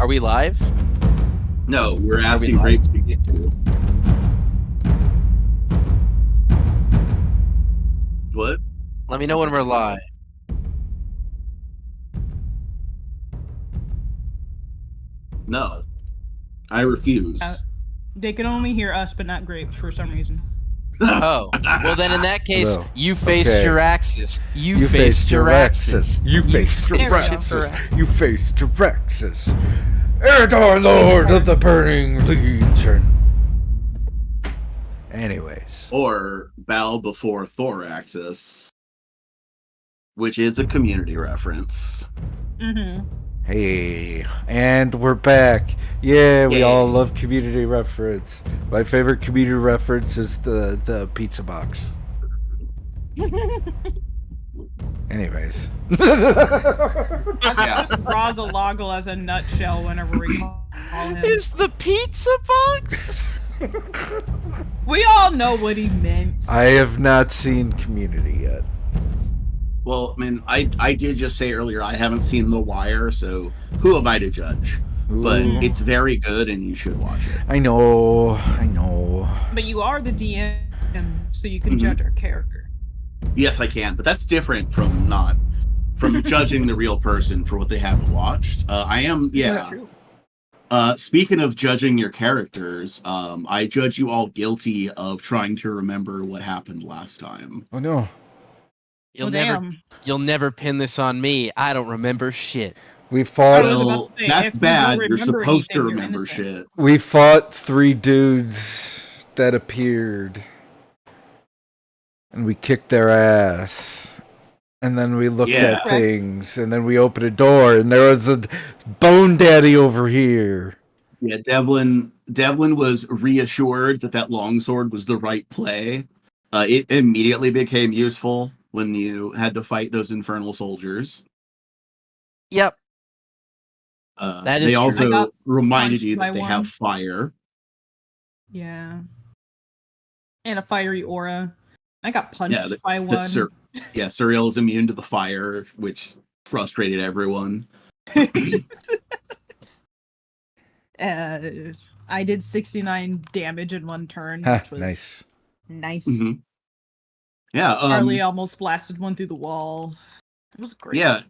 Are we live? No, we're asking live? Grape to get to. What? Let me know when we're live. No. I refuse. They can only hear us, but not Grapes for some reason. Oh, well then in that case, No. you faced Okay. your axis. You faced faced your axis. You faced your There we go. axis. You faced your axis. Erdor, Lord of the Burning Legion. Anyways. Or bow before Thoraxis, which is a community reference. Mm-hmm. Hey, and we're back. Yeah, we Yay. all love community reference. My favorite community reference is the pizza box. Anyways. That's just Brazalagal as a nutshell whenever we call him. Is the pizza box? We all know what he meant. I have not seen Community yet. Well, I mean, I did just say earlier I haven't seen The Wire, so who am I to judge? But Ooh. it's very good and you should watch it. I know. But you are the DM, so you can judge our character. Yes, I can, but that's different from judging the real person for what they haven't watched. I am, yeah. That's true. Speaking of judging your characters, I judge you all guilty of trying to remember what happened last time. Oh no. You'll never pin this on me. I don't remember shit. We fought. was about Well, to say, that's if you bad. don't You're remember supposed to anything, you're remember innocent. shit. We fought 3 dudes that appeared, and we kicked their ass. And then we looked Yeah. at things, and then we opened a door, and there was a bone daddy over here. Yeah, Devlin was reassured that longsword was the right play. It immediately became useful when you had to fight those infernal soldiers. Yep. That is they true. I also got reminded punched you by that they one. have fire. Yeah. And a fiery aura. I got punched Yeah, by one. Suriel is immune to the fire, which frustrated everyone. I did 69 damage in one turn, Ha, which was nice. nice. Mhm. Yeah, Charlie almost blasted one through the wall. It was great. yeah,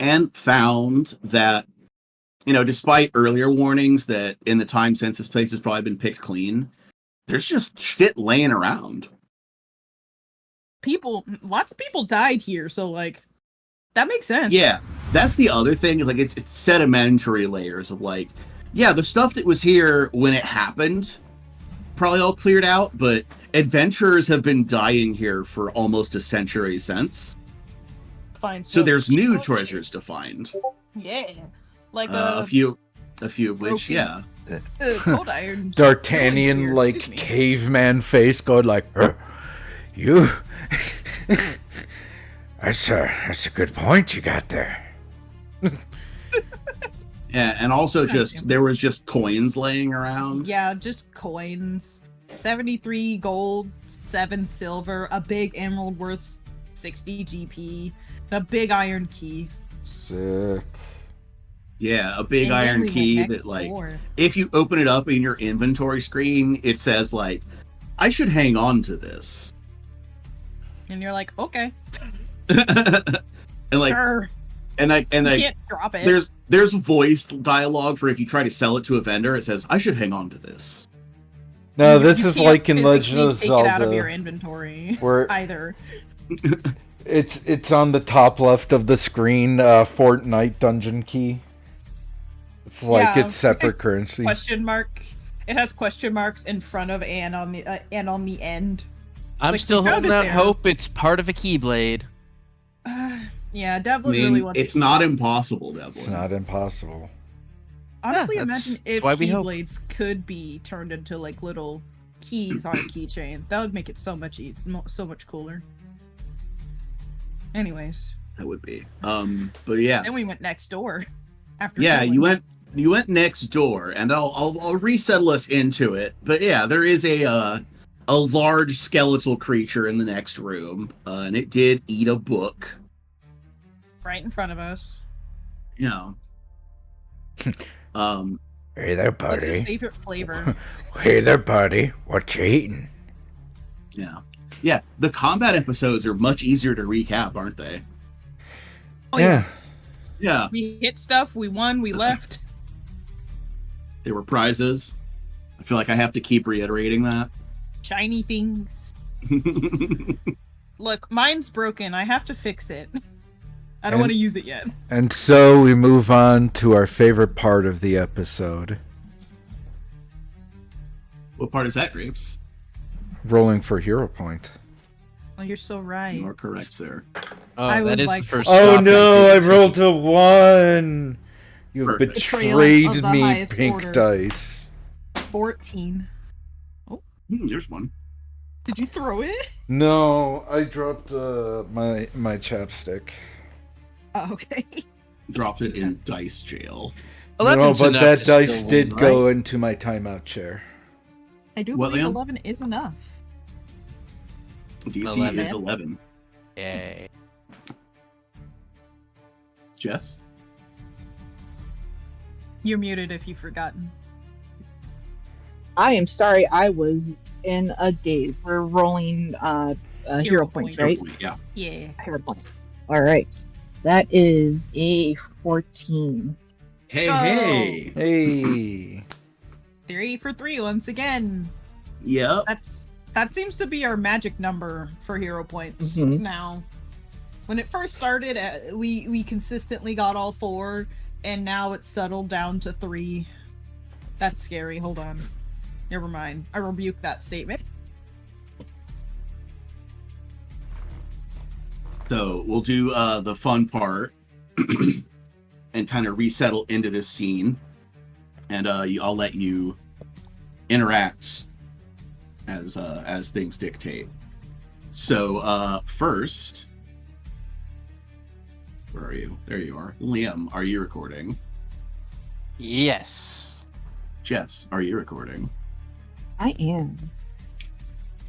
and found that, despite earlier warnings that in the time since this place has probably been picked clean, there's just shit laying around. Lots of people died here, so like that makes sense. Yeah, that's the other thing, is like it's sedimentary layers of like, yeah, the stuff that was here when it happened probably all cleared out, but adventurers have been dying here for almost a century since. Fine. So there's new treasures to find. Yeah, like A few of which, broken- yeah. cold iron. D'Artagnan, Here, like, excuse me. caveman face going like, you? That's a good point you got there. Yeah, and also damn. there was just coins laying around. Yeah, just coins. 73 gold, 7 silver, a big emerald worth 60 GP, and a big iron key. Sick. Yeah, a big And then iron we went key next that, like, door. if you open it up in your inventory screen, it says, like, I should hang on to this. And you're like, okay, and like, sure. and You can't drop it. there's voice dialogue for if you try to sell it to a vendor, it says, I should hang on to this. No, You this is can't like in Legend physically of take it out of your Zelda, inventory where either. it's on the top left of the screen, Fortnite dungeon key. It's like Yeah. it's separate currency. Question mark. It has question marks in front of and on the end. I'm Like, still we found holding it out there. hope it's part of a keyblade. Yeah, I Devlin mean, really wants. it's to not keep- impossible, Devlin. It's not impossible. Honestly, Yeah, imagine that's if why we hope. keyblades could be turned into like little keys on a keychain. That would make it so much so much cooler. Anyways, That would be. But yeah. then we went next door. After Yeah, killing you went next door, and I'll resettle us into it. But yeah, there is a large skeletal creature in the next room, and it did eat a book. right in front of us. You know, Hey there, What's his buddy. favorite flavor? Hey there, buddy. What you eating? Yeah. The combat episodes are much easier to recap, aren't they? Oh, Yeah. Yeah. We hit stuff, we won, we left. There were prizes. I feel like I have to keep reiterating that. Shiny things. Look, mine's broken. I have to fix it. I don't want to use it yet. And so we move on to our favorite part of the episode. What part is that, Grapes? Rolling for hero point. Oh, you're so right. You are correct, sir. Oh, I was that is like- the first. Oh stop no, I I'm thinking. rolled a 1. You Perfect. Betrayal betrayed of the me, highest pink order. dice. 14. There's one. Did you throw it? No, I dropped my chapstick. Oh, okay. Dropped it in dice jail. No, 11's but enough that to dice still did win, go right? into my timeout chair. I do What, believe Liam? 11 is enough. DC 11. is 11. Yay. Jess? You're muted if you've forgotten. I am sorry, I was in a daze. We're rolling hero points, point. right? Yeah. Yeah. Hero points. All right. That is a 14. Hey, Go. hey. Hey. 3 for 3 once again. Yep. That seems to be our magic number for hero points Mhm. now. When it first started, we consistently got all 4, and now it's settled down to 3. That's scary. Hold on. Never mind. I rebuke that statement. So we'll do the fun part and kind of resettle into this scene. And I'll let you interact as things dictate. So first, where are you? There you are. Liam, are you recording? Yes. Jess, are you recording? I am.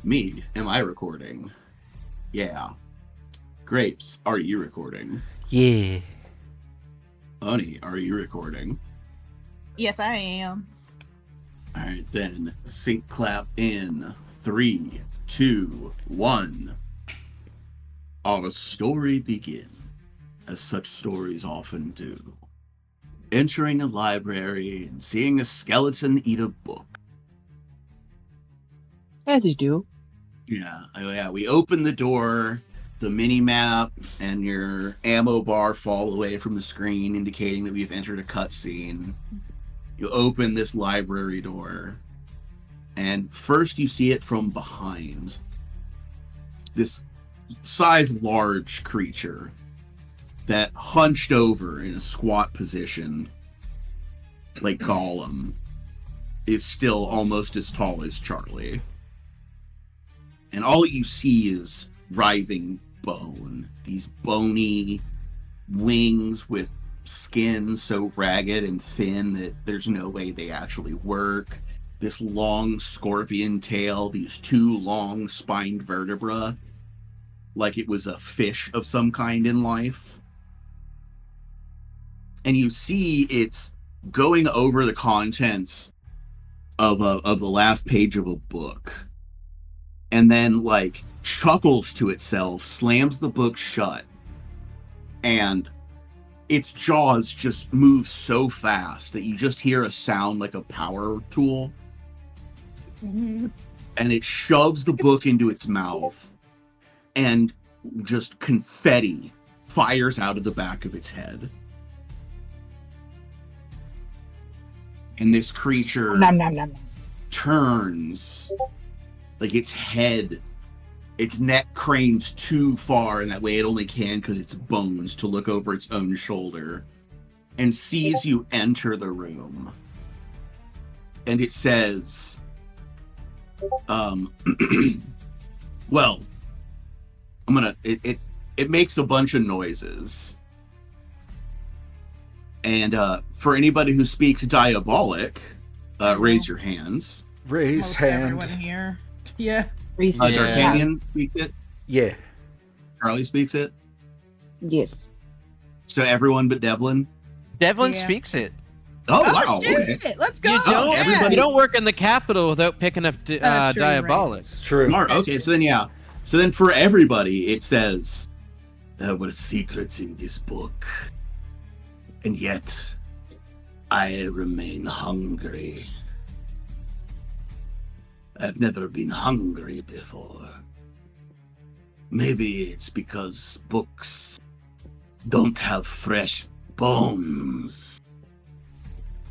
Me, am I recording? Yeah. Grapes, are you recording? Yeah. Honey, are you recording? Yes, I am. All right, then sync clap in 3, 2, 1. Our story begins, as such stories often do. Entering a library and seeing a skeleton eat a book. As you do. Yeah. We open the door, the mini map and your ammo bar fall away from the screen, indicating that we've entered a cutscene. You open this library door, and first you see it from behind. This large creature that hunched over in a squat position, like Gollum, is still almost as tall as Charlie. And all you see is writhing bone. These bony wings with skin so ragged and thin that there's no way they actually work. This long scorpion tail, these 2 long spined vertebrae, like it was a fish of some kind in life. And you see it's going over the contents of the last page of a book. And then, like, chuckles to itself, slams the book shut, and its jaws just move so fast that you just hear a sound like a power tool. And it shoves the book into its mouth, and just confetti fires out of the back of its head. And this creature Nom, nom, nom. turns, like its head, its neck cranes too far, and that way it only can because it's bones, to look over its own shoulder, and sees you enter the room. And it says, well, it makes a bunch of noises. And for anybody who speaks diabolic, raise your hands. Raise Most hand. everyone here. Yeah. Reese. Yeah. D'Artagnan speaks it. Yeah. Charlie speaks it. Yes. So everyone but Devlin. Devlin Yeah. speaks it. Oh, wow. Shit! Okay. Let's go. You don't work in the capital without picking up That's true, right. Diabolics. It's true. Smart. Okay, so then, yeah. So then for everybody, it says, there were secrets in this book. And yet, I remain hungry. I've never been hungry before. Maybe it's because books don't have fresh bones.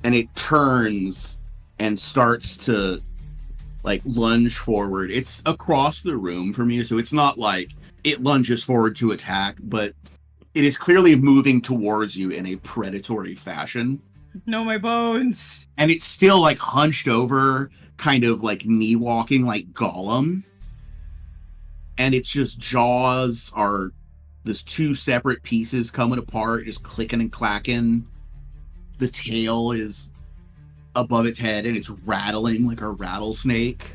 And it turns and starts to like lunge forward. It's across the room from you, so it's not like it lunges forward to attack, but it is clearly moving towards you in a predatory fashion. No, my bones. And it's still like hunched over, kind of like knee walking like Gollum. And its just jaws are this two separate pieces coming apart, just clicking and clacking. The tail is above its head and it's rattling like a rattlesnake.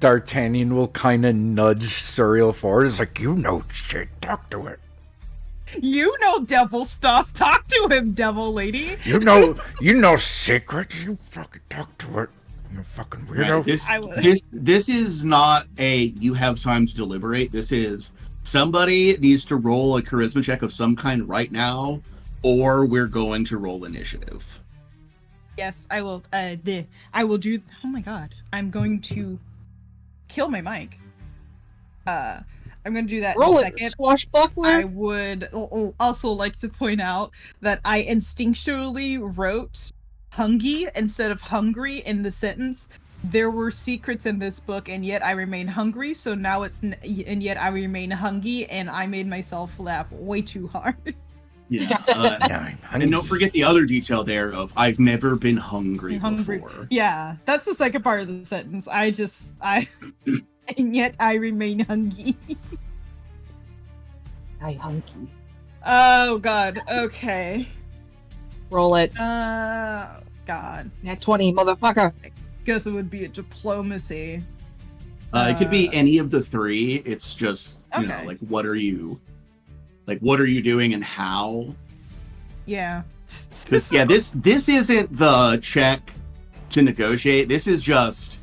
D'Artagnan will kind of nudge Suriel forward. It's like, you know shit, talk to it. You know devil stuff. Talk to him, devil lady. You know secrets. You fucking talk to it. You fucking weirdo. Right. This is not a you have time to deliberate. This is somebody needs to roll a charisma check of some kind right now, or we're going to roll initiative. Yes, I will. I will do. Oh my god! I'm going to kill my mic. I'm going to do that Roll in a it, second. swashbuckler. I would also like to point out that I instinctually wrote "hungy" instead of "hungry" in the sentence. There were secrets in this book, and yet I remain hungry. So now and yet I remain hungry, and I made myself laugh way too hard. Yeah. And don't forget the other detail there of I've never been hungry before. Yeah, that's the second part of the sentence. And yet I remain hungry. I hunky. Oh god. Okay. Roll it. God. Nat 20, motherfucker. Guess it would be a diplomacy. It could be any of the three. It's just you know, like what are you doing and how? Yeah. Yeah, this isn't the check to negotiate. This is just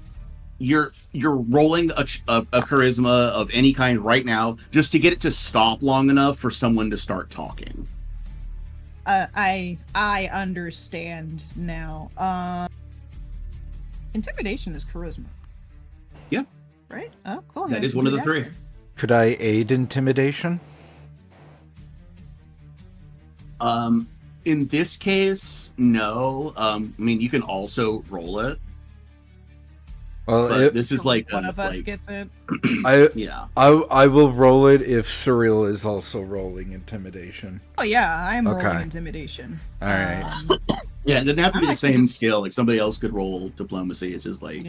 you're rolling a charisma of any kind right now just to get it to stop long enough for someone to start talking. I understand now. Intimidation is charisma. Yeah. Right? Oh, cool. That is one of the three. Could I aid intimidation? In this case, no. I mean, you can also roll it. Well, this is like one of us gets it. I will roll it if Suriel is also rolling intimidation. Oh yeah, I'm rolling intimidation. All right. Yeah, it doesn't have to be the same skill. Like somebody else could roll diplomacy. It's just like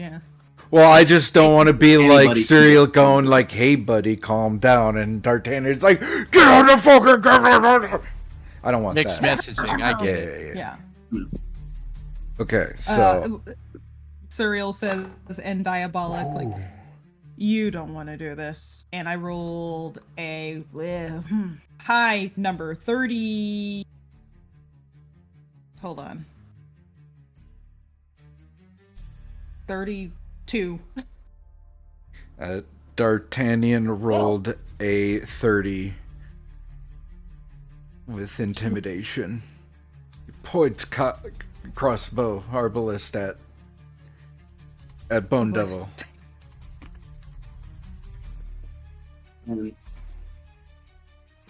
Well, I just don't want to be like Suriel going can. like, "Hey, buddy, calm down," and D'Artagnan's like, "Get on the fucking." I don't want mixed that. messaging. I get it. Yeah. Okay, so Suriel says, and Diabolic, like, you don't want to do this. And I rolled a high number, 30. Hold on. 32. D'Artagnan rolled a 30 with intimidation. He points crossbow arbalist at Bone Devil.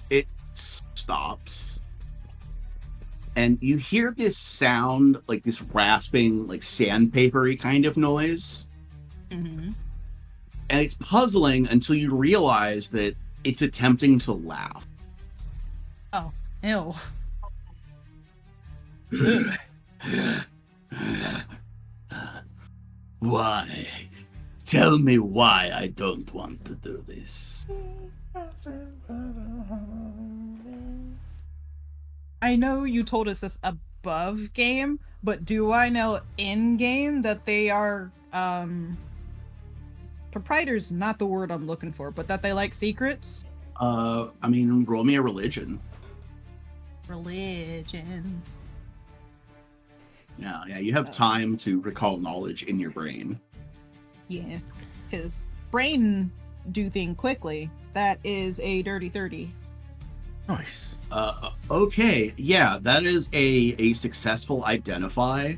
It stops. And you hear this sound, like this rasping, like sandpapery kind of noise. Mm-hmm. And it's puzzling until you realize that it's attempting to laugh. Oh, ew. Why? Tell me why I don't want to do this. I know you told us this above game, but do I know in game that they are proprietors? Not the word I'm looking for, but that they like secrets. I mean, roll me a religion. Religion. Yeah, you have time to recall knowledge in your brain. Yeah, because brain do thing quickly. That is a dirty 30. Nice. Okay, yeah, that is a successful identify.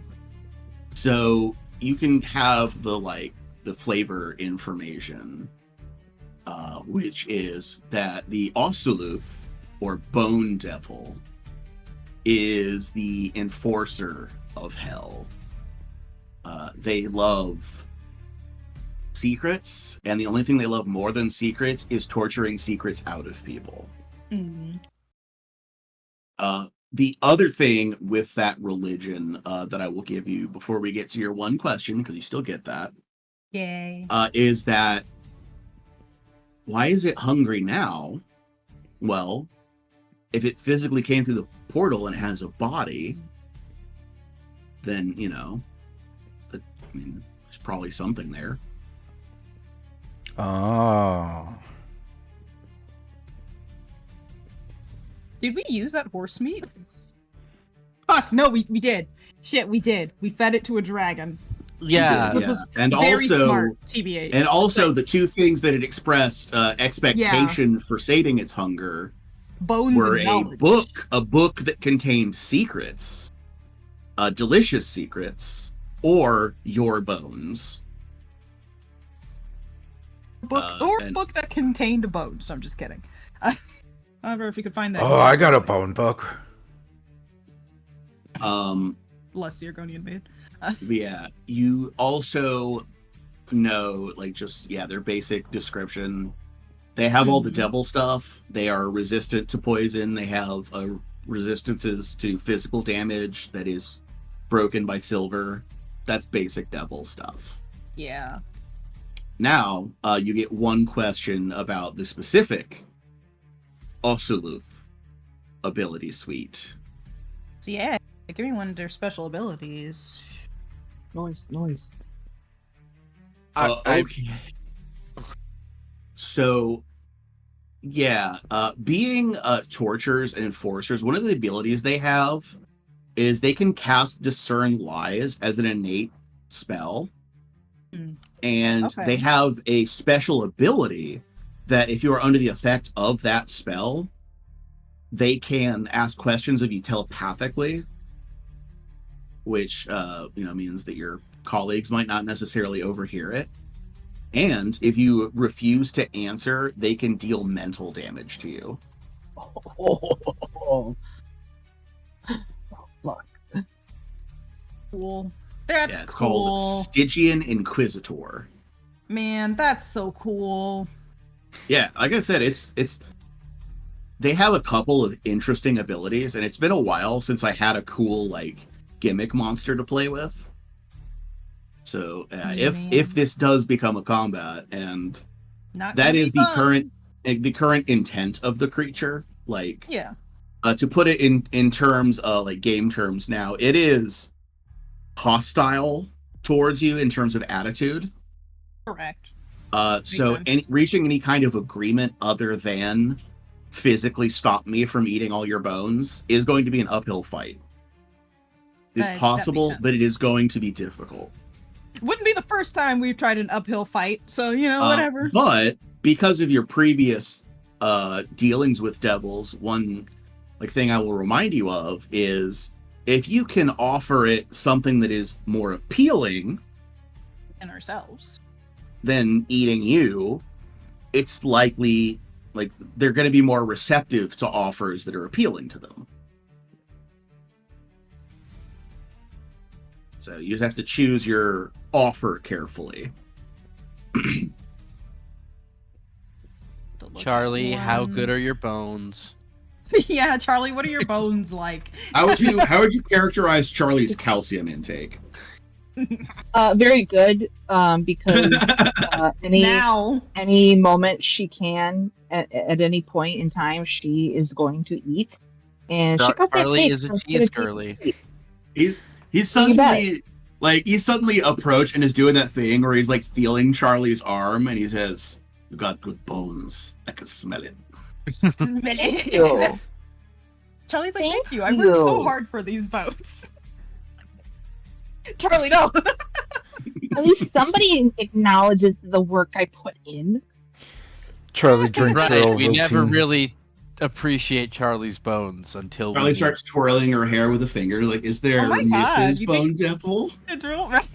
So you can have the flavor information, which is that the Osuluth, or Bone Devil, is the enforcer of hell. They love secrets, and the only thing they love more than secrets is torturing secrets out of people. Mm. The other thing with that religion that I will give you before we get to your one question, because you still get that, Yay. is that why is it hungry now? Well, if it physically came through the portal and it has a body, then, there's probably something there. Oh. Did we use that horse meat? Fuck, no, we did. Shit, we did. We fed it to a dragon. Yeah. Which was And very also, smart, TBH. And also, But the two things that it expressed expectation for sating its hunger bones were and a knowledge. book that contained secrets, delicious secrets, or your bones. A book that contained bones. I'm just kidding. However, if you could find that. Oh, I got a bone book. Less the Argonian made. Yeah, you also know, their basic description. They have all the devil stuff. They are resistant to poison. They have resistances to physical damage that is broken by silver. That's basic devil stuff. Yeah. Now, you get one question about the specific Osuluth ability suite. So yeah, give me one of their special abilities. Noise. Okay. So, yeah, being torturers and enforcers, one of the abilities they have is they can cast Discern Lies as an innate spell. And they have a special ability that if you are under the effect of that spell, they can ask questions of you telepathically, which means that your colleagues might not necessarily overhear it. And if you refuse to answer, they can deal mental damage to you. Oh, fuck. Cool. That's It's cool. called Stygian Inquisitor. Man, that's so cool. Yeah, like I said, it's they have a couple of interesting abilities, and it's been a while since I had a cool gimmick monster to play with. So if this does become a combat, and Not that is the fun. current intent of the creature, Yeah. to put it in terms of game terms, now it is hostile towards you in terms of attitude. Correct. So sense. reaching any kind of agreement other than physically stop me from eating all your bones is going to be an uphill fight. It's That possible, makes but it sense. is going to be difficult. Wouldn't be the first time we've tried an uphill fight, so whatever. But because of your previous dealings with devils, one thing I will remind you of is if you can offer it something that is more appealing And ourselves. than eating you, it's likely they're going to be more receptive to offers that are appealing to them. So you just have to choose your offer carefully. Charlie, how good are your bones? Yeah, Charlie, what are your bones like? How would you characterize Charlie's calcium intake? Very good, because Now. any moment she can, at any point in time, she is going to eat. And she got that Charlie cake, is a so it's cheese gonna girly. taste great. He's suddenly he's suddenly approached and is doing that thing where he's feeling Charlie's arm and he says, "You got good bones. I can smell it." Ew. Charlie's like, Thank thank you. I worked so you. hard for these boats. Charlie, no. At least somebody acknowledges the work I put in. Charlie drinks her Right. We never Ovaltine. really appreciate Charlie's bones until Charlie we starts twirling her hair with a finger, like, is there Oh my God, Mrs. you Bone think- Devil? It's real, right?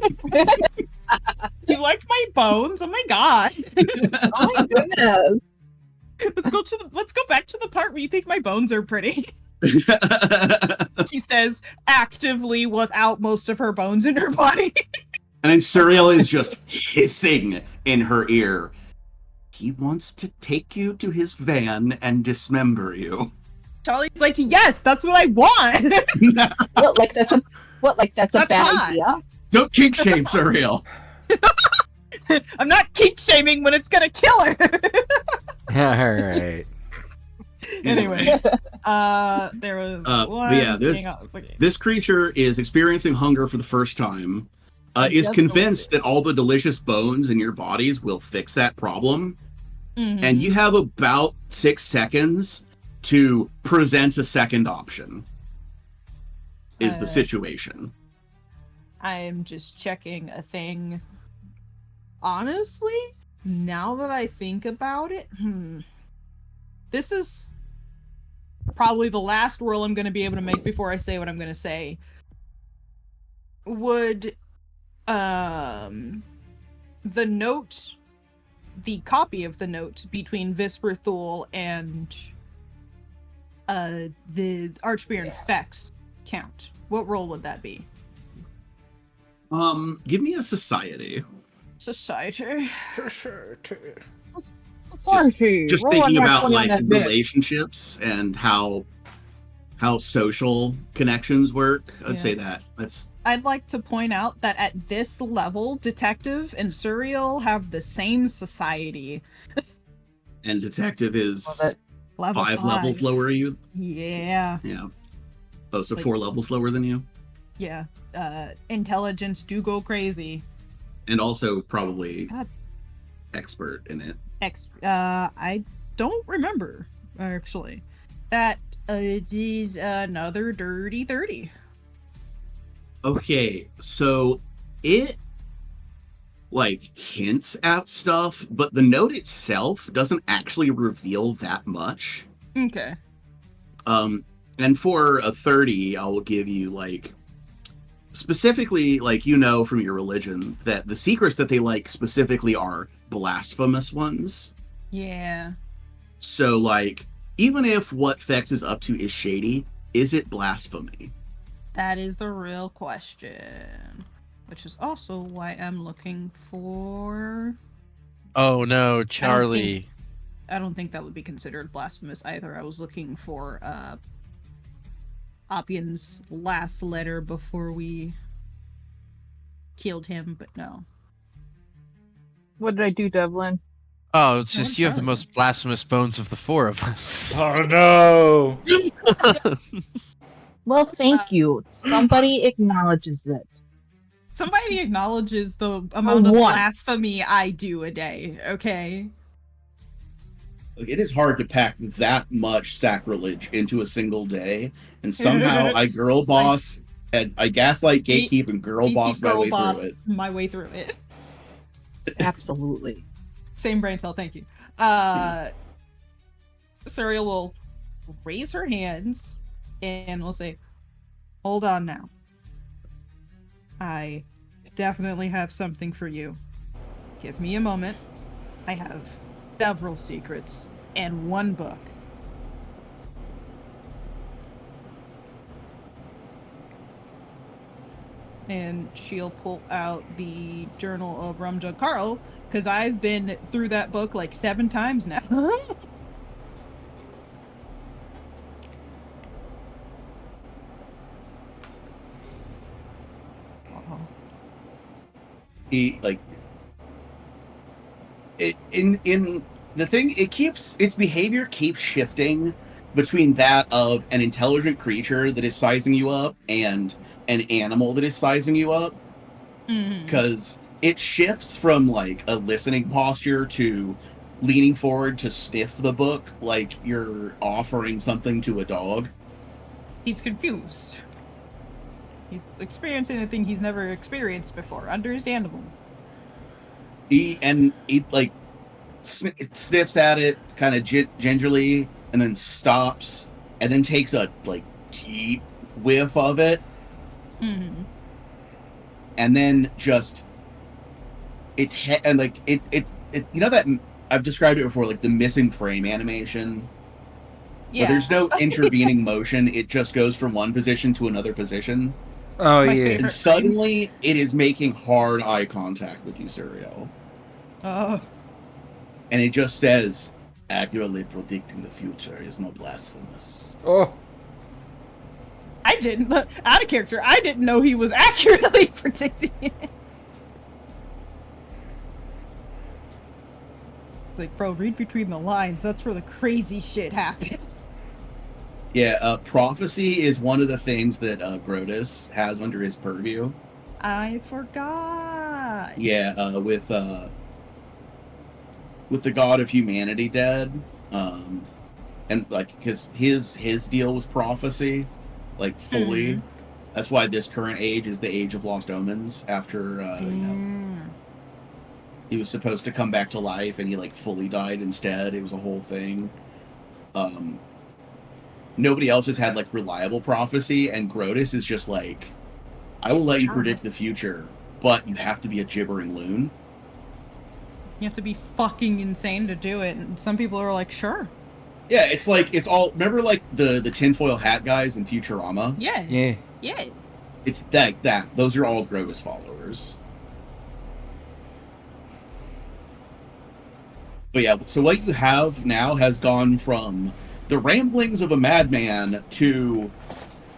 You like my bones? Oh my God. Oh my goodness. Let's go back to the part where you think my bones are pretty. She says actively without most of her bones in her body. And then Suriel is just hissing in her ear. He wants to take you to his van and dismember you. Charlie's like, yes, that's what I want. That's a That's bad hot. idea? Don't kink shame Suriel. I'm not kink shaming when it's gonna kill her. Alright. Anyway, there was but one yeah, this- thing else. Okay. This creature is experiencing hunger for the first time, is Just convinced that all the delicious bones in your bodies will fix that problem, Mhm. and you have about 6 seconds to present a second option, is the situation. I'm just checking a thing. Honestly, now that I think about it, this is probably the last roll I'm going to be able to make before I say what I'm going to say. Would the note, the copy of the note between Visperthul and the Archbaron Fex count? What roll would that be? Give me a society. Society. Just thinking about like relationships and how social connections work. I'd Yeah. say that's I'd like to point out that at this level, Detective and Suriel have the same society. and detective is Love it. Level 5 levels lower you. Yeah, Yeah. Oh, so Like- 4 levels lower than you, yeah. Intelligence do go crazy. and also probably God. expert in it. I don't remember actually. That is another dirty 30. Okay, so it like hints at stuff, but the note itself doesn't actually reveal that much. Okay. And for a 30, I will give you like specifically, like, you know, from your religion that the secrets that they like specifically are blasphemous ones. Yeah. So like, even if what Fex is up to is shady, is it blasphemy? That is the real question. Which is also why I'm looking for... Oh no, Charlie. I don't think that would be considered blasphemous either. I was looking for Oppian's last letter before we killed him, but no. What did I do, Devlin? Oh, it's No, just you have the Charlie. most blasphemous bones of the 4 of us. Oh no! Well, thank you. Somebody acknowledges it. Somebody acknowledges the amount of one. blasphemy I do a day, okay? Like, it is hard to pack that much sacrilege into a single day, and somehow I girl boss and I gaslight, gatekeep, and girl boss my way through it. My way through it. Absolutely. Same brain cell, thank you. Suriel will raise her hands and will say, "Hold on now. I definitely have something for you. Give me a moment. I have several secrets and one book." And she'll pull out the Journal of Rumjug Carl, because I've been through that book like 7 times now. He like it in the thing, it keeps its behavior keeps shifting between that of an intelligent creature that is sizing you up and an animal that is sizing you up, because it shifts from like a listening posture to leaning forward to sniff the book like you're offering something to a dog. He's confused. He's experiencing a thing he's never experienced before. Understandable. He like sniffs at it kind of gingerly, and then stops, and then takes a like deep whiff of it, and then just and like it you know that I've described it before, like the missing frame animation. Yeah. Where there's no intervening motion, it just goes from one position to another position. Oh My yeah. favorite. And suddenly, it is making hard eye contact with you, Serial. Oh. And it just says, accurately predicting the future is not blasphemous. Oh. I didn't. Out of character, I didn't know he was accurately predicting it. It's like, bro, read between the lines. That's where the crazy shit happened. Yeah, prophecy is one of the things that Grotus has under his purview. I forgot. Yeah, with the god of humanity dead, and like because his deal was prophecy, like fully. That's why this current age is the age of lost omens. After you know, he was supposed to come back to life, and he like fully died instead. It was a whole thing. Nobody else has had like reliable prophecy, and Grotus is just like, I will let you predict the future, but you have to be a gibbering loon. You have to be fucking insane to do it, and some people are like, sure. Yeah, it's like it's all. Remember, like the tinfoil hat guys in Futurama? Yeah. Yeah. Yeah. It's that. Those are all Grotus followers. But yeah, so what you have now has gone from the ramblings of a madman to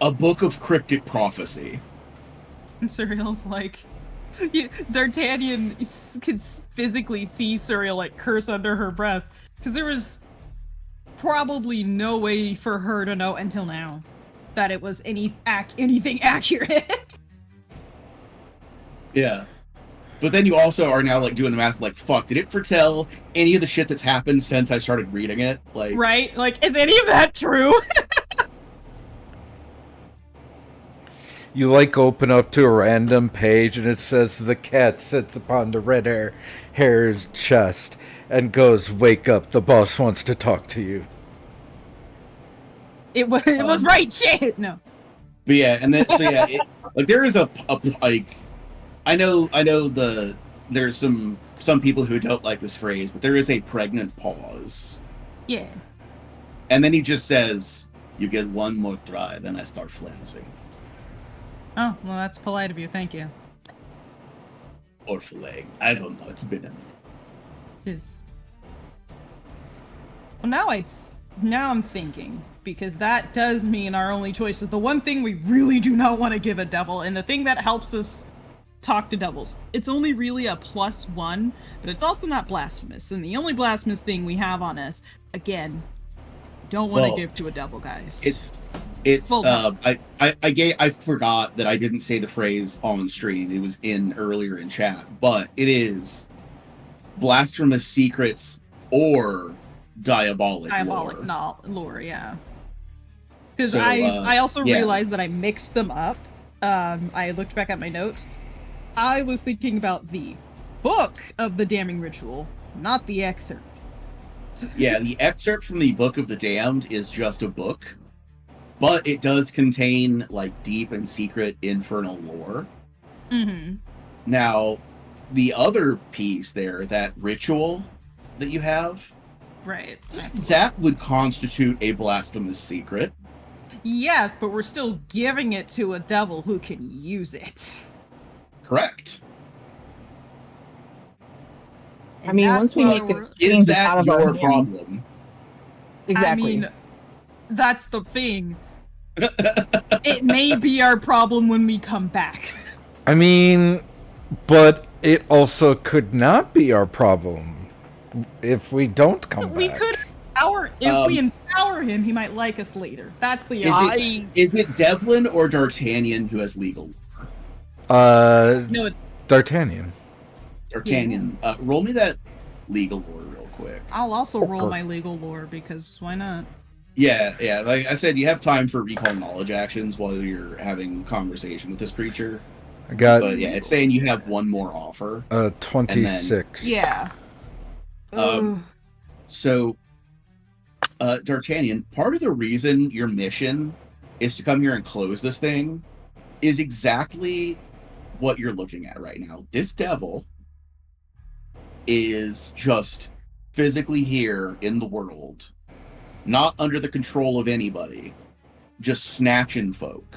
a book of cryptic prophecy. And Surreal's like, D'Artagnan could physically see Surreal like curse under her breath, because there was probably no way for her to know until now that it was anything accurate. Yeah. But then you also are now like doing the math, like, fuck, did it foretell any of the shit that's happened since I started reading it? Like, right? Like, is any of that true? You like open up to a random page and it says the cat sits upon the red hare's chest and goes, "Wake up, the boss wants to talk to you." It was right shit. No. But yeah, and then so yeah, like there is a like, I know there's some people who don't like this phrase, but there is a pregnant pause. Yeah. And then he just says, "You get one more try, then I start flensing." Oh, well, that's polite of you. Thank you. Or filleting. I don't know. It's been a minute. Is well, now I'm thinking, because that does mean our only choice is the one thing we really do not want to give a devil, and the thing that helps us talk to devils. It's only really a +1, but it's also not blasphemous. And the only blasphemous thing we have on us, again, don't want to give to a devil, guys. It's Well done. I forgot that I didn't say the phrase on stream. It was in earlier in chat, but it is blasphemous secrets or diabolic lore, yeah. Because So, I also yeah. realized that I mixed them up. I looked back at my notes. I was thinking about the book of the damning ritual, not the excerpt. Yeah, the excerpt from the Book of the Damned is just a book, but it does contain like deep and secret infernal lore. Mm-hmm. Now, the other piece there, that ritual that you have, Right. that would constitute a blasphemous secret. Yes, but we're still giving it to a devil who can use it. Correct. I mean, once we make we're- it Is change that out of our your hands. problem? Exactly. I mean, that's the thing. It may be our problem when we come back. I mean, but it also could not be our problem if we don't come We back. could if we empower him, he might like us later. That's the Is it Devlin or D'Artagnan who has legal? No, it's D'Artagnan. D'Artagnan, roll me that legal lore real quick. I'll also roll Okay. my legal lore, because why not? Yeah. Like I said, you have time for recall knowledge actions while you're having conversation with this creature. I got But yeah, it's saying you have one more offer. 26. Yeah. Um, So, D'Artagnan, part of the reason your mission is to come here and close this thing is exactly what you're looking at right now. This devil is just physically here in the world, not under the control of anybody, just snatching folk.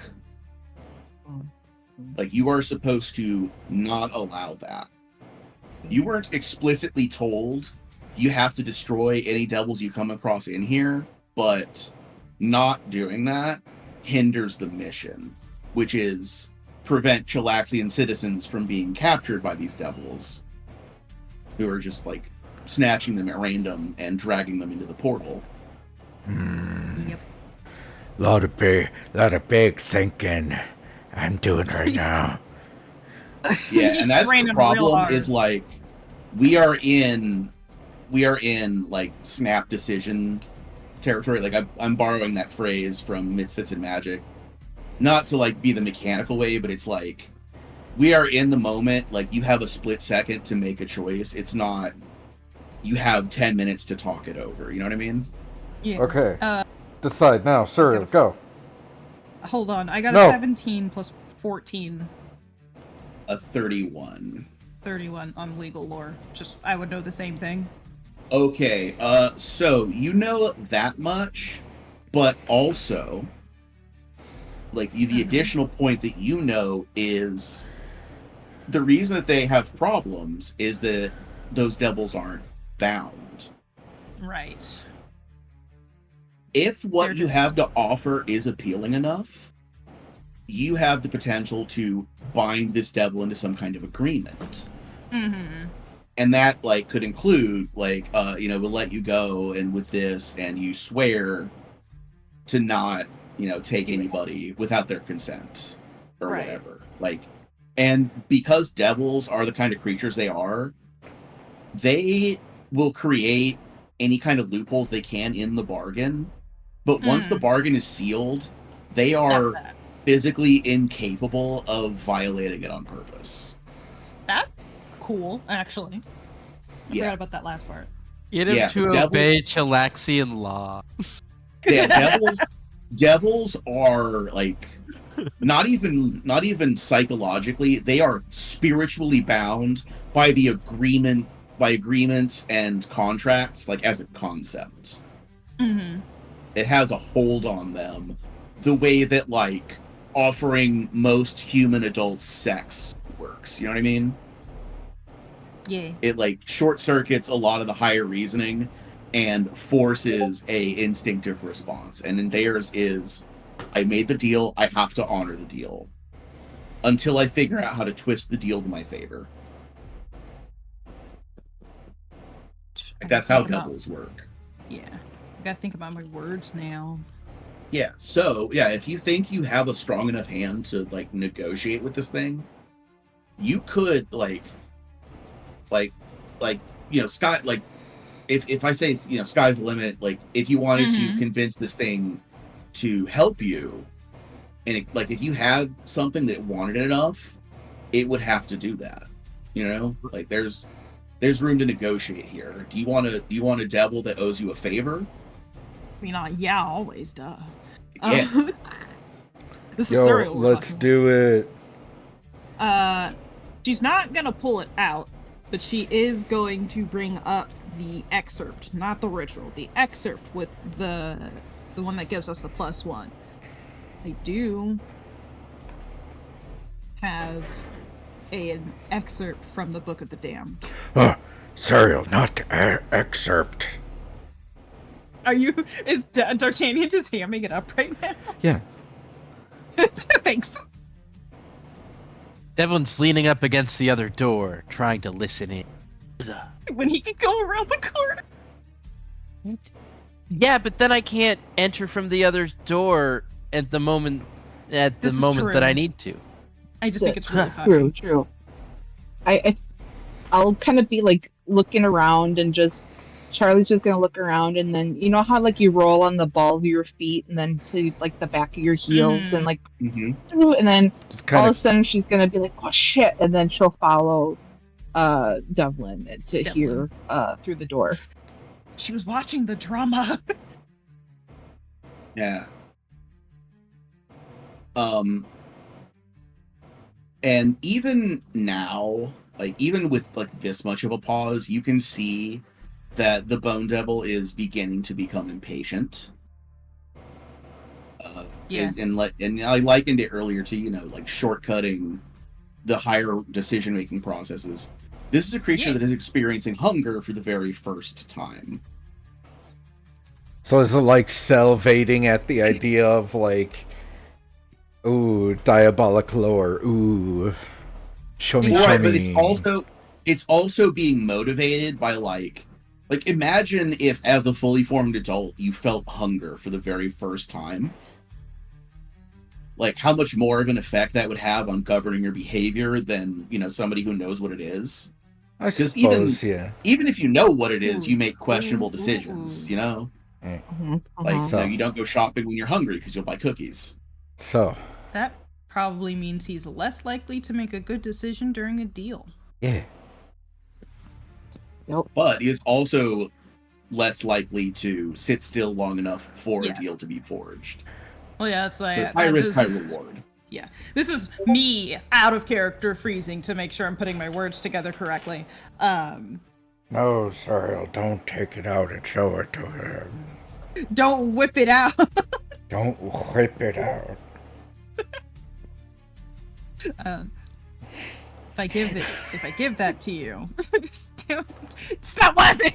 Like, you are supposed to not allow that. You weren't explicitly told you have to destroy any devils you come across in here, but not doing that hinders the mission, which is prevent Chilaxian citizens from being captured by these devils, who are just, like, snatching them at random and dragging them into the portal. Yep. Lot of big thinking I'm doing right now. Yeah, He's and that's spraying the him real problem, hard. is, like, we are in like snap decision territory. Like, I'm borrowing that phrase from Misfits and Magic, not to like be the mechanical way, but it's like we are in the moment. Like, you have a split second to make a choice. It's not you have 10 minutes to talk it over. You know what I mean? Yeah. Okay. Decide now, sir. Go. Hold on. I got No. a 17 plus 14. A 31. 31 on legal lore. Just, I would know the same thing. Okay, so you know that much, but also, like, the additional point that you know is the reason that they have problems is that those devils aren't bound. Right. If what They're you just- have to offer is appealing enough, you have the potential to bind this devil into some kind of agreement. Mm-hmm. And that, like, could include, like, we'll let you go, and with this, and you swear to not, take anybody without their consent, or Right. whatever. Like, and because devils are the kind of creatures they are, they will create any kind of loopholes they can in the bargain. But once the bargain is sealed, they are That's that. physically incapable of violating it on purpose. That's cool, actually. I Yeah. forgot about that last part. Get him Yeah, to devils- obey Chilaxian law. Yeah, devils are, like, not even psychologically, they are spiritually bound by agreements and contracts, like, as a concept. Mm-hmm. It has a hold on them the way that, like, offering most human adults sex works. You know what I mean? Yeah. It, like, short circuits a lot of the higher reasoning and forces a instinctive response. And then theirs is, I made the deal, I have to honor the deal until I figure out how to twist the deal to my favor. Like, that's how devils work. Yeah. I gotta think about my words now. Yeah, so, yeah, if you think you have a strong enough hand to, like, negotiate with this thing, you could, Sky, like, if I say, sky's the limit, like, if you wanted to convince this thing to help you, and, if you had something that wanted it enough, it would have to do that, Like, there's room to negotiate here. Do you want a devil that owes you a favor? I mean, yeah, always, duh. Yeah. This is Yo, serial. let's do it. She's not gonna pull it out, but she is going to bring up the excerpt, not the ritual, the excerpt with the one that gives us the +1. I do have an excerpt from the Book of the Damned. Serial, not excerpt. Are you? Is D'Artagnan just hamming it up right now? Yeah. Thanks. Devlin's leaning up against the other door, trying to listen in. When he can go around the corner. Yeah, but then I can't enter from the other door at the moment This is that true. I need to. I just think it's really funny. True. I'll kind of be like looking around and just Charlie's just gonna look around, and then you know how like you roll on the ball of your feet, and then to like the back of your heels, and like, Mhm. and then Just all kind of a of sudden she's gonna be like, "Oh shit!" and then she'll follow Devlin to hear through the door. She was watching the drama. Yeah. And even now, like even with like this much of a pause, you can see that the Bone Devil is beginning to become impatient. Yeah. And I likened it earlier to, like shortcutting the higher decision making processes. This is a creature that is experiencing hunger for the very first time. So is it like salivating at the idea of like, ooh, diabolic lore, ooh, show me, show Right, but me. it's also being motivated by like imagine if as a fully formed adult you felt hunger for the very first time. Like how much more of an effect that would have on governing your behavior than, somebody who knows what it is. I suppose, yeah. Even if you know what it is, you make questionable decisions, Like, So- you don't go shopping when you're hungry because you'll buy cookies. So, That probably means he's less likely to make a good decision during a deal. yeah. But he is also less likely to sit still long enough for Yes. a deal to be forged. Well, yeah, that's why. So it's high risk, high reward. Yeah, this is me out of character freezing to make sure I'm putting my words together correctly. No, Cyril, don't take it out and show it to him. Don't whip it out. Don't whip it out. If I give that to you, stop laughing.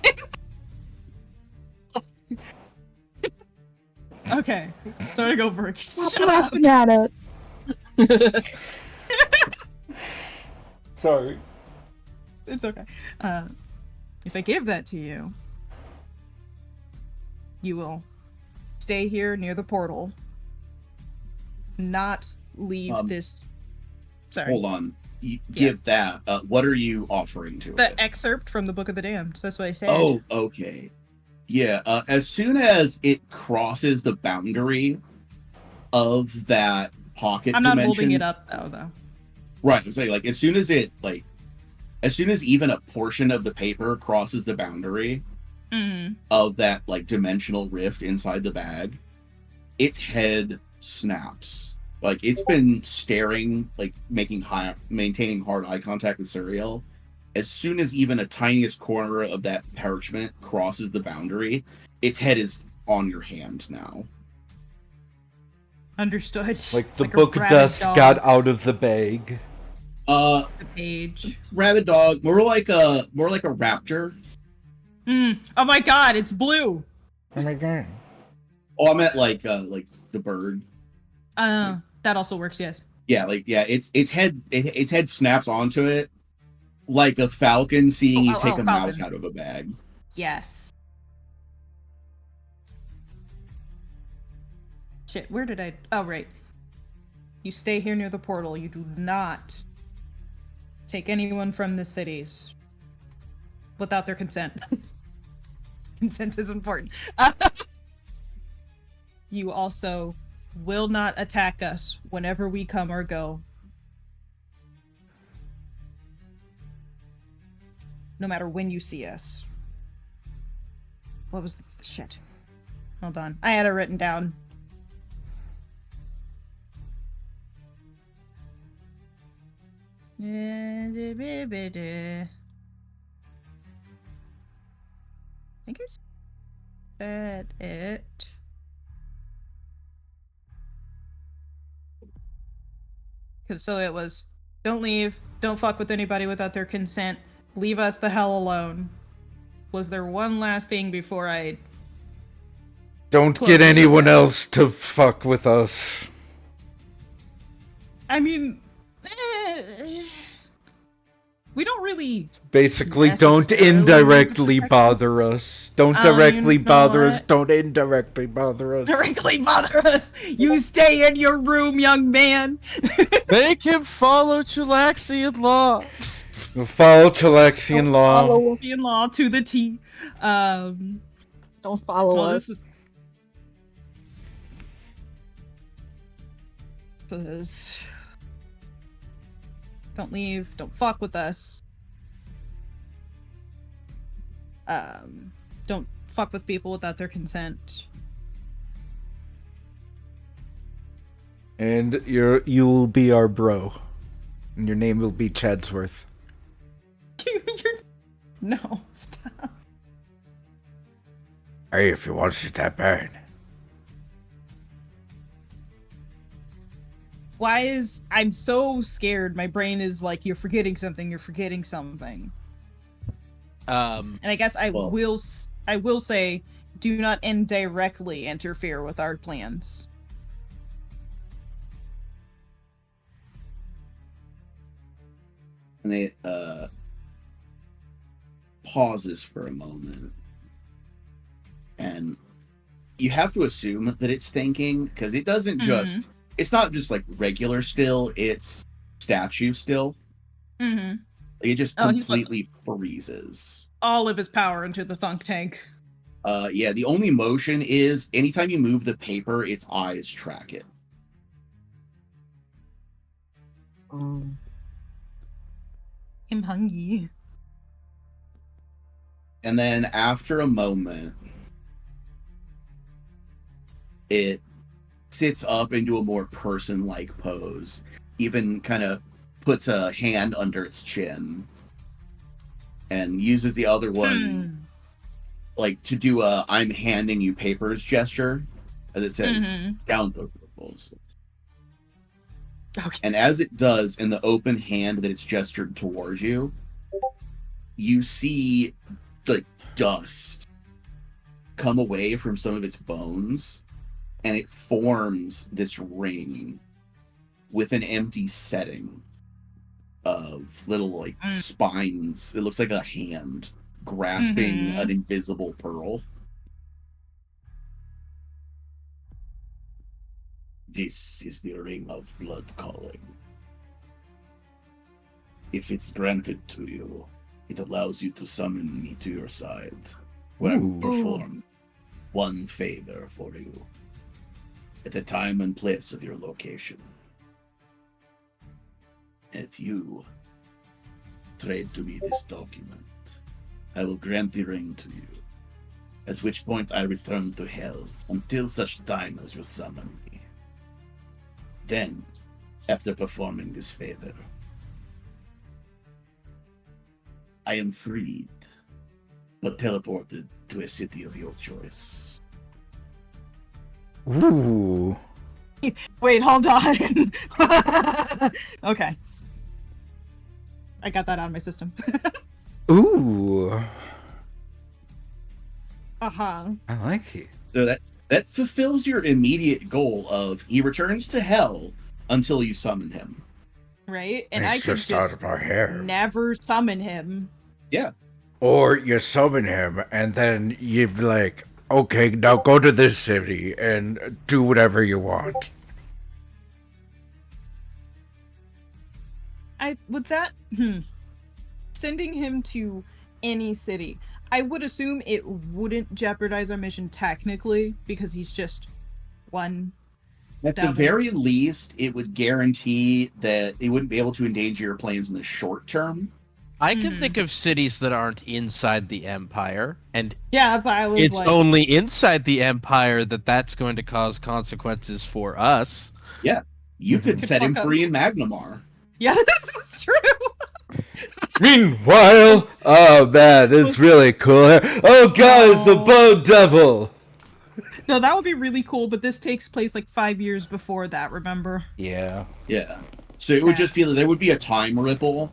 Okay, starting over. Stop Shut up. laughing at it. Sorry. It's okay. If I give that to you, you will stay here near the portal, not leave this. Sorry. Hold on. Give that. What are you offering to it? The excerpt from the Book of the Damned. That's what I said. Oh, okay. Yeah, as soon as it crosses the boundary of that pocket I'm not dimension, holding it up though. right? I'm saying as soon as even a portion of the paper crosses the boundary of that dimensional rift inside the bag, its head snaps. Like it's been staring, maintaining hard eye contact with Suriel. As soon as even a tiniest corner of that parchment crosses the boundary, its head is on your hand now. Understood. Like the a book rabid dust dog. got out of the bag. The page. Rabid dog, more like a raptor. Oh my god, it's blue. Oh my god. Oh, I meant like the bird. That also works. Yes. Yeah, its head snaps onto it like a falcon seeing you take a mouse falcon. out of a bag. Yes. Shit, where did I... Oh, right. You stay here near the portal. You do not take anyone from the cities without their consent. Consent is important. You also will not attack us whenever we come or go. No matter when you see us. What was the shit? Hold on. I had it written down. I think I said it. So it was, don't leave, don't fuck with anybody without their consent, leave us the hell alone. Was there one last thing before I... Don't Close get the anyone door. else to fuck with us. I mean... we don't really... Basically, don't Necessarily indirectly protection. bother us. Don't You directly know bother us. what? Don't indirectly bother us. directly bother us. You stay in your room, young man. Make him follow Chilaxian law. Follow Chilexian law. Follow, In law to the T. don't follow Well, us. this is. Don't leave. Don't fuck with us. Don't fuck with people without their consent. And you will be our bro. And your name will be Chadsworth. No, stop. Hey, if you want it that bad. Why is I'm so scared? My brain is like, you're forgetting something. You're forgetting something. And I guess I Well- will say, do not indirectly interfere with our plans. And it pauses for a moment. And you have to assume that it's thinking, because it doesn't just, it's not just like regular still, it's statue still. Mm-hmm. It just Oh, he's completely freezes. All of his power into the thunk tank. Yeah, the only motion is anytime you move the paper, its eyes track it. I'm hungry. And then after a moment, it sits up into a more person-like pose, even kind of puts a hand under its chin, and uses the other one like to do a "I'm handing you papers" gesture, as it says counter proposal. Okay. And as it does, in the open hand that it's gestured towards you, you see the dust come away from some of its bones, and it forms this ring with an empty setting of little like spines. It looks like a hand grasping an invisible pearl. This is the ring of blood calling. If it's granted to you, it allows you to summon me to your side, where I will Ooh. perform one favor for you at the time and place of your location. If you trade to me this document, I will grant the ring to you, at which point I return to hell until such time as you summon me. Then, after performing this favor, I am freed, but teleported to a city of your choice. Ooh. Wait, hold on. Okay. I got that out of my system. Ooh. Uh-huh. I like it. So that fulfills your immediate goal of he returns to hell until you summon him. Right? And It's I could just out just of our hair. never summon him. Yeah. Or you summon him, and then you'd be like, okay, now go to this city and do whatever you want. Sending him to any city. I would assume it wouldn't jeopardize our mission technically because he's just one. At the Devil. very least, it would guarantee that it wouldn't be able to endanger your plans in the short term. I can think of cities that aren't inside the Empire, and Yeah, that's why I was it's like, only inside the Empire that's going to cause consequences for us. You could set him Fuck up. free in Magnamar. yeah, this is true. Meanwhile, oh man, it's really cool. Oh guys, a bow devil. No, that would be really cool, but this takes place like 5 years before that, remember? Yeah. Yeah. So it would just be there would be a time ripple,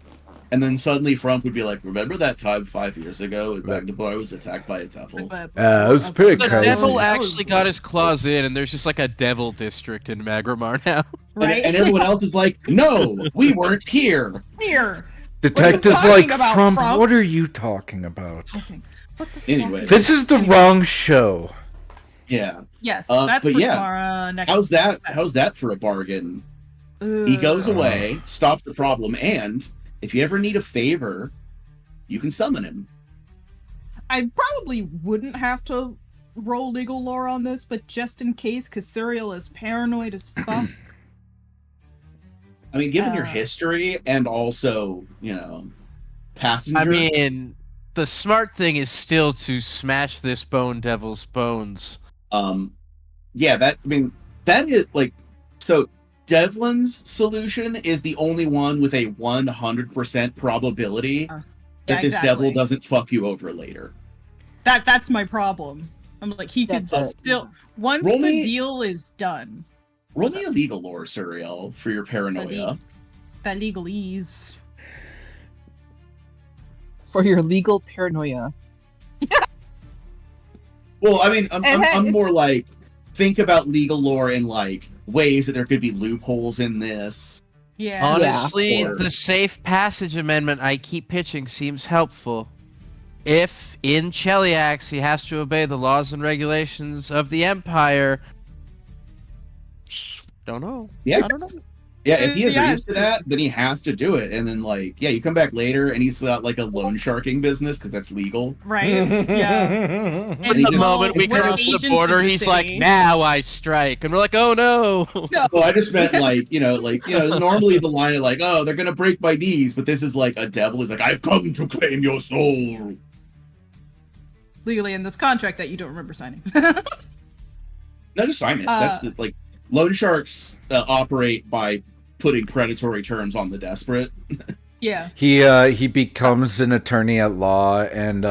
and then suddenly Frump would be like, "Remember that time 5 years ago when Magnamar was attacked by a devil?" But- it was pretty The crazy. devil actually got his claws in, and there's just like a devil district in Magramar now. right? And everyone else is like, "No, we weren't here." Here. Detectives talking like, about, Frump, Frump? what are you talking about? Okay. What the Anyway. fuck? This is the wrong show. Yeah. Yes, but that's for yeah. tomorrow. Next How's that? episode. How's that for a bargain? He goes away, stops the problem, and if you ever need a favor, you can summon him. I probably wouldn't have to roll legal lore on this, but just in case, because Serial is paranoid as fuck. I mean, given your history and also, passenger. I mean, the smart thing is still to smash this bone devil's bones. Yeah, that is like, so Devlin's solution is the only one with a 100% probability that this devil doesn't fuck you over later. That's my problem. I'm like, he could still, once the deal is done. Roll me a legal lore, Suriel, for your paranoia. That legalese. For your legal paranoia. Well, I mean, I'm more like, think about legal lore in like ways that there could be loopholes in this. Yeah. Honestly, the safe passage amendment I keep pitching seems helpful. If in Cheliax he has to obey the laws and regulations of the Empire, don't know. Yeah. I don't know. Yeah, if he agrees to that, then he has to do it. And then, like, you come back later and he's got, like, a loan sharking business because that's legal. Right? Yeah. And the moment we cross the border, he's like, now I strike. And we're like, oh, no. Well, I just meant, like, normally the line of, like, oh, they're going to break my knees. But this is, like, a devil is like, I've come to claim your soul. Legally in this contract that you don't remember signing. No, you sign it. That's the, like, loan sharks operate by putting predatory terms on the desperate. Yeah. He becomes an attorney at law and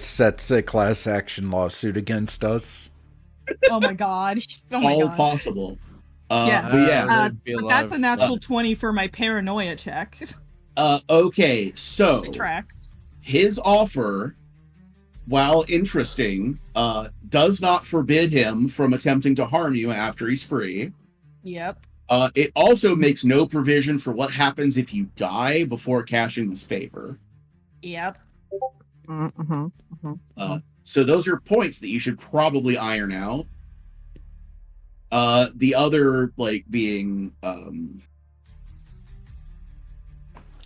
sets a class action lawsuit against us. Oh my god. Oh my All god. possible. But that's a natural 20 for my paranoia check. Okay, so Tracks. his offer, while interesting, does not forbid him from attempting to harm you after he's free. Yep. It also makes no provision for what happens if you die before cashing this favor. Yep. So those are points that you should probably iron out. The other, like, being,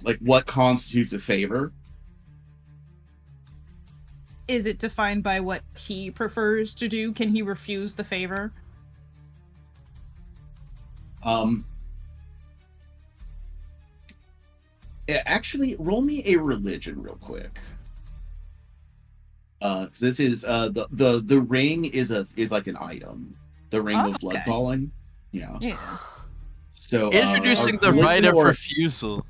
like, what constitutes a favor? Is it defined by what he prefers to do? Can he refuse the favor? Actually, roll me a religion real quick. 'Cause this is the ring is like an item. The ring of blood calling. Yeah. So introducing the right of refusal.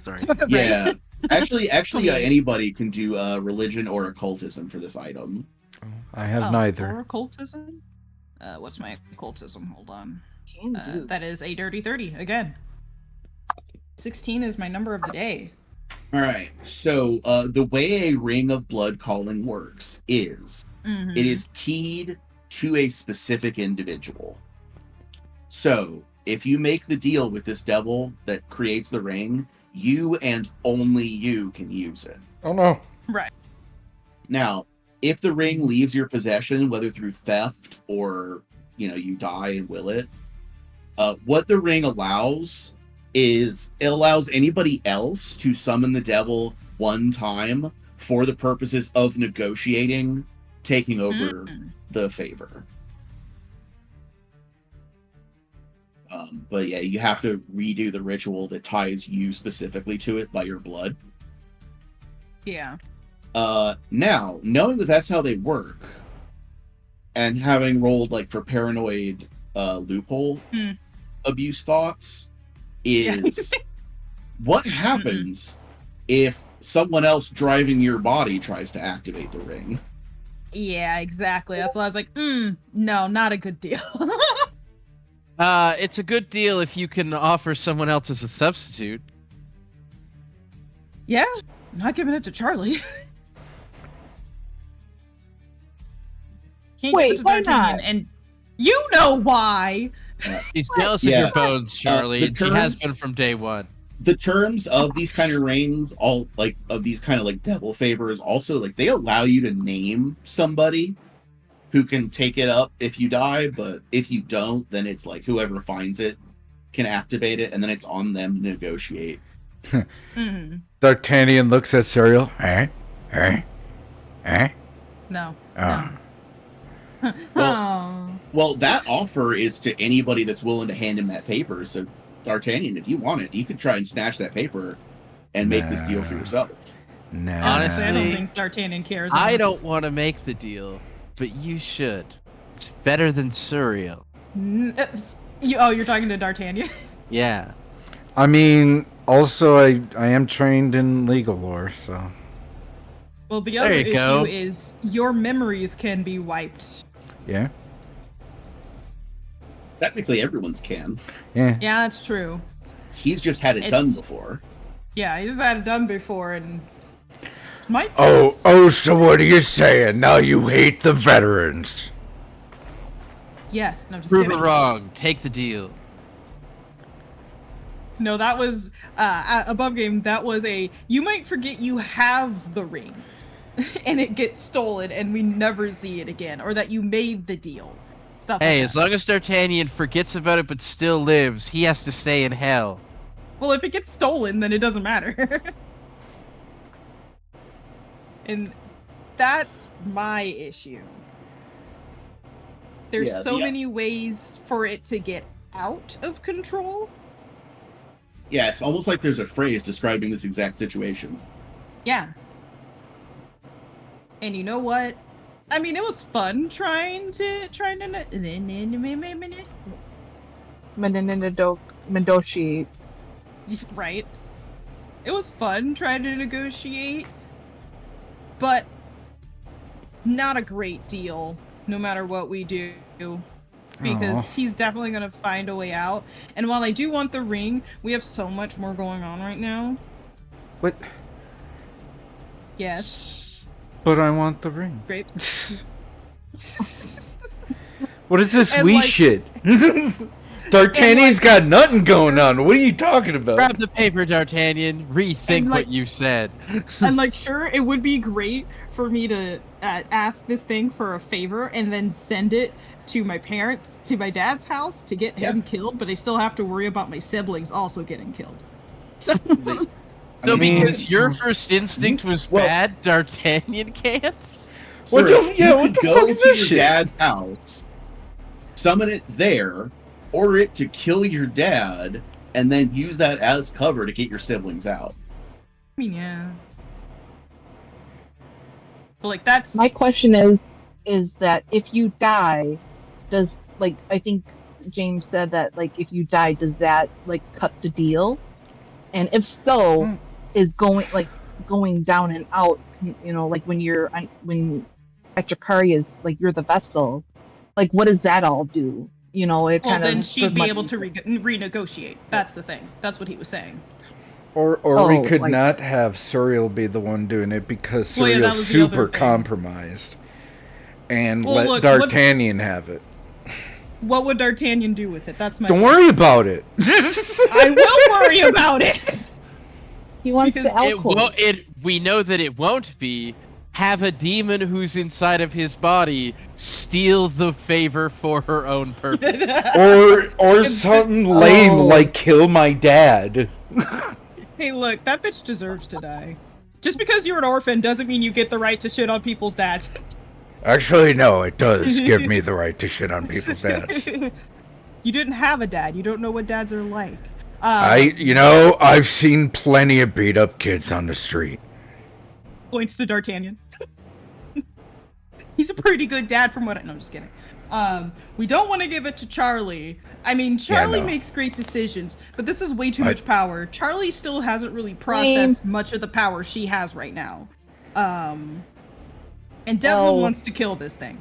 Sorry. Yeah. Actually, anybody can do religion or occultism for this item. I have neither. Or occultism? What's my occultism? Hold on. That is a dirty 30 again. 16 is my number of the day. All right. So the way a ring of blood calling works is it is keyed to a specific individual. So if you make the deal with this devil that creates the ring, you and only you can use it. Oh no. Right. Now, if the ring leaves your possession, whether through theft or, you die and will it, what the ring allows is it allows anybody else to summon the devil one time for the purposes of negotiating, taking over the favor. But yeah, you have to redo the ritual that ties you specifically to it by your blood. Yeah. Now, knowing that that's how they work, and having rolled, like, for paranoid loophole abuse thoughts, is what happens if someone else driving your body tries to activate the ring? Yeah, exactly. That's why I was like, no, not a good deal. It's a good deal if you can offer someone else as a substitute. Yeah, I'm not giving it to Charlie. Can't Wait, give it to why D'Artagnan, not? and you know why. She's jealous of your bones, Charlie, and she has terms- been from day one. The terms of these kind of rings, all like of these kind of like devil favors, also like they allow you to name somebody who can take it up if you die, but if you don't, then it's like whoever finds it can activate it, and then it's on them to negotiate Mhm. D'Artagnan looks at Serial. Eh? Eh? Eh? No. Oh. No. Oh. Well, that offer is to anybody that's willing to hand him that paper. So, D'Artagnan, if you want it, you could try and snatch that paper and make this deal for Nah. yourself. No. Honestly, I don't Honestly, think D'Artagnan cares. I enough. don't want to make the deal, but you should. It's better than Surreal. You're talking to D'Artagnan? Yeah. I mean, also, I am trained in legal lore, so. Well, the There other you go. issue is your memories can be wiped. Yeah? Technically, everyone's can. Yeah. Yeah, that's true. He's just had it It's- done before. Yeah, he's had it done before, and Mike. Oh, so what are you saying? Now you hate the veterans. Yes. No, just Prove kidding. it wrong. Take the deal. No, that was above game. That was a. You might forget you have the ring, and it gets stolen, and we never see it again, or that you made the deal. Stuff. Hey, like as that. long as D'Artagnan forgets about it but still lives, he has to stay in hell. Well, if it gets stolen, then it doesn't matter. And that's my issue. There's Yeah, so yeah. many ways for it to get out of control. Yeah, it's almost like there's a phrase describing this exact situation. Yeah. And you know what? I mean, it was fun trying to Mendoshi. right. It was fun trying to negotiate, but not a great deal no matter what we do, because Aw. he's definitely going to find a way out. And while I do want the ring, we have so much more going on right now. What? Yes. But I want the ring. Great. What is this And, wee like- shit? D'Artagnan's got nothing going on. What are you talking about? Grab the paper, D'Artagnan. Rethink And, like- what you said. And like, sure, it would be great for me to ask this thing for a favor and then send it to my parents, to my dad's house to get him killed, but I still have to worry about my siblings also getting killed. So, So I mean- because your first instinct was Well- bad, D'Artagnan can't? What Sir, the- yeah, you what could the go fuck is to this your shit? dad's house, summon it there, order it to kill your dad, and then use that as cover to get your siblings out. I mean, yeah. But like, that's My question is that if you die, does, like, I think James said that, like, if you die, does that, like, cut the deal? And if so, Hmm. is going down and out, you know, like when Etrikari is, like, you're the vessel, like, what does that all do? You know, it well, kind then of... she'd be able to renegotiate. That's the thing. That's what he was saying. Or Oh, we could like- not have Suriel be the one doing it because Well, yeah, that Suriel's was the other super thing. compromised. And Well, let look, D'Artagnan have it. What would D'Artagnan do with it? That's my Don't question. worry about it. I will worry about it. He wants because the It alcohol. will. We know that it won't be. Have a demon who's inside of his body steal the favor for her own purpose. or something lame Oh. like kill my dad. Hey, look, that bitch deserves to die. Just because you're an orphan doesn't mean you get the right to shit on people's dads. Actually, no, it does give me the right to shit on people's dads. You didn't have a dad. You don't know what dads are like. I've seen plenty of beat up kids on the street. Points to D'Artagnan. He's a pretty good dad from what I... No, I'm just kidding. We don't want to give it to Charlie. I mean, Charlie no. makes great decisions, but this is way too much power. Charlie still hasn't really processed much of the power she has right now. And Devlin Oh. wants to kill this thing.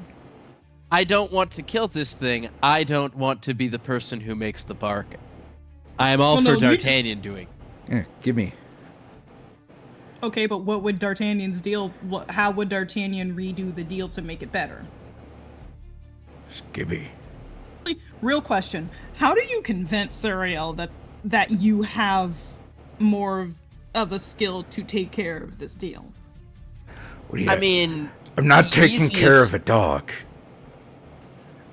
I don't want to kill this thing. I don't want to be the person who makes the bargain. I am all Well, for no, you just- D'Artagnan doing. Yeah, give me. Okay, but what would D'Artagnan's deal... How would D'Artagnan redo the deal to make it better? Just give me. Real question. How do you convince Suriel that you have more of a skill to take care of this deal? What do you I mean, I'm not the taking care easiest- of a dog.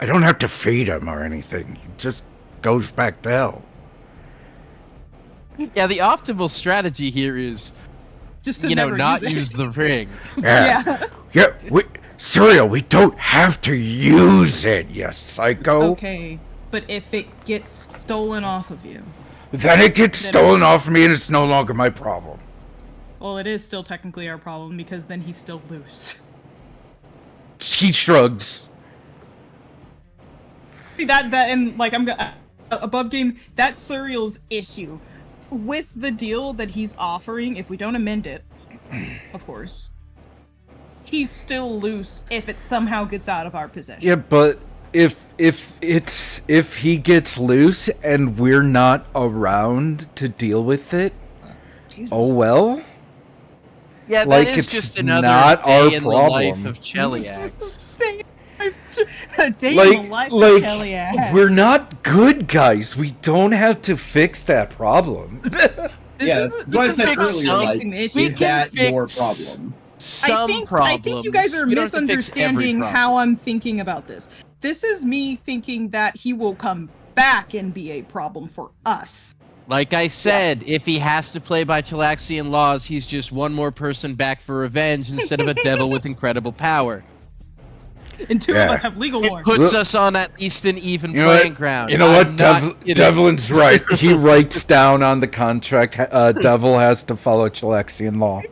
I don't have to feed him or anything. He just goes back to hell. Yeah, the optimal strategy here is, Just to never not use it. use the ring. Yeah. Yeah, Serial, we don't have to use it, you psycho. Okay, but if it gets stolen off of you, Then it gets Then- stolen off me and it's no longer my problem. well, it is still technically our problem because then he's still loose. He shrugs. See, that and like I'm gonna above game. That's Surreal's issue with the deal that he's offering. If we don't amend it, of course, he's still loose if it somehow gets out of our possession. Yeah, but if he gets loose and we're not around to deal with it, oh well. Yeah, Like, that is it's just another not day our in the life problem. of Cheliax. A day in the life of Kelly Ash. We're not good guys. We don't have to fix that problem. This what I is said fixing earlier, the like, issue. is that your fix- problem? Some I think you guys are problems. We don't have to fix every misunderstanding problem. how I'm thinking about this. This is me thinking that he will come back and be a problem for us. Like I said, if he has to play by Chelaxian laws, he's just one more person back for revenge instead of a devil with incredible power. And two Yeah. of us have legal It lore. puts us on at least an even You know playing what? ground. You know I'm what? not kidding. Devlin's right. He writes down on the contract, Devil has to follow Chelaxian law.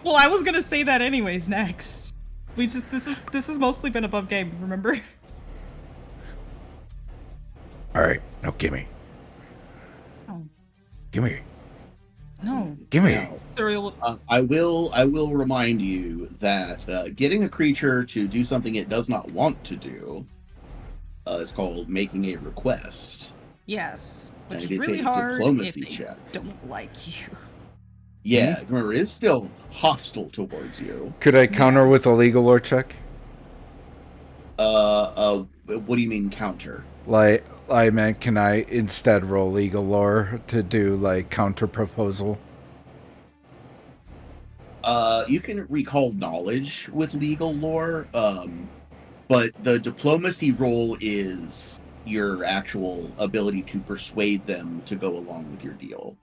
Well, I was gonna say that anyways next. We just this has mostly been above game, remember? All right, now gimme. Oh, Gimme. no. Gimme. Now, Serial I will remind you that getting a creature to do something it does not want to do is called making a request. yes. Which And is it is really a hard if diplomacy they check. don't like you. Yeah, remember, it is still hostile towards you. Could I counter with a legal lore check? What do you mean counter? Like, I meant, can I instead roll legal lore to do, like, counter proposal? You can recall knowledge with legal lore, but the diplomacy roll is your actual ability to persuade them to go along with your deal.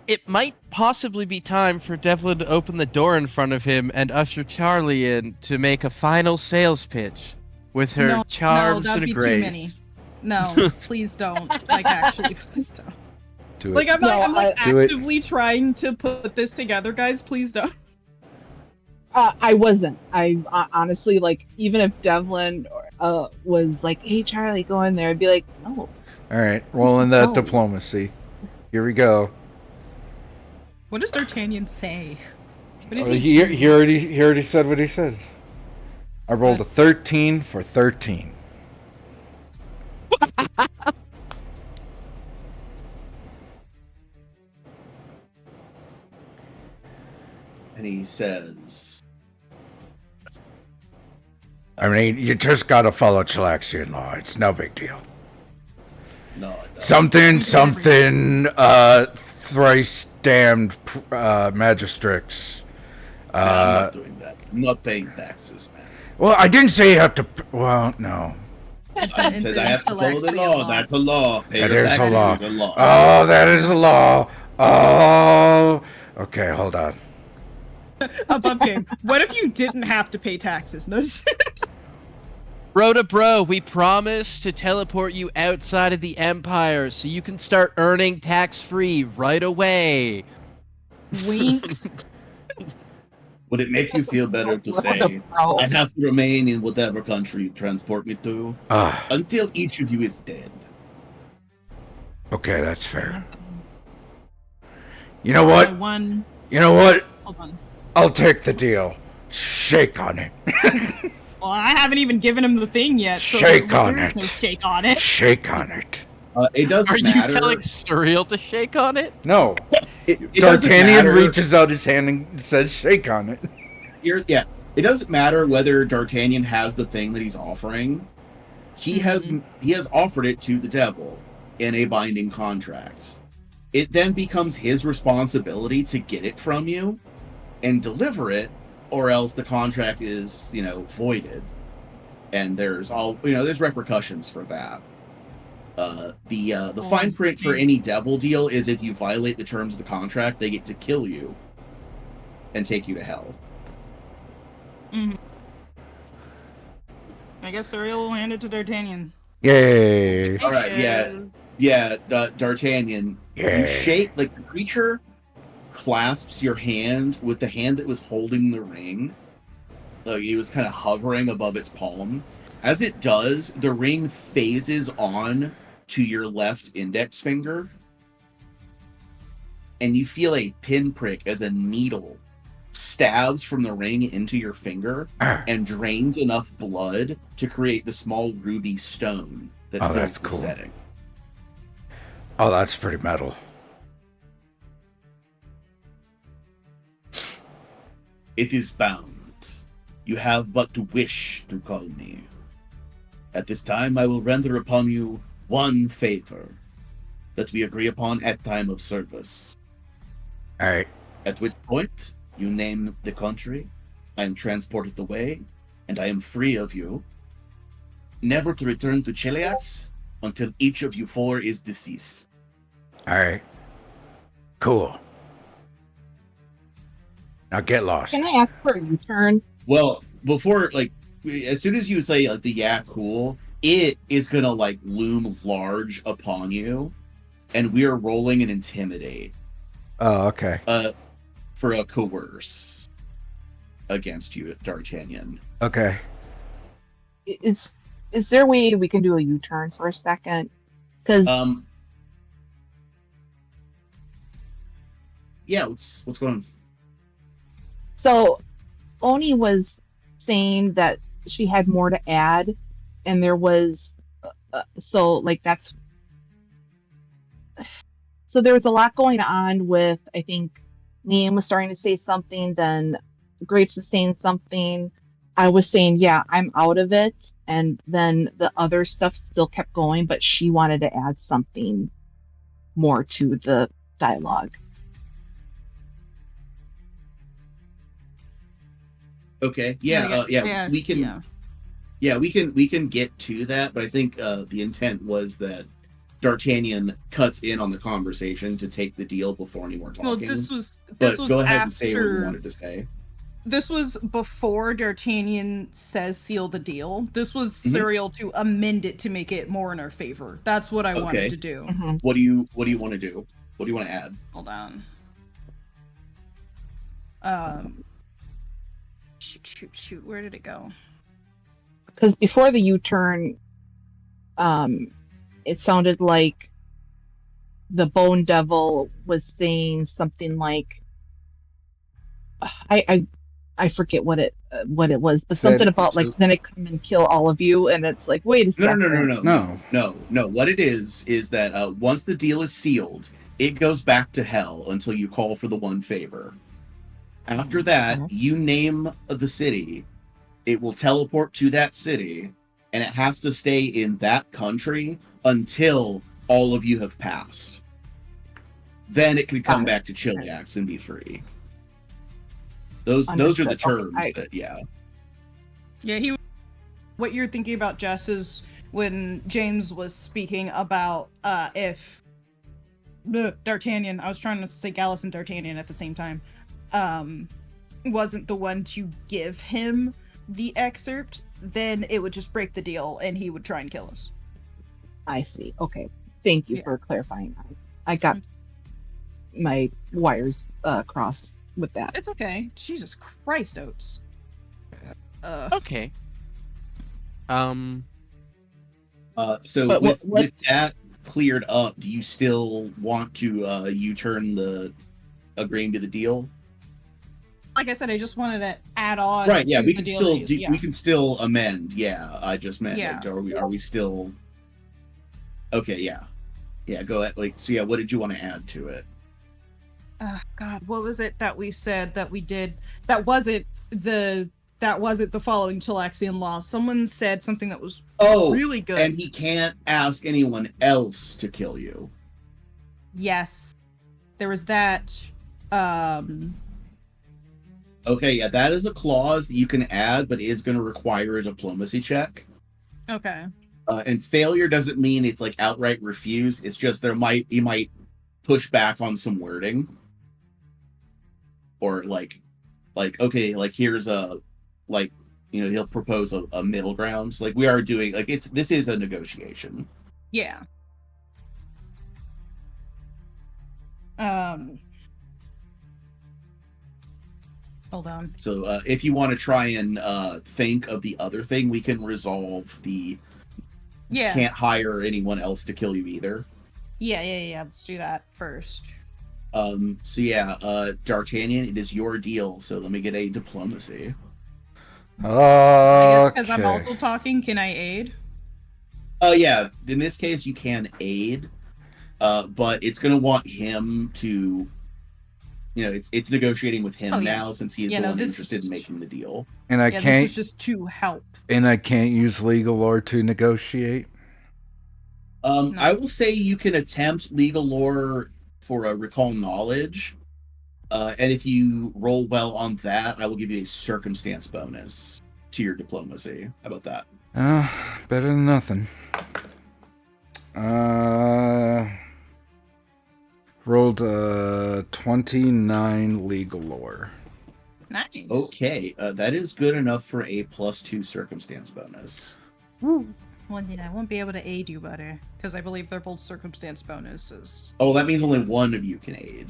It might possibly be time for Devlin to open the door in front of him and usher Charlie in to make a final sales pitch with her No, charms that'd and be too many. grace. No, please don't. Like, actually, please don't. Do it. Like, I'm like Do it. actively trying to put this together, guys. Please don't. I wasn't. I honestly, like, even if Devlin was like, "Hey, Charlie, go in there," I'd be like, "No." All right, rolling that No. diplomacy. Here we go. What does D'Artagnan say? What does He do? already said what he said. I rolled a 13 for 13. And he says, I mean, you just gotta follow Chelaxian law. It's no big deal. no, it doesn't. Something, thrice damned magistrates. I'm not doing that. I'm not paying taxes, man. Well, I didn't say you have to. Well, no. It's I an said I have to follow the intellectual law. That's a law. Pay That your is a taxes law. is a law. Oh, that is a law. Oh. Okay, hold on. above game. What if you didn't have to pay taxes? No. Bro to bro, we promise to teleport you outside of the Empire so you can start earning tax-free right away. Wink. Would it make you feel better to say, I have to remain in whatever country you transport me to Ah, until each of you is dead? okay, that's fair. You know what? One. You know what? Hold on. I'll take the deal. Shake on it. Well, I haven't even given him the thing yet. So Shake there on is it. no shake on it. Shake on it. It doesn't Are you matter. telling Surreal to shake on it? No. It doesn't D'Artagnan matter. reaches out his hand and says, shake on it. Yeah, it doesn't matter whether D'Artagnan has the thing that he's offering. He has offered it to the devil in a binding contract. It then becomes his responsibility to get it from you and deliver it, or else the contract is, voided. And there's there's repercussions for that. The fine print for any devil deal is if you violate the terms of the contract, they get to kill you and take you to hell. Mm-hmm. I guess Ariel will hand it to D'Artagnan. Yay! All right, D'Artagnan. Yeah. You shake, like, the creature clasps your hand with the hand that was holding the ring. Like, it was kind of hovering above its palm. As it does, the ring phases on to your left index finger, and you feel a pinprick as a needle stabs from the ring into your finger and drains enough blood to create the small ruby stone that fills that's the cool. setting. Oh, that's pretty metal. It is bound. You have but to wish to call me. At this time, I will render upon you one favor that we agree upon at time of service. All right. At which point, you name the country, I am transported away, and I am free of you, never to return to Cheliax until each of you four is deceased. All right. Cool. Now get lost. Can I ask for a U-turn? Well, before, like, as soon as you say, like, the yeah, cool, it is gonna, like, loom large upon you, and we are rolling an intimidate. Oh, okay. For a coerce against you, D'Artagnan. Okay. Is there a way we can do a U-turn for a second? Because yeah, what's going on? so Oni was saying that she had more to add, and there was so there was a lot going on with, I think Liam was starting to say something, then Grapes was saying something. I was saying, yeah, I'm out of it, and then the other stuff still kept going, but she wanted to add something more to the dialogue. Okay. We can get to that, but I think the intent was that D'Artagnan cuts in on the conversation to take the deal before any more talking. Well, this was go ahead after, and say what you wanted to say. This was before D'Artagnan says seal the deal. This was Cyril to amend it to make it more in our favor. That's what I wanted to do. Mm-hmm. What do you want to do? What do you want to add? Hold on. Shoot. Where did it go? Because before the U-turn, it sounded like the Bone Devil was saying something like, I forget what it was, but something about like gonna come and kill all of you, and it's like, wait a second. No. What it is that once the deal is sealed, it goes back to hell until you call for the one favor. After that, you name the city, it will teleport to that city, and it has to stay in that country until all of you have passed. Then it can come back to Chiliax and be free. Those are the terms Yeah, what you're thinking about, Jess, is when James was speaking about if D'Artagnan, I was trying to say Gallus and D'Artagnan at the same time, wasn't the one to give him the excerpt, then it would just break the deal and he would try and kill us. I see. Okay. Thank you for clarifying that. I got my wires crossed with that. It's okay. Jesus Christ, Oates. Okay. So with that cleared up, do you still want to U-turn the agreeing to the deal? Like I said, I just wanted to add on. Right. Yeah, to we the can deal still that you- we can still amend. Yeah, I just meant. Yeah. Like, are we still? Okay. Yeah. Yeah. Go ahead. Like, so yeah. What did you want to add to it? God, what was it that we said that we did? That wasn't the following Chilaxian law. Someone said something that was really good. And he can't ask anyone else to kill you. Yes, there was that. Okay, yeah, that is a clause that you can add, but it is going to require a diplomacy check. Okay. And failure doesn't mean it's like outright refuse. It's just he might push back on some wording, or like okay, like here's a like he'll propose a middle ground. Like we are doing like this is a negotiation. Yeah. Hold on. So if you want to try and think of the other thing, we can resolve the can't hire anyone else to kill you either. Yeah. Let's do that first. So yeah, D'Artagnan, it is your deal. So let me get a diplomacy. I guess because I'm Okay. also talking, can I aid? Yeah. In this case, you can aid, but it's gonna want him to, it's negotiating with him now since he is the one interested in making the deal. And I This can't. is just to help. And I can't use legal lore to negotiate. No. I will say you can attempt legal lore for a recall knowledge, and if you roll well on that, I will give you a circumstance bonus to your diplomacy. How about that? Better than nothing. Rolled 29 legal lore. Nice. Okay, that is good enough for a +2 circumstance bonus. Well, then I won't be able to aid you, buddy, because I believe they're both circumstance bonuses. Oh, that means only one of you can aid.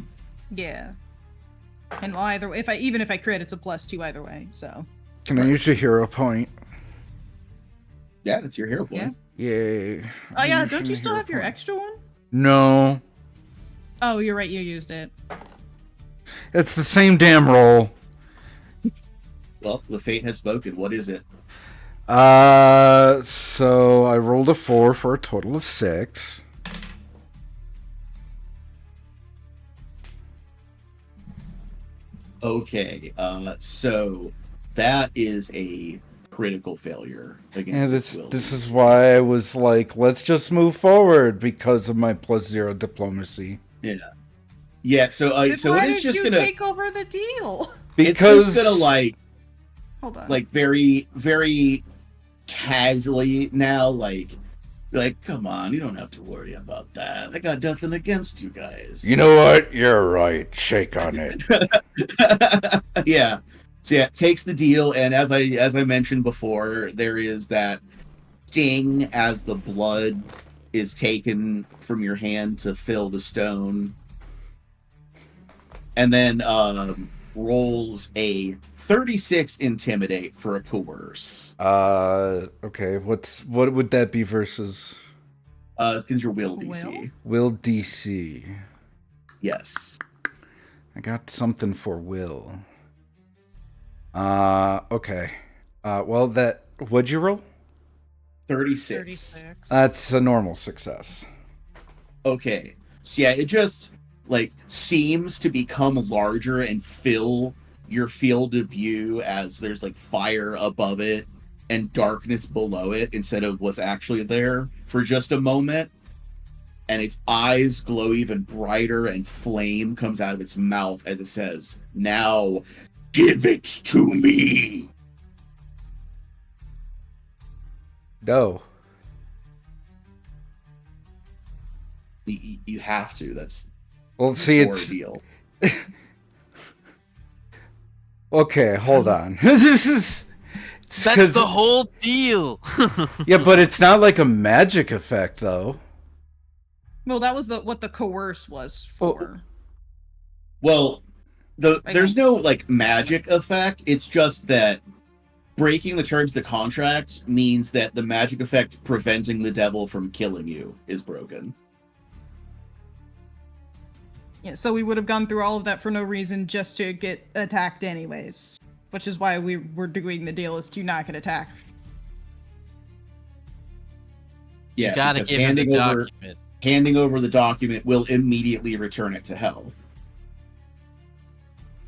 Yeah. And either even if I crit, it's a +2 either way. So. Can I use your hero point? Yeah, that's your hero point. Yay. Oh yeah, don't you still have your extra one? No. Oh, you're right. You used it. It's the same damn roll. Well, the fate has spoken. What is it? So I rolled a 4 for a total of 6. Okay, so that is a critical failure against And this is why I was like, let's just move forward because of my +0 diplomacy. Yeah. So so why it is did just you gonna take over the deal? Because it's just gonna Hold on. very very casually now like come on, you don't have to worry about that. I got nothing against you guys. you know what? You're right. Shake on it. Yeah. So yeah, it takes the deal, and as I mentioned before, there is that sting as the blood is taken from your hand to fill the stone, and then rolls a 36 intimidate for a coerce. Okay. What would that be versus? It's because your will DC. Will DC. Yes. I got something for will. Okay. Well, what'd you roll? 36. That's a normal success. Okay. So yeah, it just seems to become larger and fill your field of view as there's fire above it and darkness below it instead of what's actually there for just a moment. And its eyes glow even brighter and flame comes out of its mouth as it says, "Now give it to me." No. You have to. That's see, it's deal. Okay, hold on. That's the whole deal. Yeah, but it's not like a magic effect, though. Well, that was what the coerce was for. Well, there's no magic effect. It's just that breaking the terms of the contract means that the magic effect preventing the devil from killing you is broken. Yeah, so we would have gone through all of that for no reason just to get attacked anyways. Which is why we were doing the deal, is to not get attacked. Yeah, you gotta give him the document. Handing over the document will immediately return it to hell.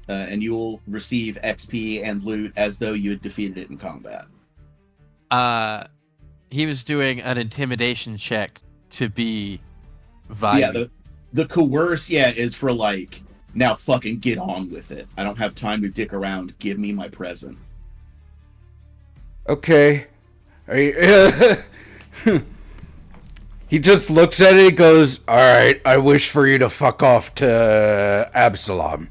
And you will receive XP and loot as though you had defeated it in combat. He was doing an intimidation check to be violent. Yeah, the coerce, is for now fucking get on with it. I don't have time to dick around. Give me my present. Okay. Are you... He just looks at it and goes, "Alright, I wish for you to fuck off to Absalom."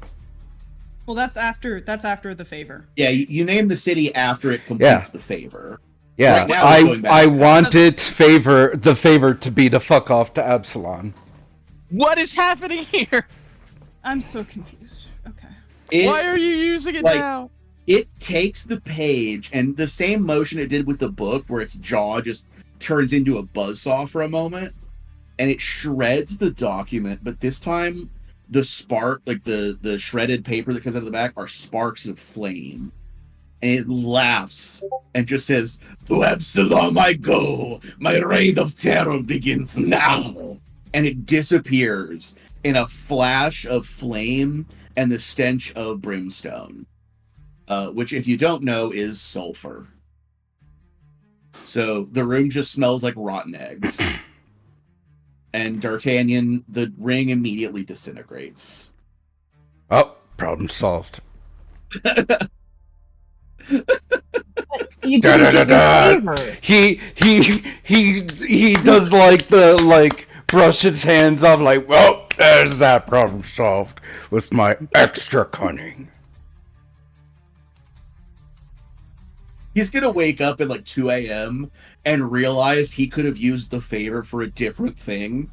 Well, that's after the favor. Yeah, you name the city after it completes Yeah. the favor. Yeah, Right now, it's going back I to want the favor to be to fuck off to Absalom. What is happening here? I'm so confused. Okay. It, Why are you using it like, now? it takes the page and the same motion it did with the book, where its jaw just turns into a buzzsaw for a moment, and it shreds the document. But this time, the spark, like the shredded paper that comes out of the back, are sparks of flame. And it laughs and just says, "To Absalom I go. My reign of terror begins now." And it disappears in a flash of flame and the stench of brimstone, which, if you don't know, is sulfur. So the room just smells like rotten eggs. And D'Artagnan, the ring immediately disintegrates. Oh, problem solved. You Da, da, didn't da, get da. the favor. He does like the brush his hands off like, well, there's that problem solved with my extra cunning. He's gonna wake up at like 2 a.m. and realize he could have used the favor for a different thing,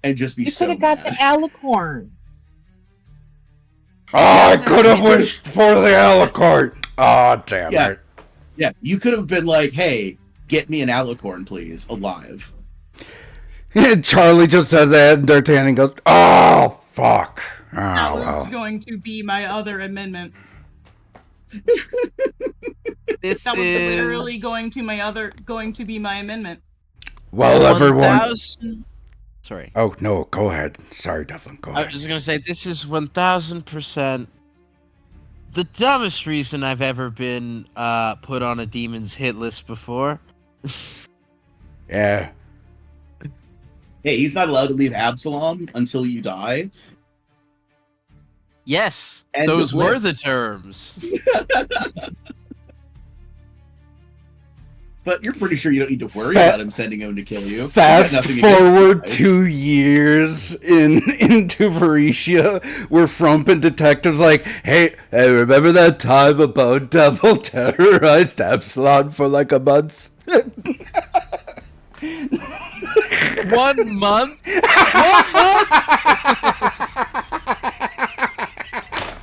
and just be You so could have got mad. to Alicorn. Oh, I could have wished for the Alucard. Oh, damn Yeah. it. Yeah, you could have been like, "Hey, get me an alicorn, please, alive." Charlie just says that, and D'Artagnan goes, oh, fuck. Oh, That was well. going to be my other amendment. This That was is literally going to be my amendment. Well, everyone. 1000 Sorry. Oh, no, go ahead. Sorry, Devlin, go I ahead. was gonna say this is 1000% the dumbest reason I've ever been put on a demon's hit list before. Yeah. Hey, he's not allowed to leave Absalom until you die. Yes, End those of were list. the terms. But you're pretty sure you don't need to worry Fa- about him sending him to kill you. He's got Fast nothing against forward you guys. 2 years into Varetia, where Frump and detectives like, hey, remember that time about Devil terrorized Absalom for like a month? 1 month?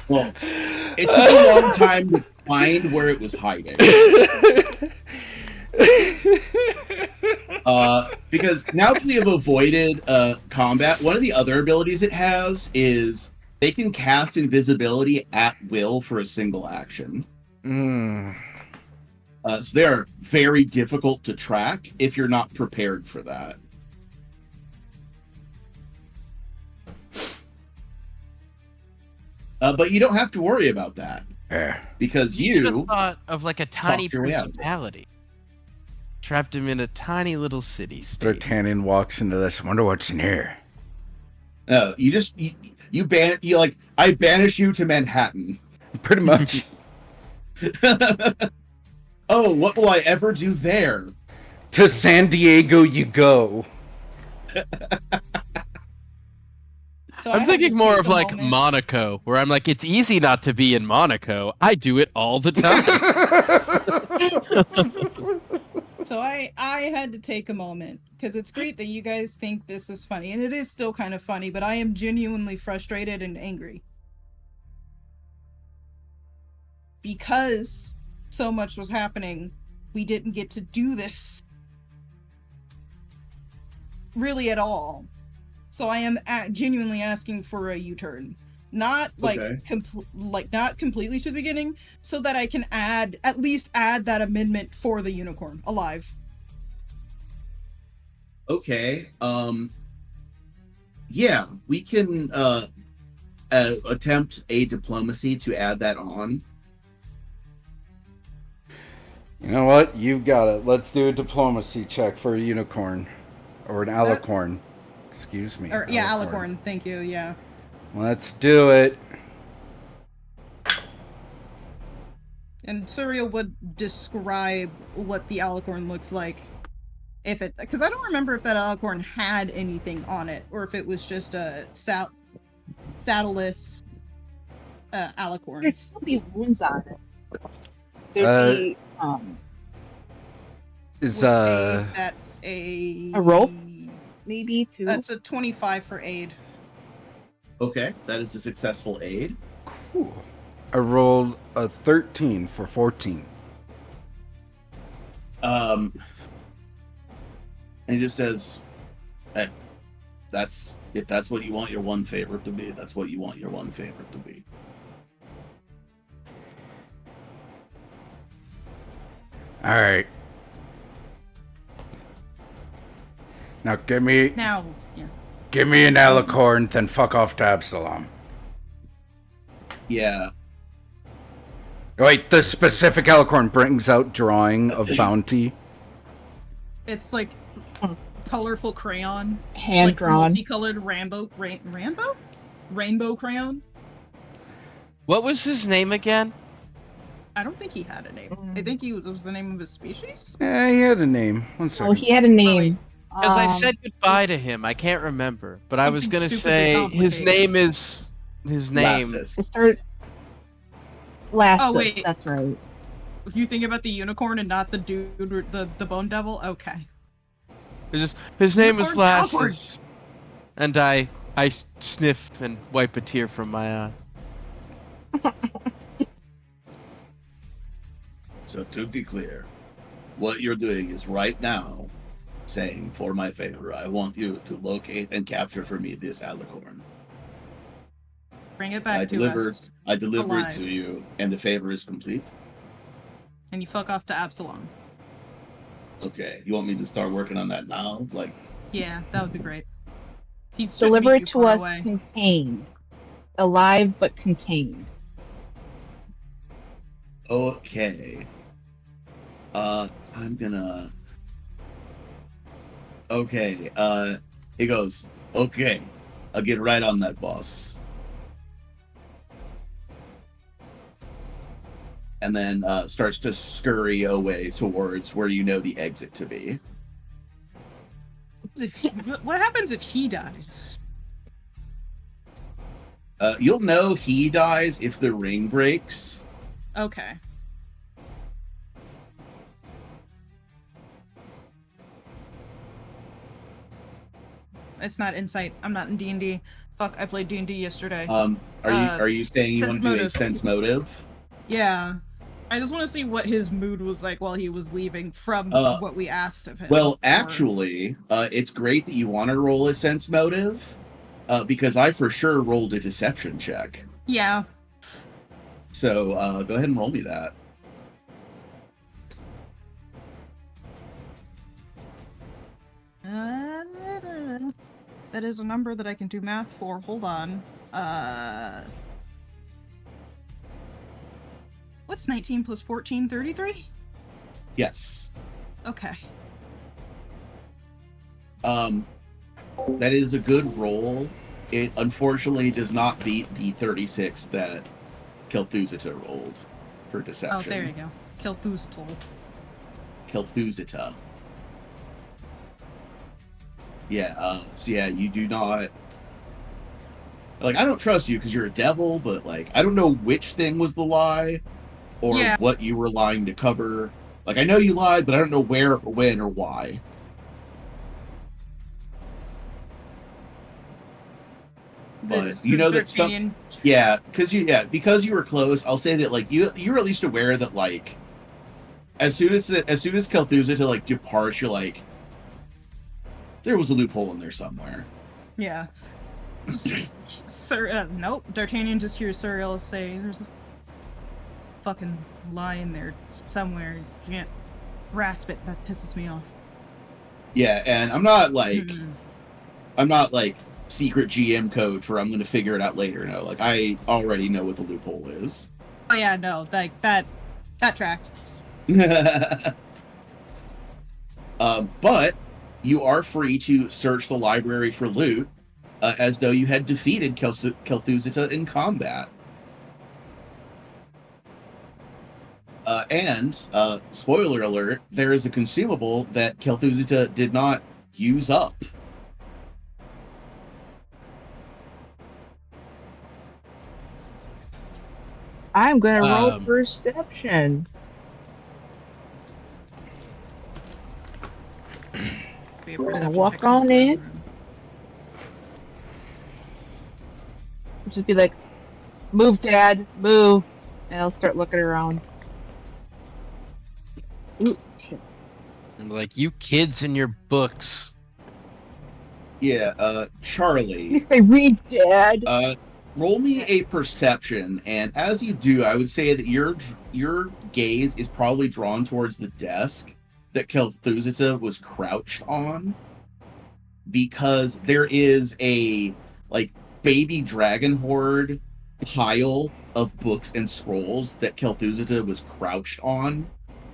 Well, it took a long time to find where it was hiding. Because now that we have avoided combat, one of the other abilities it has is they can cast invisibility at will for a single action. So they are very difficult to track if you're not prepared for that. But you don't have to worry about that Yeah. because You should have you thought of like a tiny your way out of it. principality. Trapped him in a tiny little city state. D'Artagnan walks into this, wonder what's in here. you just you like, I banish you to Manhattan. Pretty much. Oh, what will I ever do there? To San Diego you go. So I I'm had to thinking more take of a like moment. Monaco, where I'm like, it's easy not to be in Monaco. I do it all the time. So I had to take a moment because it's great that you guys think this is funny, and it is still kind of funny, but I am genuinely frustrated and angry because so much was happening. We didn't get to do this really at all. So I am genuinely asking for a U-turn. Not like Okay. not completely to the beginning, so that I can at least add that amendment for the unicorn alive. Okay. Yeah, we can attempt a diplomacy to add that on. You know what? You've got it. Let's do a diplomacy check for a unicorn. Or an alicorn. Excuse me. Or yeah, alicorn. Thank you. Yeah. Let's do it. And Surya would describe what the alicorn looks like. if it, because I don't remember if that alicorn had anything on it, or if it was just a saddleless alicorn. There'd still be wounds on it. There'd be Is With aid, that's a rope? Maybe two. That's a 25 for aid. Okay, that is a successful aid. cool. I rolled a 13 for 14. And he just says, "Hey, if that's what you want your one favorite to be, that's what you want your one favorite to be." All right. Now give me Now, yeah. an alicorn, then fuck off to Absalom. Yeah. Wait, the specific alicorn brings out drawing of bounty. It's like colorful crayon. Hand like drawn. multicolored rainbow crayon. What was his name again? I don't think he had a name. I think it was the name of his species. Yeah, he had a name. One Oh, second. he had a name. Because I said goodbye to him. I can't remember, but I was Something gonna stupidly say complicated. his name. Lassus. It started. Last. Oh, wait. That's right. You think about the unicorn and not the dude, the bone devil? Okay. His name was Unicorn, alicorn. Lassus, and I sniff and wipe a tear from my eye. So to be clear, what you're doing is right now saying, for my favor, I want you to locate and capture for me this alicorn. Bring it back I to deliver us. it alive. to you, and the favor is complete. And you fuck off to Absalom. Okay, you want me to start working on that now? Like, Yeah, that would be great. He's Deliver it to us contained. Alive but contained. okay. I'm gonna. Okay, he goes, okay, I'll get right on that, boss. And then starts to scurry away towards where you know the exit to be. What happens if he dies? You'll know he dies if the ring breaks. Okay. It's not insight. I'm not in D&D. Fuck, I played D&D yesterday. Are you saying you want to do a sense sense motive? Yeah. I just want to see what his mood was like while he was leaving from what we asked of him. Well, actually, it's great that you want to roll a sense motive, because I for sure rolled a deception check. Yeah. So go ahead and roll me that. That is a number that I can do math for. Hold on. What's 19 plus 14? 33? Yes. Okay. That is a good roll. It unfortunately does not beat the 36 that Kel'Thuzita rolled for deception. Oh, there you go. Kel'Thuzita. Kel'Thuzita. Yeah, so yeah, you do not... Like, I don't trust you because you're a devil, but, like, I don't know which thing was the lie or what you were lying to cover. Like, I know you lied, but I don't know where or when or why. But you know that some... Yeah, because you were close, I'll say that, like, you're at least aware that, like, as soon as Kel'Thuzita, like, departs, you're like, there was a loophole in there somewhere. Yeah. Sir, nope. D'Artagnan just hears Suriel say, "There's a fucking lie in there somewhere. You can't grasp it." That pisses me off. Yeah, and I'm not like secret GM code for I'm gonna figure it out later. No, like I already know what the loophole is. Oh yeah, no, like that tracks. But you are free to search the library for loot, as though you had defeated Kel'Thuzita in combat. Spoiler alert, there is a consumable that Kel'Thuzita did not use up. I'm gonna roll Um, perception. Be a Gonna perception walk check in the on throne in. room. Just be like, move, Dad, move. And I'll start looking around. Ooh, shit. I'm like, you kids in your books. Yeah, Charlie. At least I read, Dad. Roll me a perception, and as you do, I would say that your gaze is probably drawn towards the desk that Kel'Thuzita was crouched on, because there is a like baby dragon horde pile of books and scrolls that Kel'Thuzita was crouched on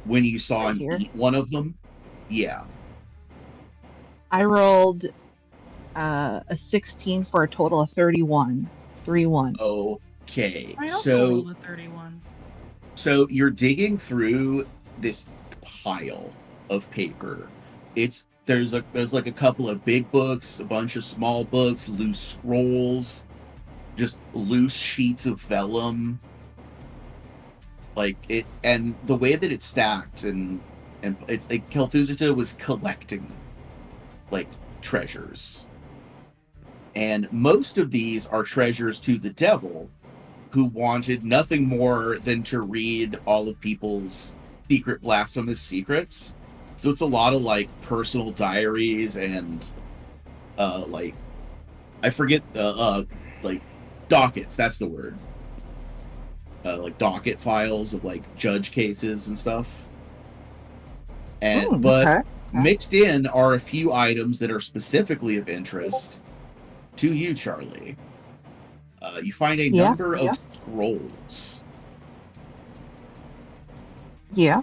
when you saw Right him here. eat one of them. Yeah. I rolled a 16 for a total of 31. 3-1. Okay. I also rolled a 31. So you're digging through this pile of paper. There's like a couple of big books, a bunch of small books, loose scrolls, just loose sheets of vellum. Like it, and the way that it's stacked, and it's like Kel'Thuzita was collecting like treasures, and most of these are treasures to the devil, who wanted nothing more than to read all of people's secret blasphemous secrets. So it's a lot of like personal diaries and like I forget like dockets, that's the word. Like docket files of like judge cases and stuff. And but Okay. mixed in are a few items that are specifically of interest to you, Charlie. You find a number of scrolls. Yeah.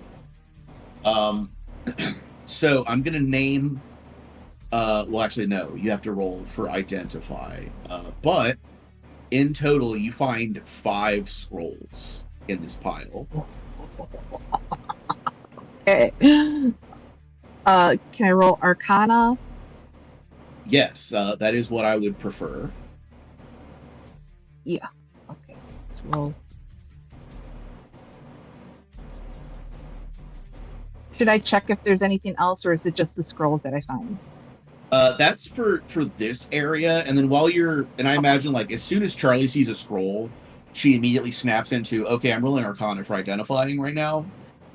So I'm gonna name. Well, actually, no. You have to roll for identify. But in total, you find 5 scrolls in this pile. Okay. Can I roll Arcana? Yes, that is what I would prefer. Yeah. Okay. Let's roll. Should I check if there's anything else, or is it just the scrolls that I find? That's for this area, and then and I imagine like as soon as Charlie sees a scroll, she immediately snaps into, okay, I'm rolling Arcana for identifying right now.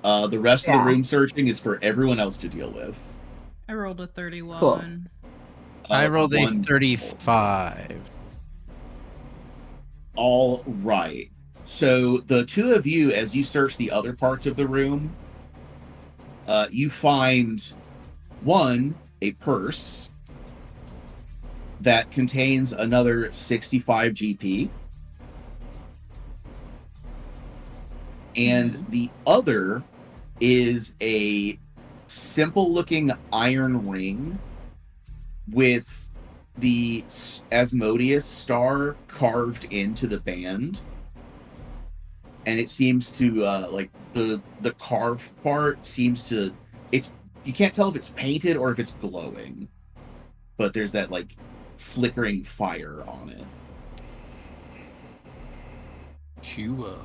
The rest of the room searching is for everyone else to deal with. I rolled a 31. Cool. I rolled a Wonderful. 35. All right. So the two of you, as you search the other parts of the room, you find a purse that contains another 65 GP, and the other is a simple-looking iron ring with the Asmodeus star carved into the band, and it seems to like the carved part seems to you can't tell if it's painted or if it's glowing, but there's that like flickering fire on it. Chua.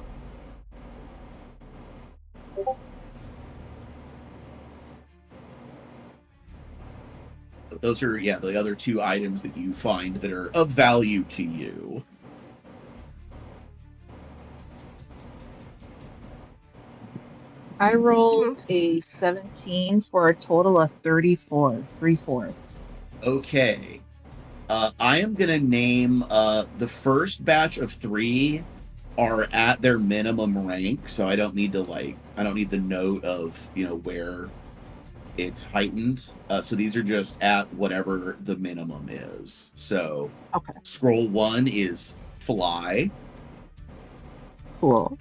Those are the other 2 items that you find that are of value to you. I rolled a 17 for a total of 34. 3-4. Okay. I am gonna name the first batch of 3 are at their minimum rank, so I don't need the note of where it's heightened. So these are just at whatever the minimum is. So Okay. scroll 1 is fly. Cool.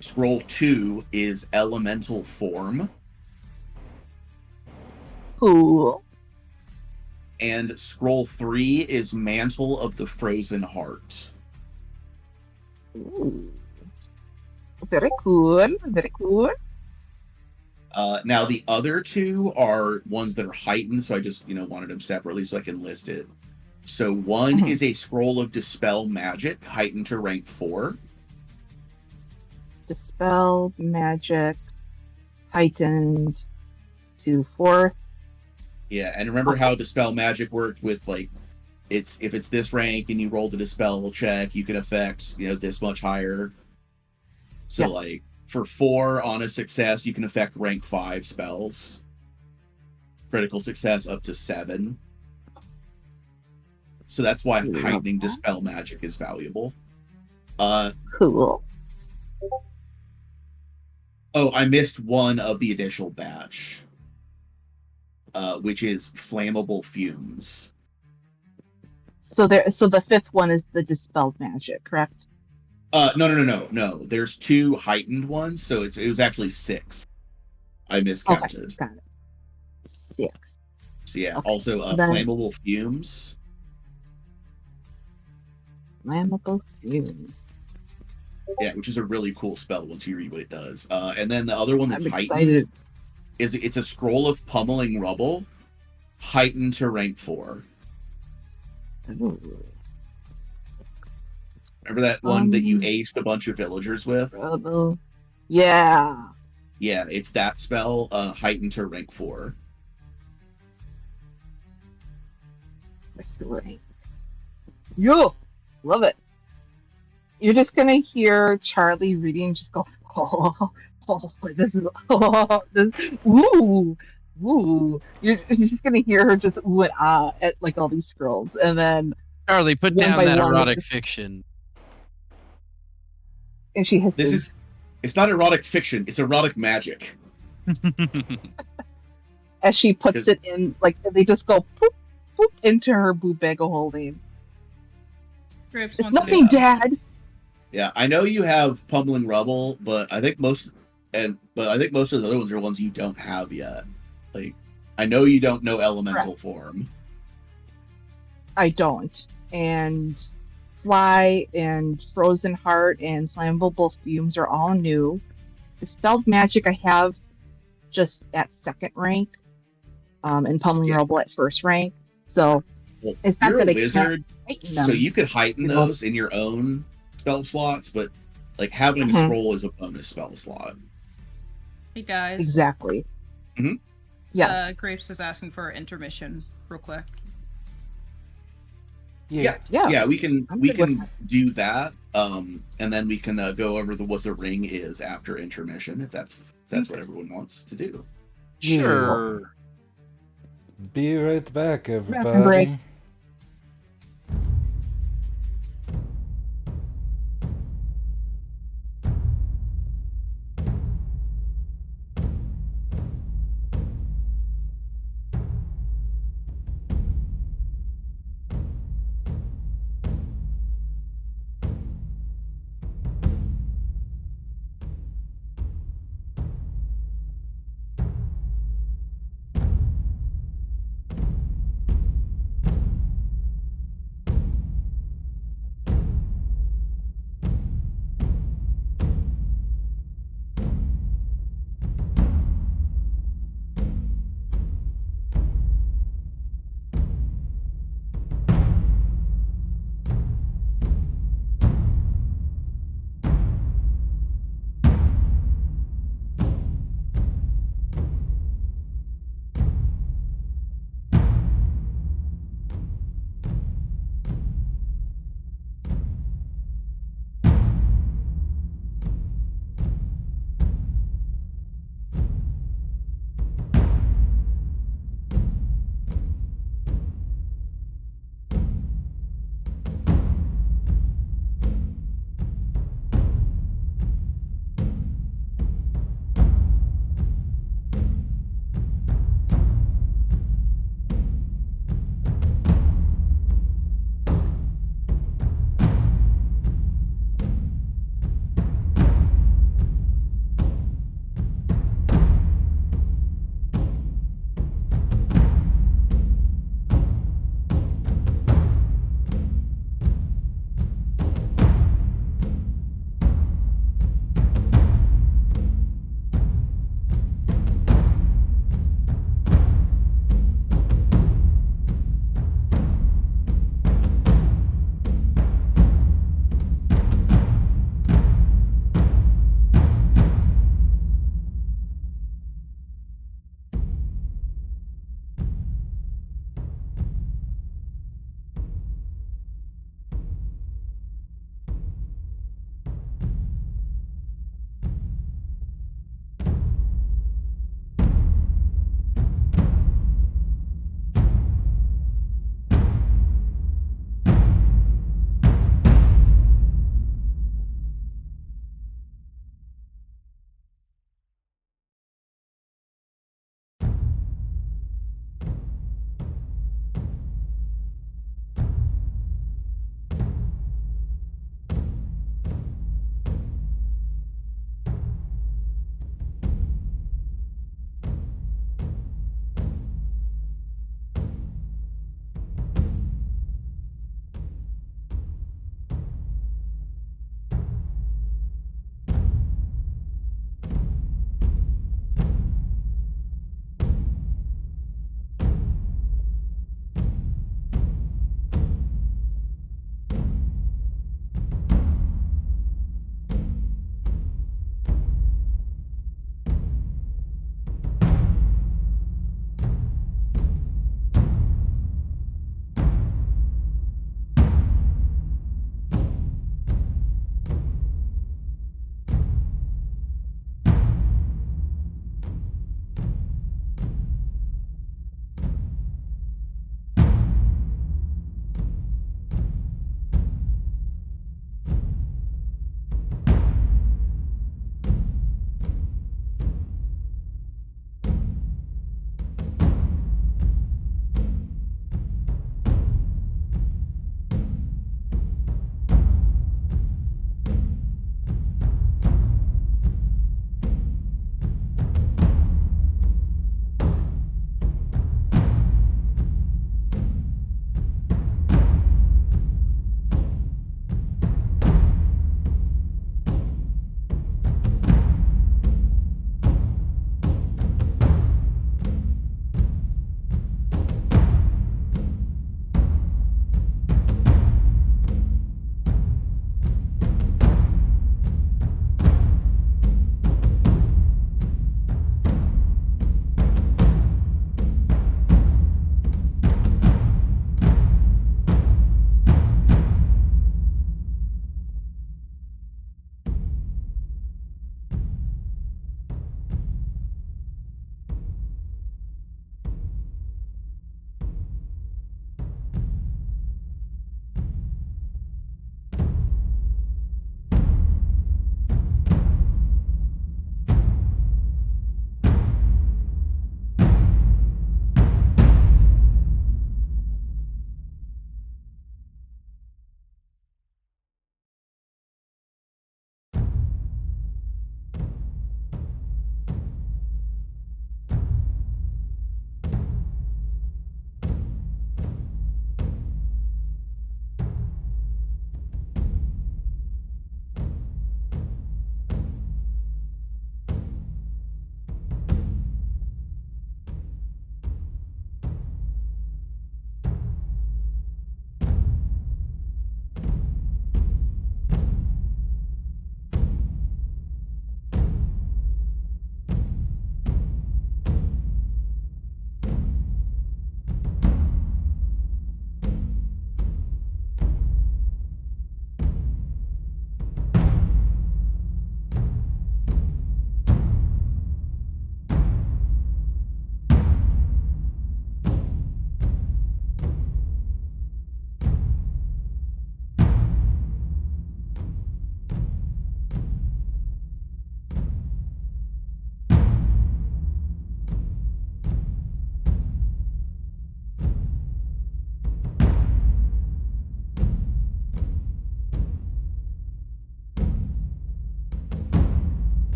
Scroll 2 is elemental form. Cool. And scroll 3 is mantle of the frozen heart. Ooh. Very cool. Very cool. Now the other two are ones that are heightened, so I just wanted them separately so I can list it. So one Mhm. is a scroll of dispel magic, heightened to rank 4. Dispel magic, heightened to 4th. Yeah, and remember how dispel magic worked with like if it's this rank and you roll the dispel check, you can affect this much higher. So Yes. like for 4 on a success, you can affect rank 5 spells. Critical success up to 7. So that's why Love heightening that. dispel magic is valuable. Cool. Oh, I missed one of the initial batch, which is flammable fumes. So the 5th one is the dispelled magic, correct? No. There's 2 heightened ones, so it was actually 6. I miscounted. Okay, got it. 6. So yeah, Okay, also then- flammable fumes. Flammable fumes. Yeah, which is a really cool spell once you read what it does. And then the other one that's I'm heightened excited. is it's a scroll of pummeling rubble, heightened to rank 4. Ooh. Remember that one that you aced a bunch of villagers with? Rubble. Yeah. Yeah, it's that spell, heightened to rank 4. Right. Yo, love it. You're just gonna hear Charlie reading, just go, this is, this, ooh, ooh. You're just gonna hear her just ooh and ah at like all these scrolls, and then Charlie, put One down by that one, erotic it's- fiction. and she hisses. It's not erotic fiction, it's erotic magic. As she puts Because- it in, like they just go poop, poop into her boob bag of holding. Grapes It's wants to do nothing, that. Dad. Yeah, I know you have pummeling rubble, but I think most of the other ones are ones you don't have yet. Like, I know you don't know elemental form. I don't. And Fly and Frozen Heart and Flammable Fumes are all new. Dispelled Magic I have just at 2nd rank, and Pummeling Yeah. Rubble at 1st rank. So Well, it's not you're that a I can't wizard, heighten them. so you could heighten you know. those in your own spell slots, but like having a Mhm. scroll is a bonus spell slot. Hey guys. Exactly. Mhm. Yes. Grapes is asking for an intermission, real quick. Yeah. yeah. Yeah, we can I'm good with that. do that, and then we can go over what the ring is after intermission, if that's what everyone wants to do. Sure. Be right back, Bathroom everybody. break.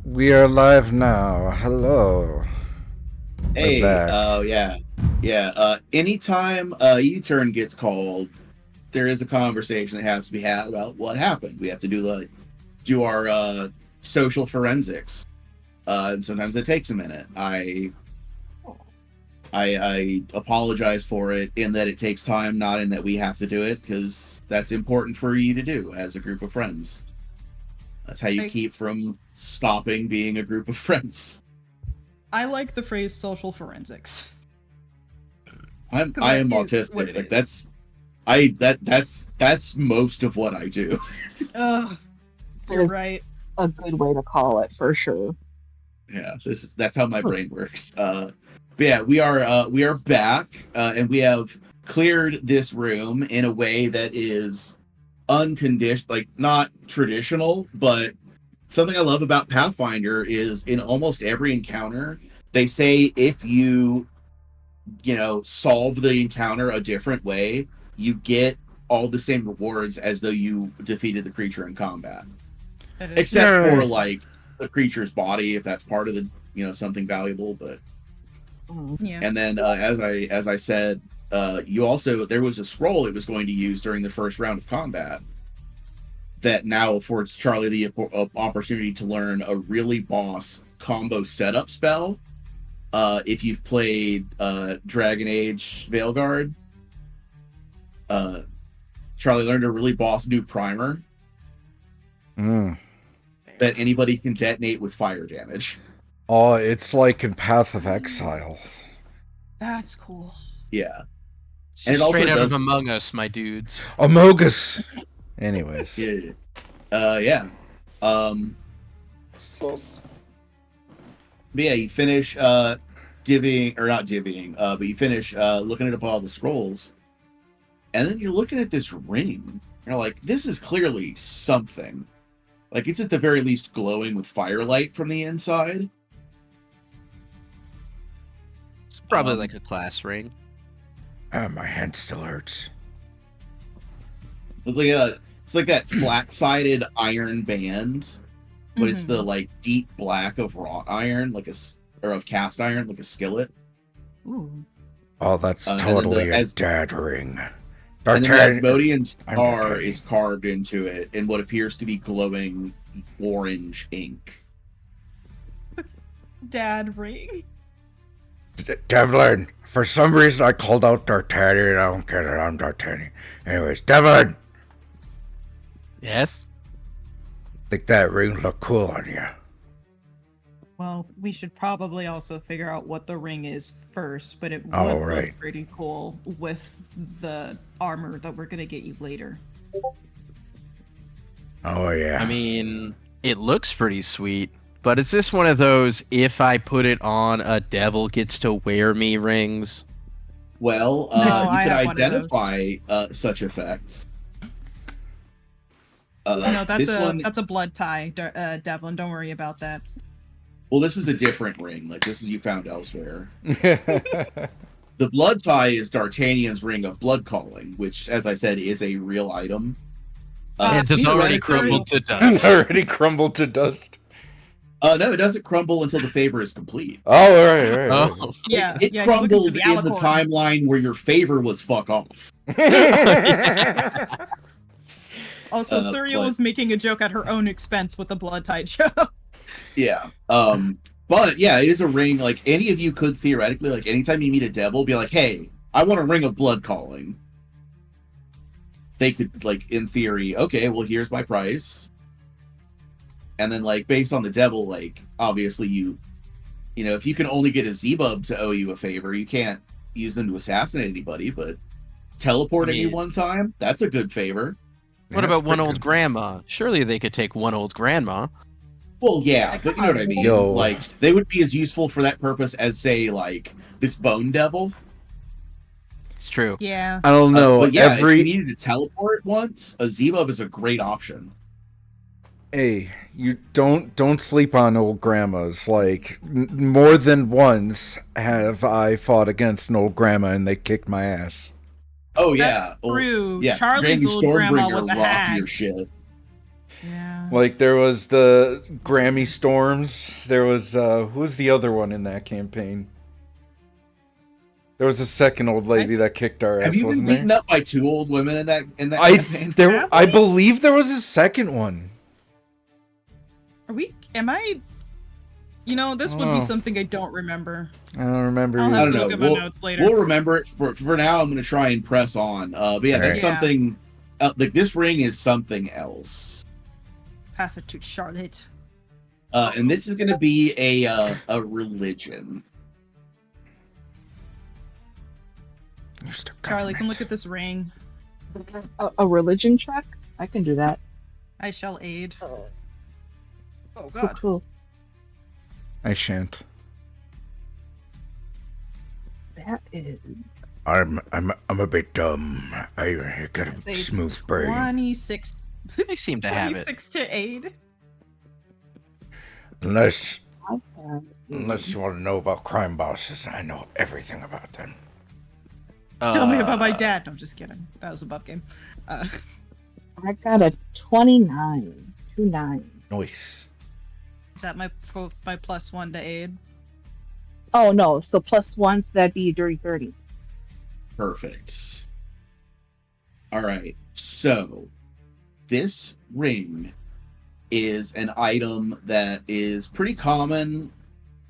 We are live now. Hello. Hey, back. anytime a U-turn gets called, there is a conversation that has to be had about what happened. We have to do our social forensics. And sometimes it takes a minute. I apologize for it in that it takes time, not in that we have to do it, because that's important for you to do as a group of friends. That's how you keep from stopping being a group of friends. I like the phrase social forensics. I am autistic. Like that's most of what I do. You're right. A good way to call it for sure. Yeah, that's how my brain works. But yeah, we are back, and we have cleared this room in a way that is unconditioned, like not traditional, but something I love about Pathfinder is in almost every encounter, they say if you solve the encounter a different way, you get all the same rewards as though you defeated the creature in combat. Except for like the creature's body, if that's part of the something valuable, but Yeah. and then as I said, there was a scroll it was going to use during the first round of combat that now affords Charlie the opportunity to learn a really boss combo setup spell. If you've played Dragon Age Veilguard, Charlie learned a really boss new primer that anybody can detonate with fire damage. Oh, it's like in Path of Exiles. That's cool. Yeah. And it straight out of Among Us, my dudes. Among Us. Anyways. Yeah. But yeah, you finish not divvying, but you finish looking at all the scrolls, and then you're looking at this ring. You're like, this is clearly something. Like, it's at the very least glowing with firelight from the inside. It's probably like a class ring. My hand still hurts. It's like that flat-sided iron band, but it's the like deep black of wrought iron, or of cast iron, like a skillet. Ooh. Oh, that's totally a dad ring. And then the Asmodean's star is carved into it in what appears to be glowing orange ink. Dad ring. Devlin, for some reason I called out D'Artagnan. I don't care that I'm D'Artagnan. Anyways, Devlin! Yes? Think that ring look cool on you. Well, we should probably also figure out what the ring is first, but it would look pretty cool with the armor that we're gonna get you later. Oh, yeah. I mean, it looks pretty sweet, but is this one of those, if I put it on, a devil gets to wear me rings? Well, you can identify such effects. No, that's a blood tie, Devlin. Don't worry about that. Well, this is a different ring. Like, this is you found elsewhere. The blood tie is D'Artagnan's ring of blood calling, which, as I said, is a real item. It has already crumbled to dust. Already crumbled to dust. No, it doesn't crumble until the favor is complete. Oh, right. Oh. Yeah, it crumbled in the timeline where your favor was fuck off. Also, Suriel was making a joke at her own expense with a blood tie joke. Yeah. But yeah, it is a ring. Like, any of you could theoretically, like, anytime you meet a devil, be like, hey, I want a ring of blood calling. They could, like, in theory, okay, well, here's my price. And then, like, based on the devil, like, obviously if you can only get a Zebub to owe you a favor, you can't use them to assassinate anybody, but teleporting you one time, that's a good favor. What about one old grandma? Surely they could take one old grandma. Well, yeah, but you know what I mean. Like, they would be as useful for that purpose as, say, like, this bone devil. It's true. Yeah. I don't know. But yeah, if you needed to teleport once, a Zebub is a great option. Hey, you don't sleep on old grandmas. Like, more than once have I fought against an old grandma and they kicked my ass. Oh yeah, That's true. Yeah, Charlie's Granny old grandma Stormbringer was a rocked hag. your shit. Yeah. Like there was the Grammy Storms. There was who was the other one in that campaign? There was a second old lady that kicked our Have ass, you been wasn't beaten there? up by 2 old women in that I campaign? I believe there was a second one. Are we? Am I? You know, this would be something I don't remember. I don't remember. I'll I have don't to know. look at my notes later. We'll remember it. For now, I'm going to try and press on. But yeah, that's Alright. something. Like this ring is something else. Pass it to Charlotte. And this is going to be a religion. Charlie, come look at this ring. A religion check? I can do that. I shall aid. Oh Cool, God. cool. I shan't. That is. I'm a bit dumb. I got That's a a smooth brain. 26. They seem to have it. 26 to aid. Unless I have you want to know about crime bosses, I know everything about them. Tell me about my dad. No, I'm just kidding. That was a buff game. I got a 29. 29. Nice. Is that my +1 to aid? Oh no, so +1, so that'd be a dirty 30. Perfect. All right. So this ring is an item that is pretty common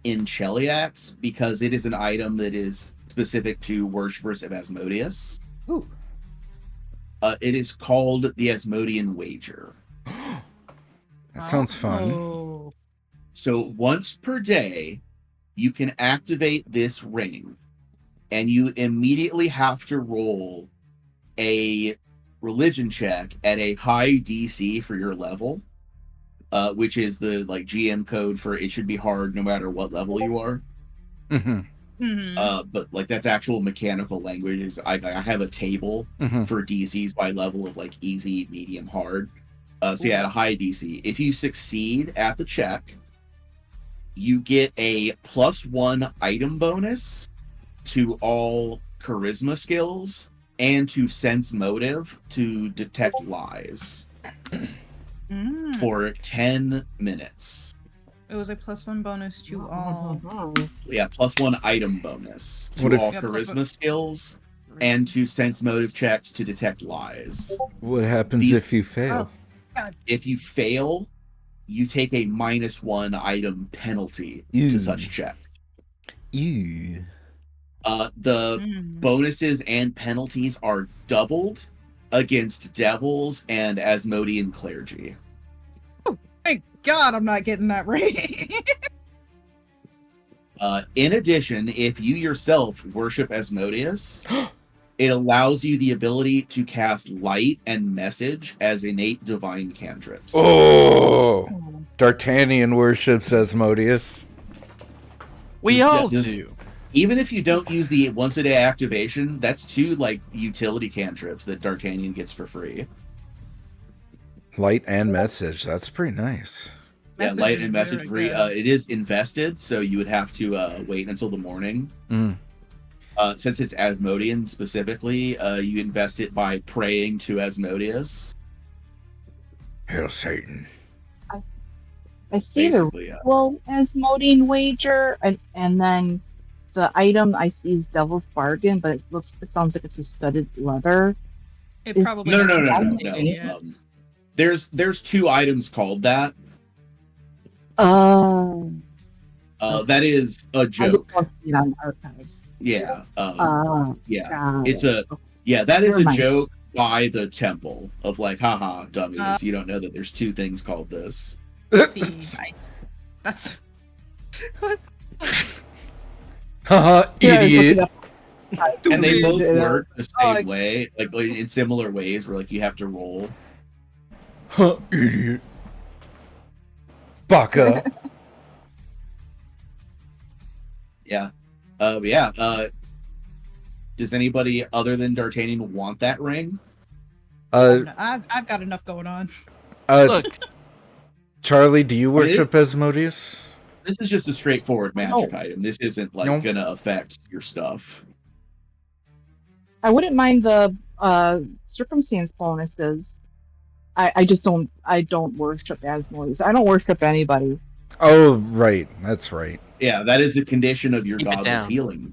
in Cheliax because it is an item that is specific to worshippers of Asmodeus. Ooh. It is called the Asmodean Wager. That sounds fun. Oh. So once per day, you can activate this ring, and you immediately have to roll a religion check at a high DC for your level, which is the GM code for it should be hard no matter what level you are. Mm-hmm. Mm-hmm. But that's actual mechanical language. I have a table Mm-hmm. for DCs by level of easy, medium, hard. So yeah, at a high DC. If you succeed at the check, you get a +1 item bonus to all charisma skills and to sense motive to detect lies for 10 minutes. It was a +1 bonus to all. Yeah, +1 item bonus to What if- all Yeah, charisma skills and to sense motive checks to detect lies. What happens These- if you fail? If you fail, you take a -1 item penalty Ew. to such checks. Ew. The bonuses and penalties are doubled against devils and Asmodean clergy. Thank God I'm not getting that ring. In addition, if you yourself worship Asmodeus, it allows you the ability to cast light and message as innate divine cantrips. Oh! D'Artagnan worships Asmodeus. We all Just- do. Even if you don't use the once a day activation, that's 2 utility cantrips that D'Artagnan gets for free. Light and message. That's pretty nice. Yeah, Message light is and message very free. good. It is invested, so you would have to wait until the morning. Mm. Since it's Asmodean specifically, you invest it by praying to Asmodeus. Hail Satan. I see the Basically, yeah. Asmodean Wager, and then the item I see is Devil's Bargain, but it sounds like it's a studded leather. It Is- probably No, has no, no, a no, penalty, no. yeah. There's 2 items called that. Oh, That is a I just joke. don't see it on archives. Yeah. Yeah. Got It's it. that is Never a mind. joke by the temple of haha, dummies. Uh, You don't know that there's 2 things called this. See, that's Haha, Yeah, I was looking idiot. up- And they both Yeah. work the Oh, same way, in similar ways where you have to roll. Huh, idiot. Baka. Yeah. Does anybody other than D'Artagnan want that ring? I've got enough going on. Look, Charlie, do you I mean, worship Asmodeus? This is just a straightforward magic item. This isn't No. gonna affect your stuff. I wouldn't mind the circumstance bonuses. I just don't worship Asmodeus. I don't worship anybody. Oh, right. That's right. Yeah, that is a condition of your Keep it godless down. healing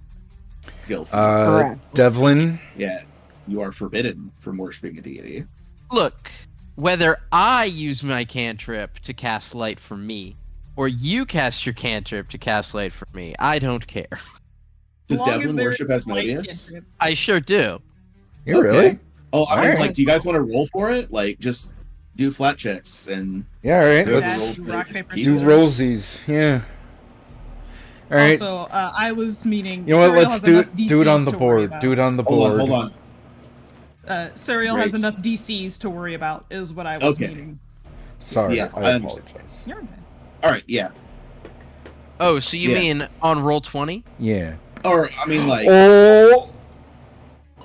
skill. Correct. Devlin. Yeah, you are forbidden from worshiping a deity. Look, whether I use my cantrip to cast light for me, or you cast your cantrip to cast light for me, I don't care. Does Long as Devlin there worship is light Asmodeus? cantrip. I sure do. You really? Oh, I mean, Alright. like, do you guys want to roll for it? Like, just do flat checks and Yeah, all right. whoever Let's- rolls rock, just paper, keep Do it. scissors. rollsies. Yeah. All right. Also, I was meaning. You know what? Serial Let's has do enough it. Do it on DCs the to worry board. about. Do it on the Hold board. on, hold on. Serial has Great. enough DCs to worry about, is what I was Okay. meaning. Sorry, Yeah, I I understand. apologize. You're okay. All right, yeah. Oh, so you Yeah. mean on roll 20? Yeah. Or I mean, like, Oh.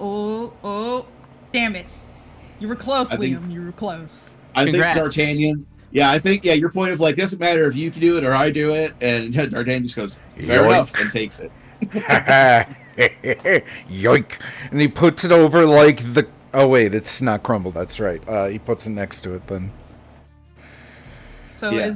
Oh, damn it. You were close, I think- Liam. You were close. I think Congrats. D'Artagnan. Yeah, I think your point of like doesn't matter if you can do it or I do it, and D'Artagnan just goes fair Yoink. enough and takes it. Yoink. And he puts it over like the. Oh, wait, it's not crumble. That's right. He puts it next to it then. So Yeah.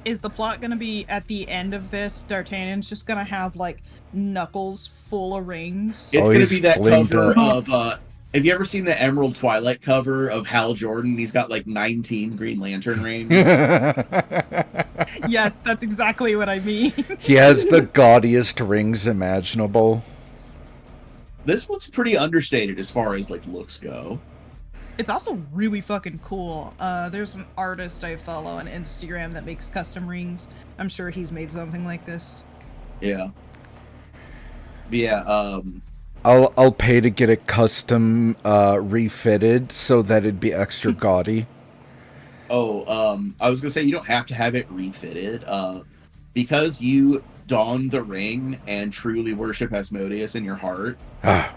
is the plot gonna be at the end of this? D'Artagnan's just gonna have like knuckles full of rings. It's Oh, gonna he's be that blamed cover up. of. Have you ever seen the Emerald Twilight cover of Hal Jordan? He's got like 19 Green Lantern rings. Yes, that's exactly what I mean. He has the gaudiest rings imaginable. This one's pretty understated as far as like looks go. It's also really fucking cool. There's an artist I follow on Instagram that makes custom rings. I'm sure he's made something like this. Yeah. But yeah. I'll pay to get it custom refitted so that it'd be extra gaudy. I was gonna say you don't have to have it refitted. Because you don the ring and truly worship Asmodeus in your heart. Ah.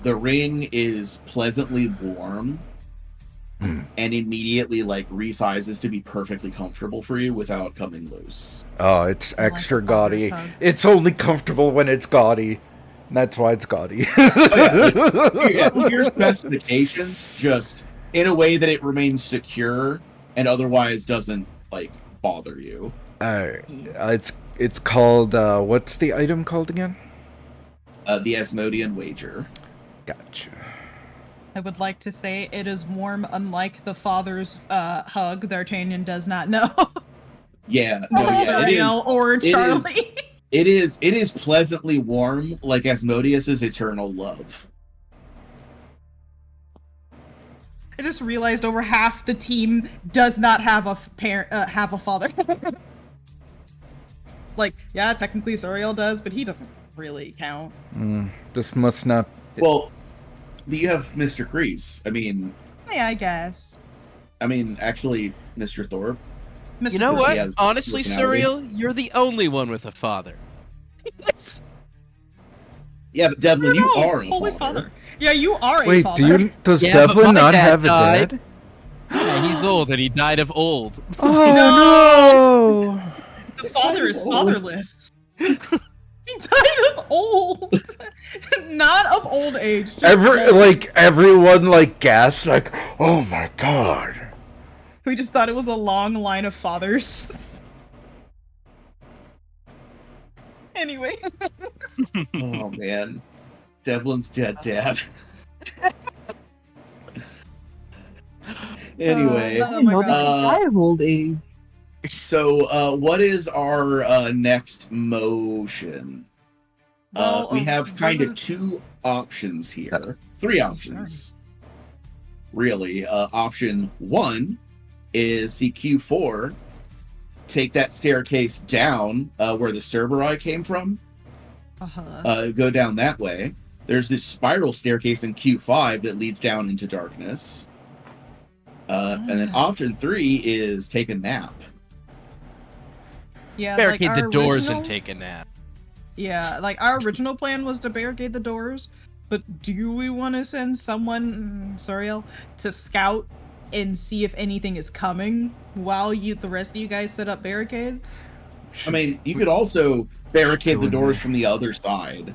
The ring is pleasantly warm and immediately like resizes to be perfectly comfortable for you without coming loose. Oh, it's I like extra the father's gaudy. hug. It's only comfortable when it's gaudy. That's why it's gaudy. Yeah, your specifications just in a way that it remains secure and otherwise doesn't like bother you. It's called what's the item called again? The Asmodean wager. Gotcha. I would like to say it is warm, unlike the father's hug. D'Artagnan does not know. Yeah, no, yeah, it is. Suriel or is. Charlie. It is pleasantly warm, like Asmodeus's eternal love. I just realized over half the team does not have a parent, have a father. Like, yeah, technically Suriel does, but he doesn't really count. This must not. Well, but you have Mr. Kreese. Yeah, I guess. Actually, Mr. Thorpe. Mr. You know Because what? he has Honestly, personality. Suriel, you're the only one with a father. Yes. Yeah, but Devlin, you No, are a holy father. Yeah, you are a Wait, father. does Yeah, but Devlin my not dad have a died. dad? Yeah, he's old and he died of old. Oh no! The father is fatherless. He died of old. Not of old age. Just old. Everyone gasped oh my god. We just thought it was a long line of fathers. Anyway. Oh man, Devlin's dead, Dad. Anyway, Oh I my know God. that guy of old age. so what is our next motion? Well, We have kind of wasn't- two options here. Three options. Really. Option one is CQ4. Take that staircase down where the Cerberus came from. Go down that way. There's this spiral staircase in Q5 that leads down into darkness. And then option 3 is take a nap. Yeah, Barricade like the our doors original- and take a nap. Yeah, like our original plan was to barricade the doors, but do we want to send someone, Suriel, to scout and see if anything is coming while the rest of you guys set up barricades? I mean, you could also barricade the doors from the other side.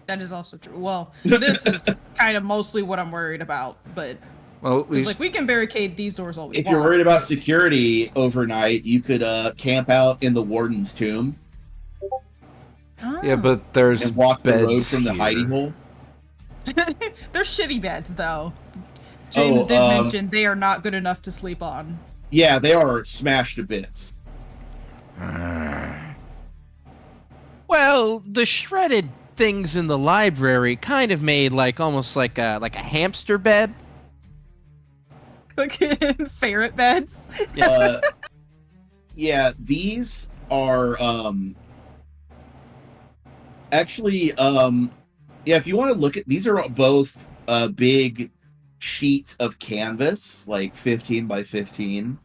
That is also true. Well, this is kind of mostly what I'm worried about, but Well, Because like we can barricade these doors all we If want. you're worried about security overnight, you could camp out in the warden's tomb yeah, but there's and walk the road beds from the here. hiding hole. They're shitty beds, though. James did mention they are not good enough to sleep on. Yeah, they are smashed to bits. Well, the shredded things in the library kind of made almost like a hamster bed. Fucking ferret beds. Yeah, these are actually yeah, if you want to look at these are both big sheets of canvas, like 15 by 15.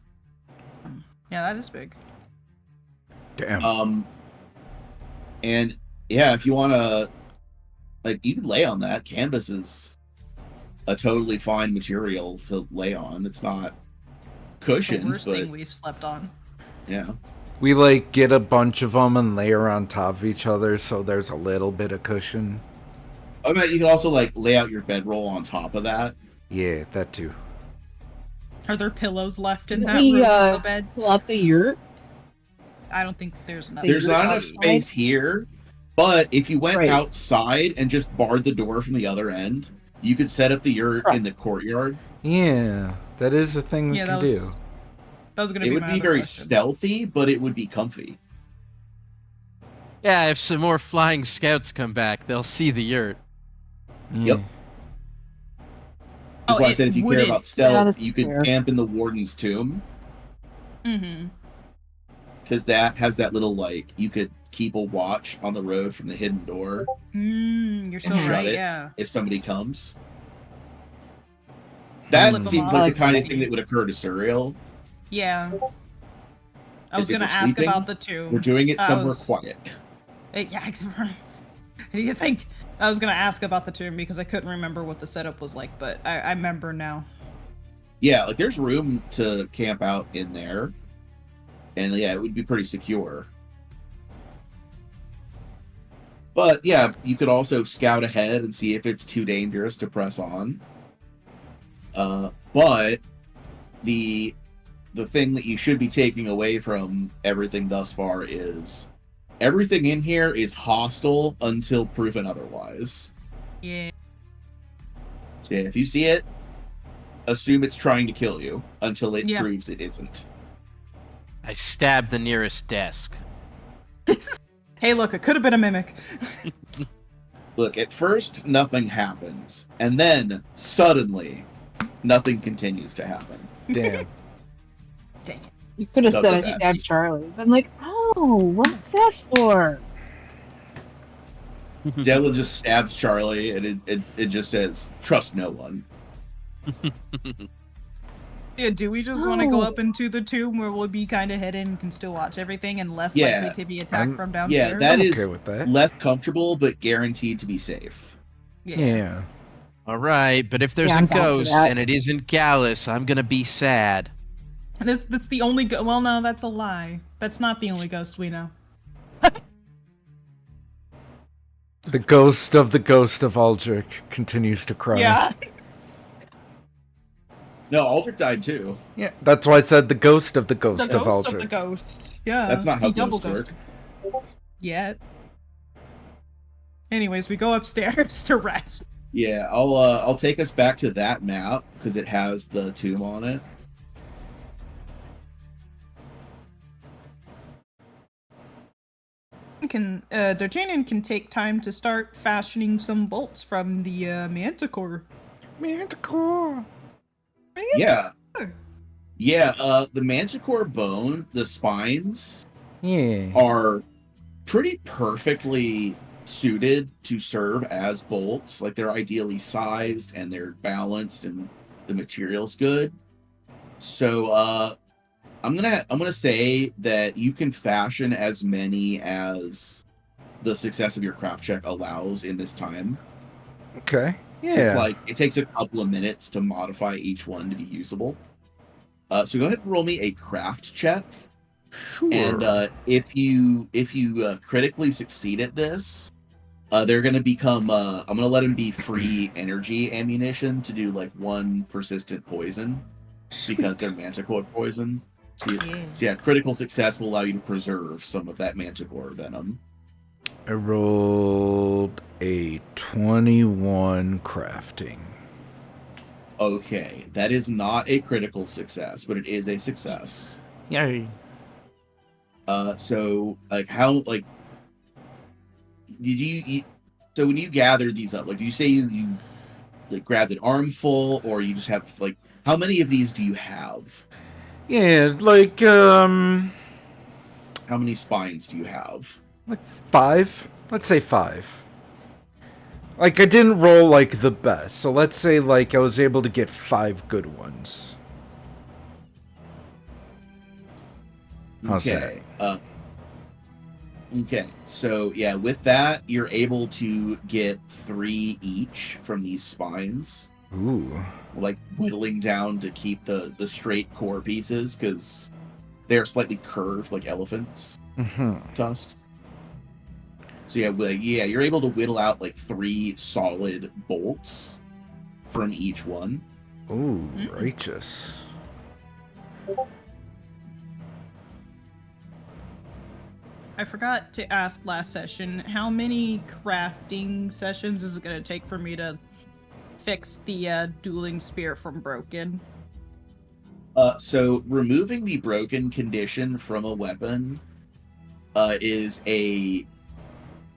Yeah, that is big. Damn. And yeah, if you want to, like, you can lay on that. Canvas is a totally fine material to lay on. It's not The cushioned, worst but thing we've slept on. yeah. We like get a bunch of them and layer on top of each other, so there's a little bit of cushion. I mean, you can also like lay out your bedroll on top of that. Yeah, that too. Are there pillows left in Didn't that we, room of the beds? pull out the yurt? I don't think there's enough. There's not enough outside? space here, but if you went Right. outside and just barred the door from the other end, you could set up the yurt Correct. in the courtyard. Yeah, that is a thing we Yeah, can that was do. that was gonna It be would my be other very question. stealthy, but it would be comfy. Yeah, if some more flying scouts come back, they'll see the yurt. Yep. Yeah. That's Oh, why I it said if you care wouldn't- about stealth, that's you could fair. camp in the warden's tomb, Mm-hmm. because that has that little, like, you could keep a watch on the road from the hidden door You're so and shut right. it Yeah. if somebody comes. That Flip 'em seems off. like Like the kind of that. thing that would occur to Surreal. Yeah. I was Is if gonna we're ask sleeping, about the tomb. We're doing it I somewhere was- quiet. Yeah, what do you think? I was gonna ask about the tomb because I couldn't remember what the setup was like, but I remember now. Yeah, like there's room to camp out in there, and yeah, it would be pretty secure. But yeah, you could also scout ahead and see if it's too dangerous to press on. But the thing that you should be taking away from everything thus far is everything in here is hostile until proven otherwise. Yeah. So yeah, if you see it, assume it's trying to kill you until it Yeah. proves it isn't. I stabbed the nearest desk. Hey, look, it could have been a mimic. Look, at first nothing happens, and then suddenly nothing continues to happen. Damn. Dang it. You could have said I Douglas stabbed Adams. Charlie. I'm like, oh, what's that for? Dylan just stabs Charlie, and it just says, "Trust no one." Yeah, do we just want to go Oh. up into the tomb where we'll be kind of hidden and can still watch everything and less Yeah. likely to be attacked from Yeah, downstairs? that I'm is okay with that. less comfortable, but guaranteed to be safe. Yeah. All right, but if there's Yeah, a I'm down for ghost that. and it isn't Gallus, I'm gonna be sad. And that's the only well, no, that's a lie. That's not the only ghost we know. The ghost of Aldrich continues to cry. Yeah. No, Aldrich died too. Yeah. That's why I said the ghost The of ghost of Aldrich. the ghost. Yeah. That's not how he double ghosts work. ghosted. Yet. Anyways, we go upstairs to rest. Yeah, I'll take us back to that map because it has the tomb on it. D'Artagnan can take time to start fashioning some bolts from the manticore. Manticore. Yeah. Yeah, the manticore bone, the spines Yeah. are pretty perfectly suited to serve as bolts. Like they're ideally sized and they're balanced and the material's good. So I'm gonna say that you can fashion as many as the success of your craft check allows in this time. Okay. Yeah. It's like it takes a couple of minutes to modify each one to be usable. So go ahead and roll me a craft check. Sure. And if you critically succeed at this, They're gonna become. I'm gonna let them be free energy ammunition to do like 1 persistent poison because they're manticore poison. So, yeah, critical success will allow you to preserve some of that manticore venom. I rolled a 21 crafting. Okay, that is not a critical success, but it is a success. Yay. So like how like did you so when you gathered these up, like did you say you like grabbed an armful, or you just have like how many of these do you have? Yeah, like How many spines do you have? 5. Let's say 5. Like I didn't roll like the best, so let's say like I was able to get 5 good ones. How's Okay. Okay, so yeah, with that, you're able to get 3 each from these spines, Ooh. like whittling down to keep the straight core pieces because they're slightly curved like elephants' tusks. So yeah, you're able to whittle out like 3 solid bolts from each one. Ooh, righteous. I forgot to ask last session, how many crafting sessions is it going to take for me to fix the dueling spear from broken? So removing the broken condition from a weapon is a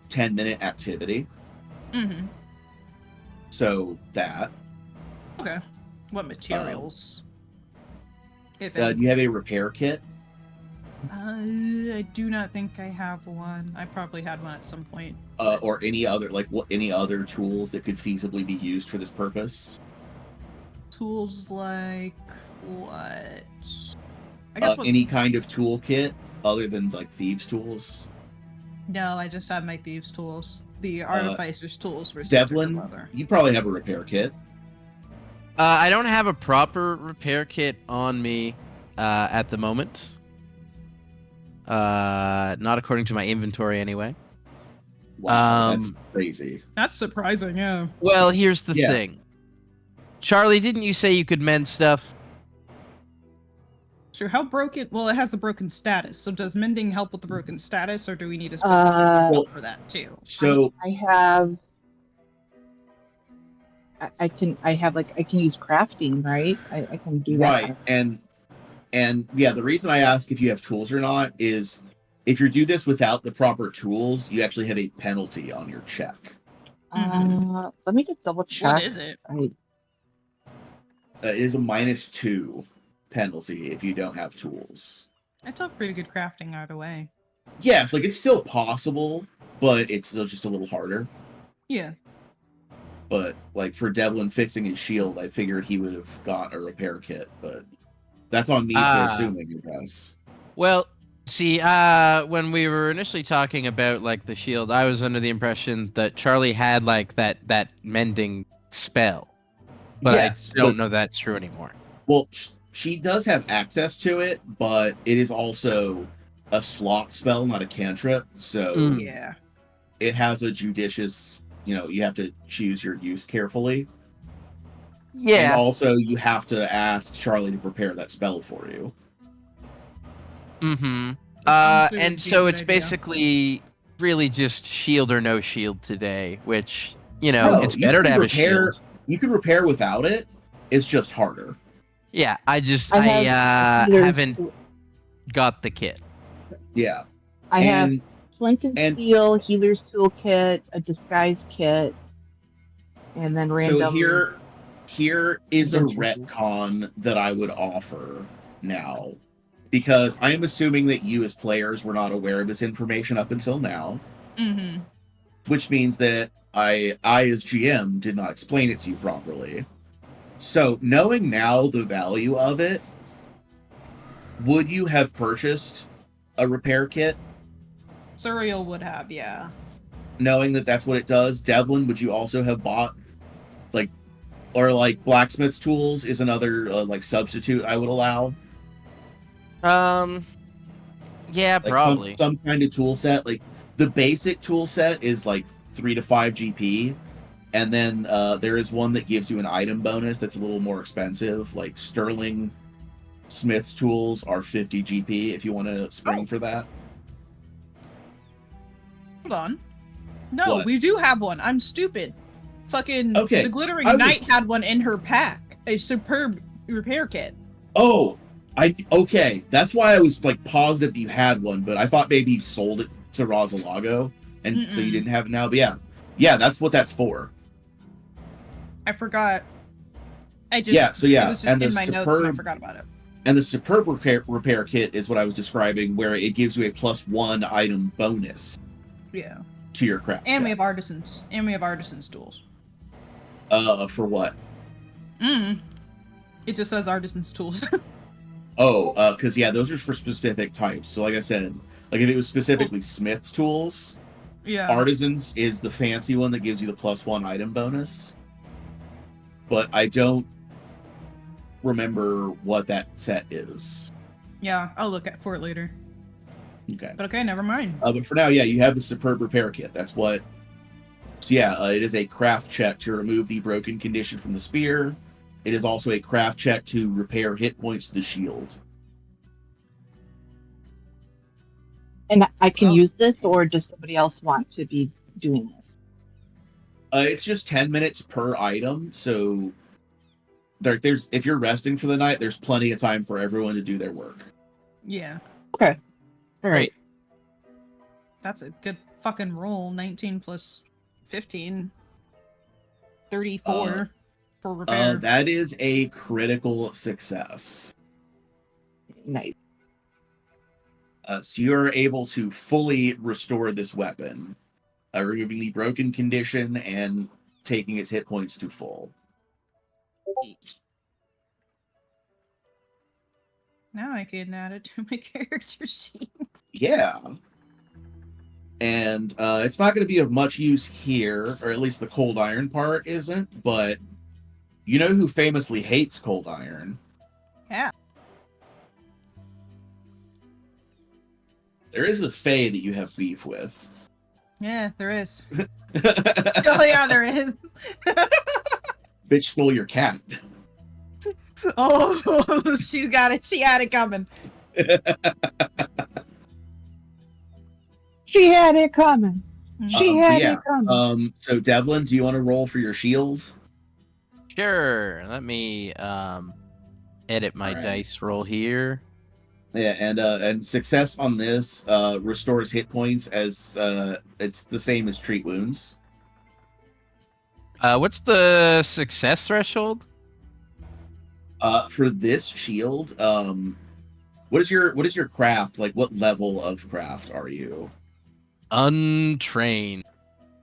10-minute activity. Mm-hmm. So that. Okay. What materials? If Do you have a repair kit? I do not think I have one. I probably had one at some point. Or any other any other tools that could feasibly be used for this purpose? Tools like what? I guess Any kind of toolkit other than like thieves' tools. No, I just have my thieves' tools. The artificer's tools were Devlin, leather. you probably have a repair kit. I don't have a proper repair kit on me at the moment. Not according to my inventory, anyway. Wow, that's crazy. That's surprising, yeah. Well, here's the Yeah. thing. Charlie, didn't you say you could mend stuff? So how broken? Well, it has the broken status. So does mending help with the broken status, or do we need a specific tool for that too? So I have. I can use crafting, right? I can do that. right, and yeah, the reason I ask if you have tools or not is if you do this without the proper tools, you actually have a penalty on your check. Let me just double check. What is it? It is a -2 penalty if you don't have tools. I still have pretty good crafting either way. Yeah, it's still possible, but it's still just a little harder. Yeah. But like for Devlin fixing his shield, I figured he would have got a repair kit, but that's on me for assuming, I guess. Well, see, when we were initially talking about like the shield, I was under the impression that Charlie had like that mending spell, but Yes, I don't know that's true anymore. Well, she does have access to it, but it is also a slot spell, not a cantrip. So Yeah. it has a judicious, you have to choose your use carefully. And Yeah. also, you have to ask Charlie to prepare that spell for you. Mm-hmm. honestly would And be a so good it's idea. basically really just shield or no shield today, which, No, it's you better to can have a repair- shield. You can repair without it. It's just harder. Yeah, I I have haven't got the kit. Yeah. I have And flint and steel, healer's toolkit, a disguise kit, and then random. so here is a Inventory. retcon that I would offer now, because I am assuming that you as players were not aware of this information up until now, Mm-hmm. which means that I as GM did not explain it to you properly. So knowing now the value of it, would you have purchased a repair kit? Suriel would have, yeah. Knowing that that's what it does? Devlin, would you also have bought blacksmith's tools is another substitute I would allow? Yeah, Like probably. some kind of tool set. Like the basic tool set is like 3 to 5 GP. And then there is one that gives you an item bonus that's a little more expensive. Like Sterling Smith's tools are 50 GP if you want to spring for that. Hold on. No, What? we do have one. I'm stupid. Fucking Okay, the Glittering I was- Knight had one in her pack. A superb repair kit. Oh, okay. That's why I was like positive that you had one, but I thought maybe you sold it to Rosalago, and so you Mm-mm. didn't have it now. But yeah, that's what that's for. I forgot. It was just and in the my notes and I superb forgot about it. and the superb repair kit is what I was describing, where it gives you a +1 item bonus Yeah. to your craft. And we check. have artisans. And we have artisans tools. For what? It just says artisans tools. Because those are for specific types. So like I said, like if it was specifically Smith's tools, yeah. Artisans is the fancy one that gives you the +1 item bonus. But I don't remember what that set is. Yeah, I'll look for it later. Okay. But okay, never mind. But for now, you have the superb repair kit. That's what. So it is a craft check to remove the broken condition from the spear. It is also a craft check to repair hit points to the shield. And I can Oh. use this, or does somebody else want to be doing this? It's just 10 minutes per item, so there's if you're resting for the night, there's plenty of time for everyone to do their work. Yeah. Okay. All right. That's a good fucking roll. 19 plus 15. 34 for repair. That is a critical success. Nice. So you're able to fully restore this weapon, removing the broken condition and taking its hit points to full. Now I can add it to my character sheet. Yeah. And it's not going to be of much use here, or at least the cold iron part isn't, but you know who famously hates cold iron? Yeah. There is a fae that you have beef with. Yeah, there is. Oh yeah, there is. Bitch stole your cat. Oh, she's got it. She had it coming. She had it coming. She had yeah. it coming. So Devlin, do you want to roll for your shield? Sure. Let me edit my Alright. dice roll here. Yeah, and success on this restores hit points as it's the same as treat wounds. What's the success threshold? For this shield, what is your craft? Like, what level of craft are you? Untrained.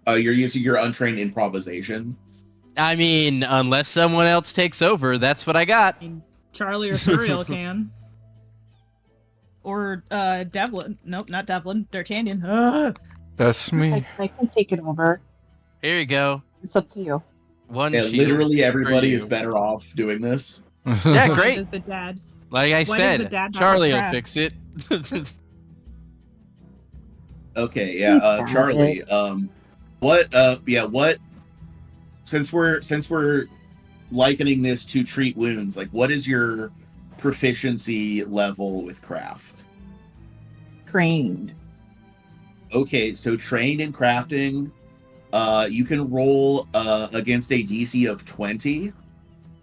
You're using your untrained improvisation. I mean, unless someone else takes over, that's what I got. I mean, Charlie or Suriel can. Or Devlin. Nope, not Devlin. D'Artagnan. That's me. I can take it over. Here you go. It's up to you. One Yeah, shield literally for everybody you. is better off doing this. Yeah, Why great. does the dad? Like I does the said, dad not Charlie will craft? fix it. Okay, He's yeah, got Charlie. What? Since we're likening this to treat wounds, like, what is your proficiency level with craft? Trained. Okay, so trained in crafting, you can roll against a DC of 20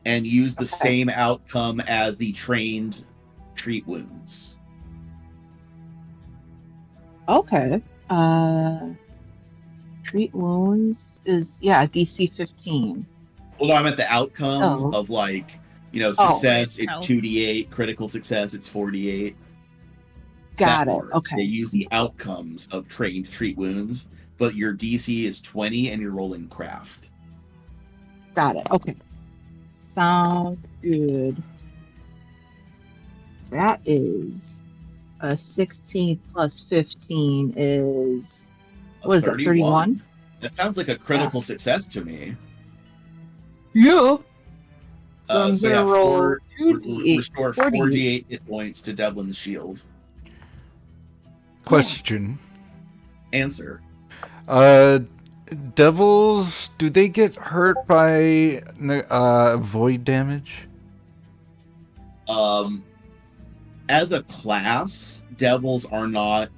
and use the same outcome as the trained treat wounds. Okay. Treat wounds is DC 15. Well, no, I'm at the outcome Oh. of, like, Oh. success, it's Health. 2d8, critical success, it's 4d8. Got That it. part. Okay. They use the outcomes of trained treat wounds, but your DC is 20 and you're rolling craft. Got it. Okay. Sounds good. That is a 16 plus 15 is, what is it, 31? That sounds like a critical success to me. Yeah. So I'm So gonna yeah, roll 2d8. restore 4d8. 4d8 hit points to Devlin's shield. Question. Answer. devils, do they get hurt by void damage? As a class, devils are not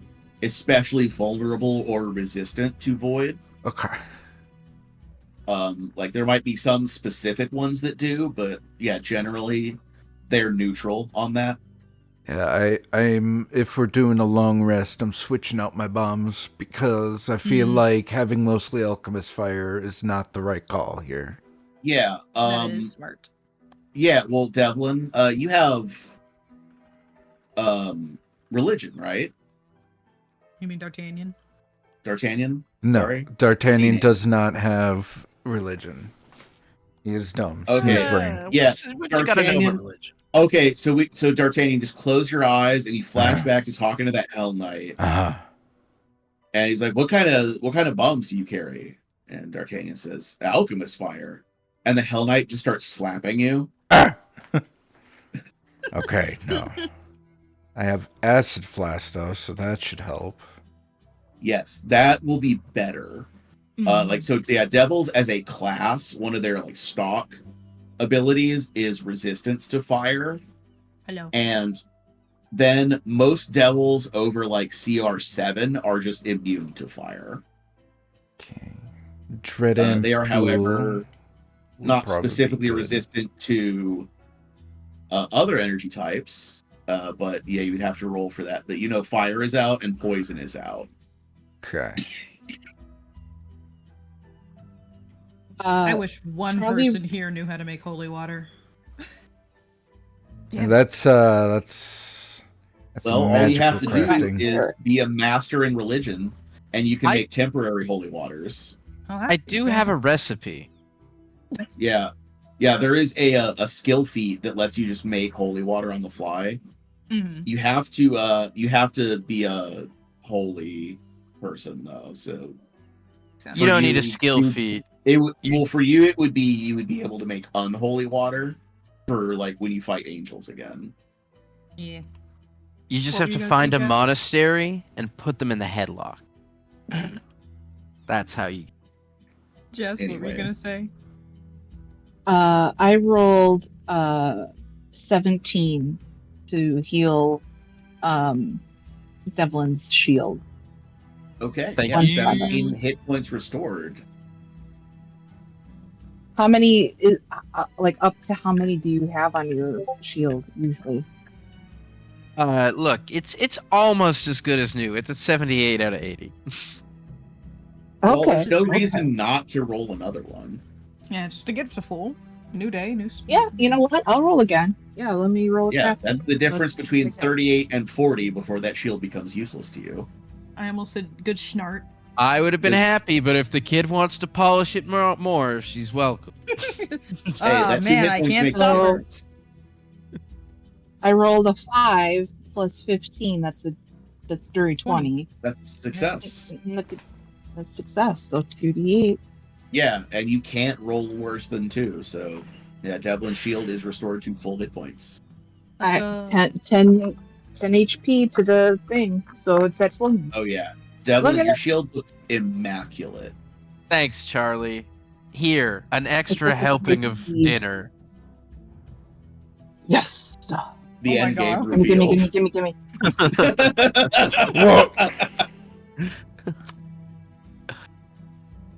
especially vulnerable or resistant to void. Okay. Like there might be some specific ones that do, but yeah, generally they're neutral on that. Yeah, I'm. If we're doing a long rest, I'm switching out my bombs because I feel like having mostly alchemist fire is not the right call here. Yeah. That is smart. Yeah. Well, Devlin, you have religion, right? You mean D'Artagnan? D'Artagnan. No, Sorry? D'Artagnan D-name. does not have religion. He is dumb. Okay. Smooth brain. Yeah, What you gotta know D'Artagnan- about religion? Okay, so D'Artagnan, just close your eyes and you flash Uh-huh. back to talking to that Hell Knight, Uh-huh. and he's like, "What kind of bombs do you carry?" And D'Artagnan says, "Alchemist fire." And the Hell Knight just starts slapping you. Ah! Okay, no. I have acid flask though, so that should help. Yes, that will be better. Like so, yeah, devils as a class, one of their like stock abilities is resistance to fire. Hello. And then most devils over like CR7 are just immune to fire. Okay. Dread They are, however, not probably specifically good. resistant to other energy types. But yeah, you would have to roll for that. But you know, fire is out and poison is out. Okay. I wish one probably- person here knew how to make holy water. And that's Well, all you have to magical crafting. do is be a master in religion, and you can I- make temporary holy waters. I do have a recipe. Yeah, there is a skill feat that lets you just make holy water on the fly. Mm-hmm. You have to be a holy person though. So You don't need you- a skill you- feat. for you it would be you would be able to make unholy water for like when you fight angels again. Yeah. You just What have were to you gonna find say, a Jeff? monastery and put them in the headlock. That's how you. Jess, what were Anyway. you gonna say? I rolled 17 to heal Devlin's shield. Okay, Thank yeah, you. 17 hit points restored. How many is like up to how many do you have on your shield usually? Look, it's almost as good as new. It's a 78 out of 80. Well, Okay. there's no okay. reason not to roll another one. Yeah, just to get to full. New day, new. Yeah, you know what? I'll roll again. Yeah, let me roll. Yeah, crafting. that's the difference Let's between take that. 38 and 40 before that shield becomes useless to you. I almost said good schnart. I would have been It's- happy, but if the kid wants to polish it more, she's welcome. Ah, that 2 man, hit I points can't makes stop a her. difference. I rolled a 5 plus 15. That's dirty 20. That's a success. That's success. So 2d8. Yeah, and you can't roll worse than 2, so yeah, Devlin's shield is restored to full hit points. I So- 10 HP to the thing, so it's at full. Oh yeah. Devlin, Look at your it. shield looks immaculate. Thanks, Charlie. Here, an extra It's helping of the- dinner. Yes. The Oh my end game God. revealed. Give me. Whoa!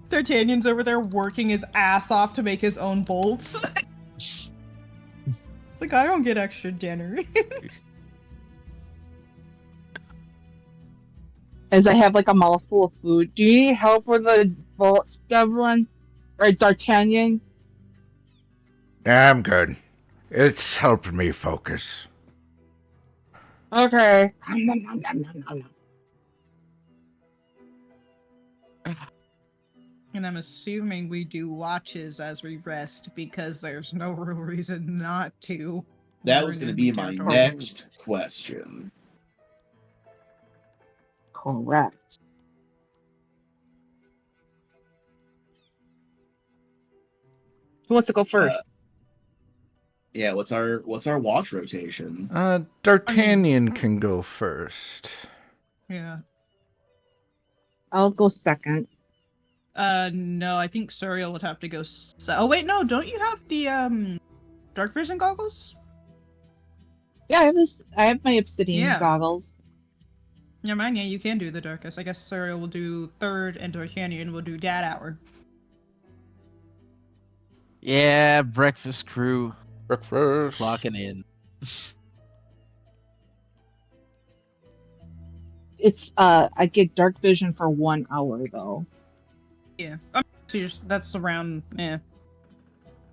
D'Artagnan's over there working his ass off to make his own bolts. It's like, I don't get extra dinner. As I have like a mouthful of food. Do you need help with the bolts, Devlin? Or D'Artagnan? Yeah, I'm good. It's helping me focus. Okay. And I'm assuming we do watches as we rest because there's no real reason not to. That We're was in going to be my enemy territory. next question. Correct. Who wants to go first? Yeah, what's our watch rotation? D'Artagnan can go first. Yeah. I'll go second. No, I think Suriel would have to go. Oh wait, no, don't you have the dark vision goggles? Yeah, I have my obsidian Yeah. goggles. Never mind. Yeah, you can do the darkest. I guess Suriel will do third, and D'Artagnan will do Dad Hour. Yeah, breakfast crew Breakfast. clocking in. It's I get dark vision for 1 hour though. Yeah. So that's around. Yeah.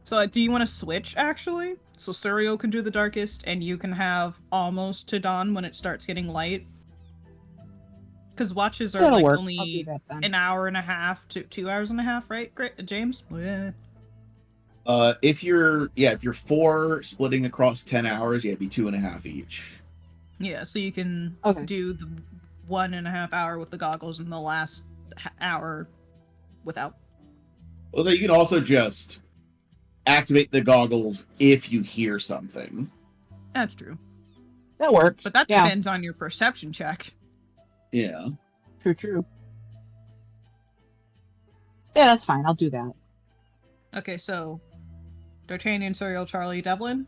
So do you want to switch actually? So Suriel can do the darkest, and you can have almost to dawn when it starts getting light. Because watches are That'll like work. I'll do only that then. an hour and a half to 2 hours and a half, right? Great, James. Yeah. If you're 4 splitting across 10 hours, yeah, it'd be 2.5 each. Yeah. So you can Okay. do the 1.5 hour with the goggles and the last hour without. Well, so you can also just activate the goggles if you hear something. That's true. That works. But that yeah, depends on your perception check. Yeah. true. Yeah, that's fine. I'll do that. Okay, so D'Artagnan, Suriel, Charlie, Devlin.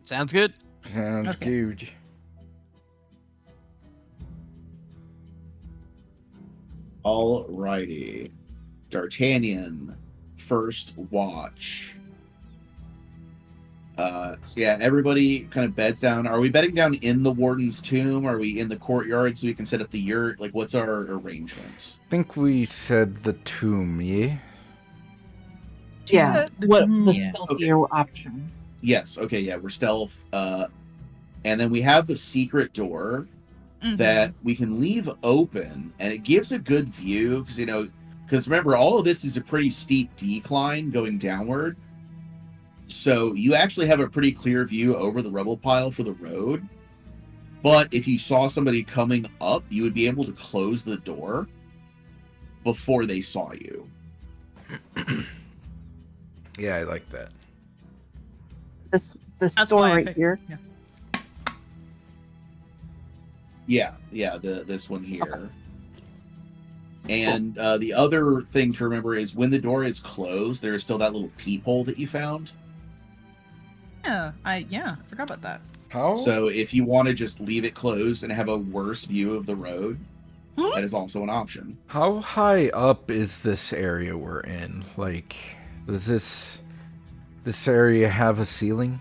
Sounds good. Sounds Okay. good. Alrighty. D'Artagnan, first watch. So yeah, everybody kind of beds down. Are we bedding down in the warden's tomb? Are we in the courtyard so we can set up the yurt? Like, what's our arrangement? I think we said the tomb, yeah? Yeah, The what tomb. the Yeah. stealthier option? Yes, okay, yeah, we're stealth. And then we have the secret door Mhm. that we can leave open, and it gives a good view because because remember, all of this is a pretty steep decline going downward. So you actually have a pretty clear view over the rubble pile for the road. But if you saw somebody coming up, you would be able to close the door before they saw you. Yeah, I like that. This That's store why I right picked- here. Yeah. Yeah, this one here. And the other thing to remember is when the door is closed, there is still that little peephole that you found. Yeah, I forgot about that. How? So if you want to just leave it closed and have a worse view of the road, Hmm? that is also an option. How high up is this area we're in? Like, does this area have a ceiling?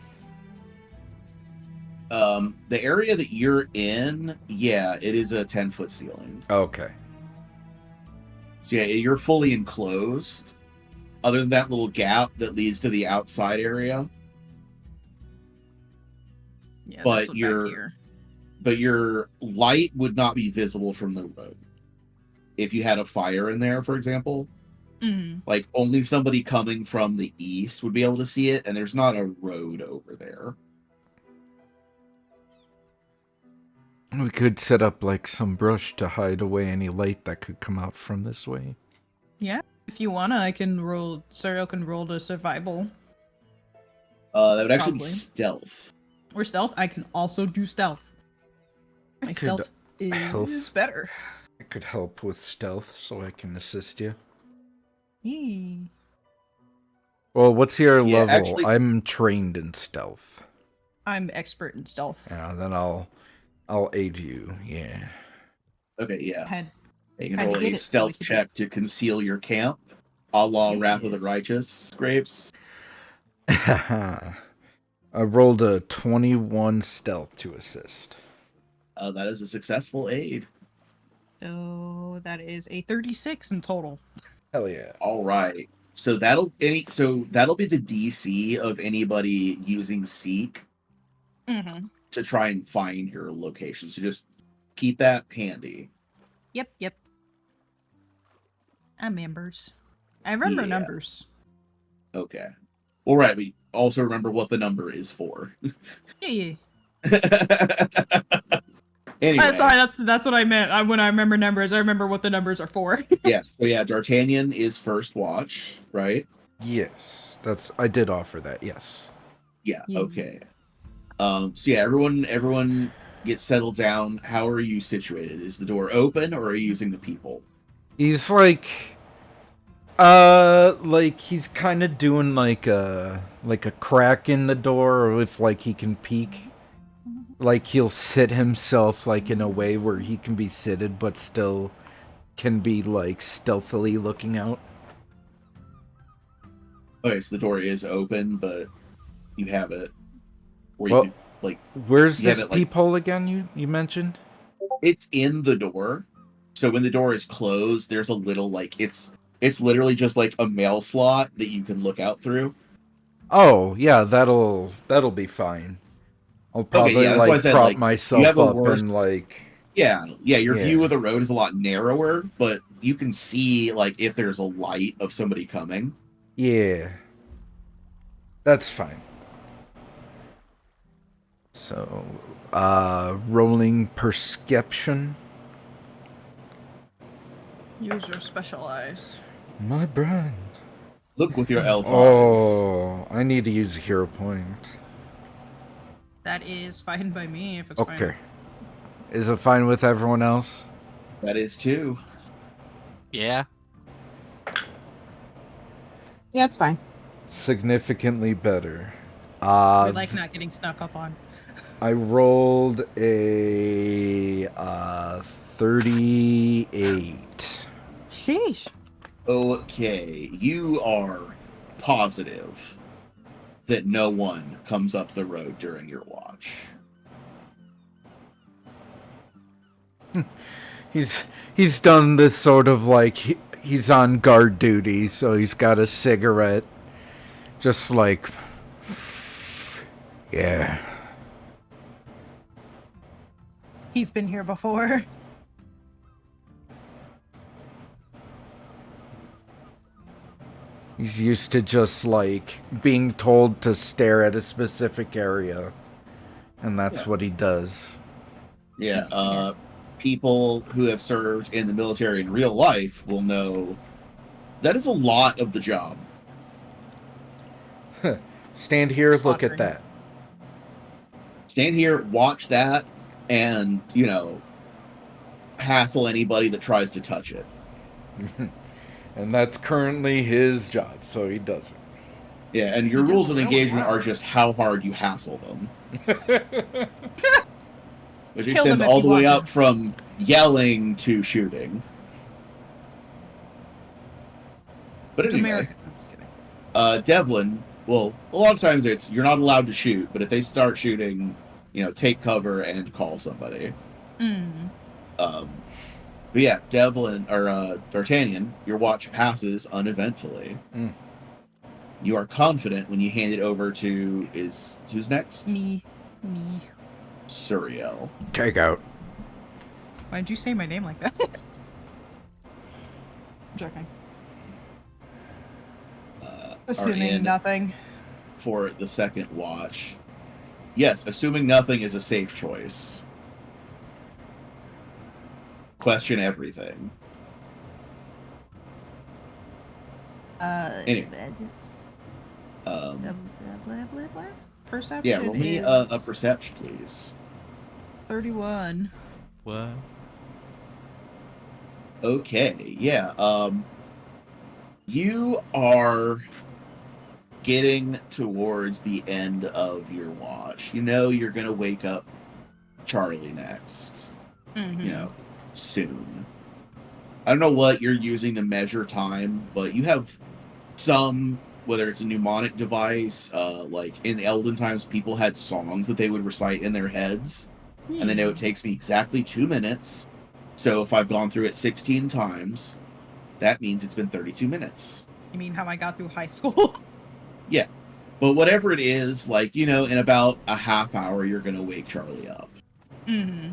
The area that you're in, yeah, it is a 10-foot ceiling. Okay. So yeah, you're fully enclosed. Other than that little gap that leads to the outside area, Yeah, But this one you're- back here. but your light would not be visible from the road. If you had a fire in there, for example, Mhm. like only somebody coming from the east would be able to see it, and there's not a road over there. We could set up like some brush to hide away any light that could come out from this way. If you wanna, I can roll. Suriel can roll to survival That would actually Probably. be stealth. or stealth. I can also do stealth. My could stealth help. is better. I could help with stealth so I can assist you. Yee. Well, what's your Yeah, level? actually- I'm trained in stealth. I'm expert in stealth. Yeah, then I'll aid you. Yeah. Okay, yeah. Had You can Had to roll get a it so stealth we could- check to conceal your camp, a la Yeah. Wrath of the Righteous, Grapes. I rolled a 21 stealth to assist. That is a successful aid. so that is a 36 in total. Hell yeah. All right. So that'll be the DC of anybody using Seek Mm-hmm. to try and find your location. So just keep that handy. Yep. I'm members. I remember Yeah. numbers. Okay. All right. We also remember what the number is for. Yeah. Anyway, Sorry, that's what I meant. When I remember numbers, I remember what the numbers are for. yes. So yeah, D'Artagnan is first watch, right? Yes. I did offer that, yes. Yeah. Yeah. Okay. So yeah, everyone gets settled down. How are you situated? Is the door open, or are you using the people? He's like he's kind of doing like a crack in the door if like he can peek. Like he'll sit himself like in a way where he can be seated but still can be like stealthily looking out. Okay, so the door is open, but you have it where Well, you can, like, where's you have this it, like, peephole again you mentioned? it's in the door. So when the door is closed, there's a little, like, it's literally just like a mail slot that you can look out through. Oh, yeah, that'll be fine. I'll Okay, probably yeah, that's why I like said, prop like, you have myself a up worse. and like Yeah, your view yeah. of the road is a lot narrower, but you can see, like, if there's a light of somebody coming. Yeah. That's fine. So, rolling perception. Use your special eyes. My brand. Look with your elf eyes. Oh, I need to use a hero point. That is fine by me if it's Okay. fine. Is it fine with everyone else? That is too. Yeah. Yeah, it's fine. Significantly better. We like not getting snuck up on. I rolled a 38. Sheesh. Okay, you are positive that no one comes up the road during your watch. He's done this sort of like he's on guard duty, so he's got a cigarette, just like yeah. He's been here before. He's used to just like being told to stare at a specific area, and that's what he does. Yeah, people who have served in the military in real life will know that is a lot of the job. Stand here, look at Watering. that. Stand here, watch that, and, you know, hassle anybody that tries to touch it. And that's currently his job, so he does it. Yeah, and your He does rules of really engagement well. are just how hard you hassle them. Which Kill them extends if all you the way want up to. from yelling to shooting. But It's anyway, American. I'm just kidding. Devlin, well, a lot of times it's you're not allowed to shoot, but if they start shooting, you know, take cover and call somebody. Mm. But yeah, Devlin or D'Artagnan, your watch passes uneventfully. Mm. You are confident when you hand it over to who's next? Me. Suriel. Take out. Why'd you say my name like that? I'm joking. Are Assuming in nothing. for the second watch. Yes, assuming nothing is a safe choice. Question everything. Anyway. Perception Yeah, roll me is a perception, please. 31. What? Okay, yeah. You are getting towards the end of your watch. You know you're gonna wake up Charlie next. Mm-hmm. You know, soon. I don't know what you're using to measure time, but you have some, whether it's a mnemonic device, like in the Elden times, people had songs that they would recite in their heads, and they know it takes me exactly 2 minutes. So if I've gone through it 16 times, that means it's been 32 minutes. You mean how I got through high school? Yeah. But whatever it is, like, you know, in about a half hour, you're going to wake Charlie up. Mm-hmm.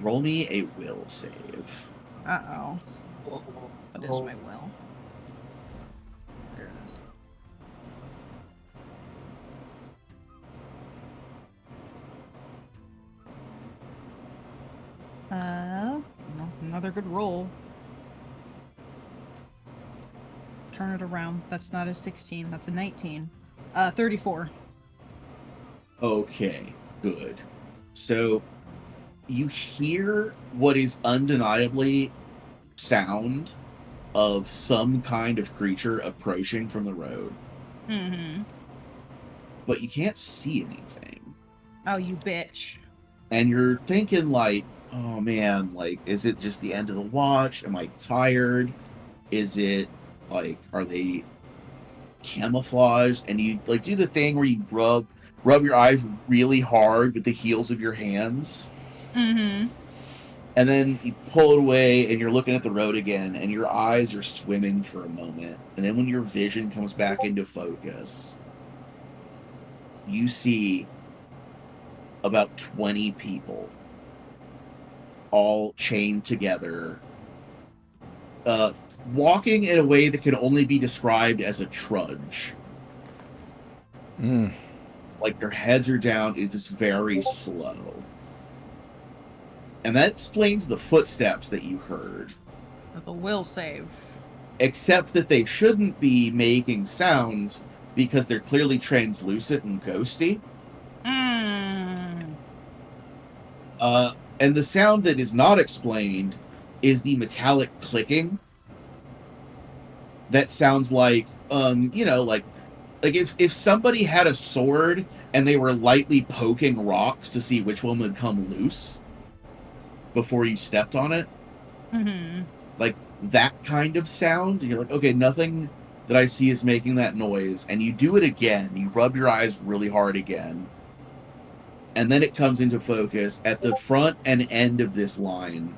Roll me a will save. Uh-oh. What is my will? There it is. Another good roll. Turn it around. That's not a 16. That's a 19. 34. Okay, good. So you hear what is undeniably sound of some kind of creature approaching from the road, Mm-hmm. but you can't see anything. Oh, you bitch. And you're thinking like, oh man, like, is it just the end of the watch? Am I tired? Is it like, are they camouflaged? And you like do the thing where you rub your eyes really hard with the heels of your hands. Mm-hmm. And then you pull it away and you're looking at the road again and your eyes are swimming for a moment. And then when your vision comes back into focus, you see about 20 people all chained together, walking in a way that can only be described as a trudge. Like their heads are down, it's just very slow. And that explains the footsteps that you heard. With a will save. Except that they shouldn't be making sounds because they're clearly translucent and ghosty. And the sound that is not explained is the metallic clicking. That sounds like, like if somebody had a sword and they were lightly poking rocks to see which one would come loose before you stepped on it. Mm-hmm. Like that kind of sound. And you're like, okay, nothing that I see is making that noise. And you do it again. You rub your eyes really hard again. And then it comes into focus. At the front and end of this line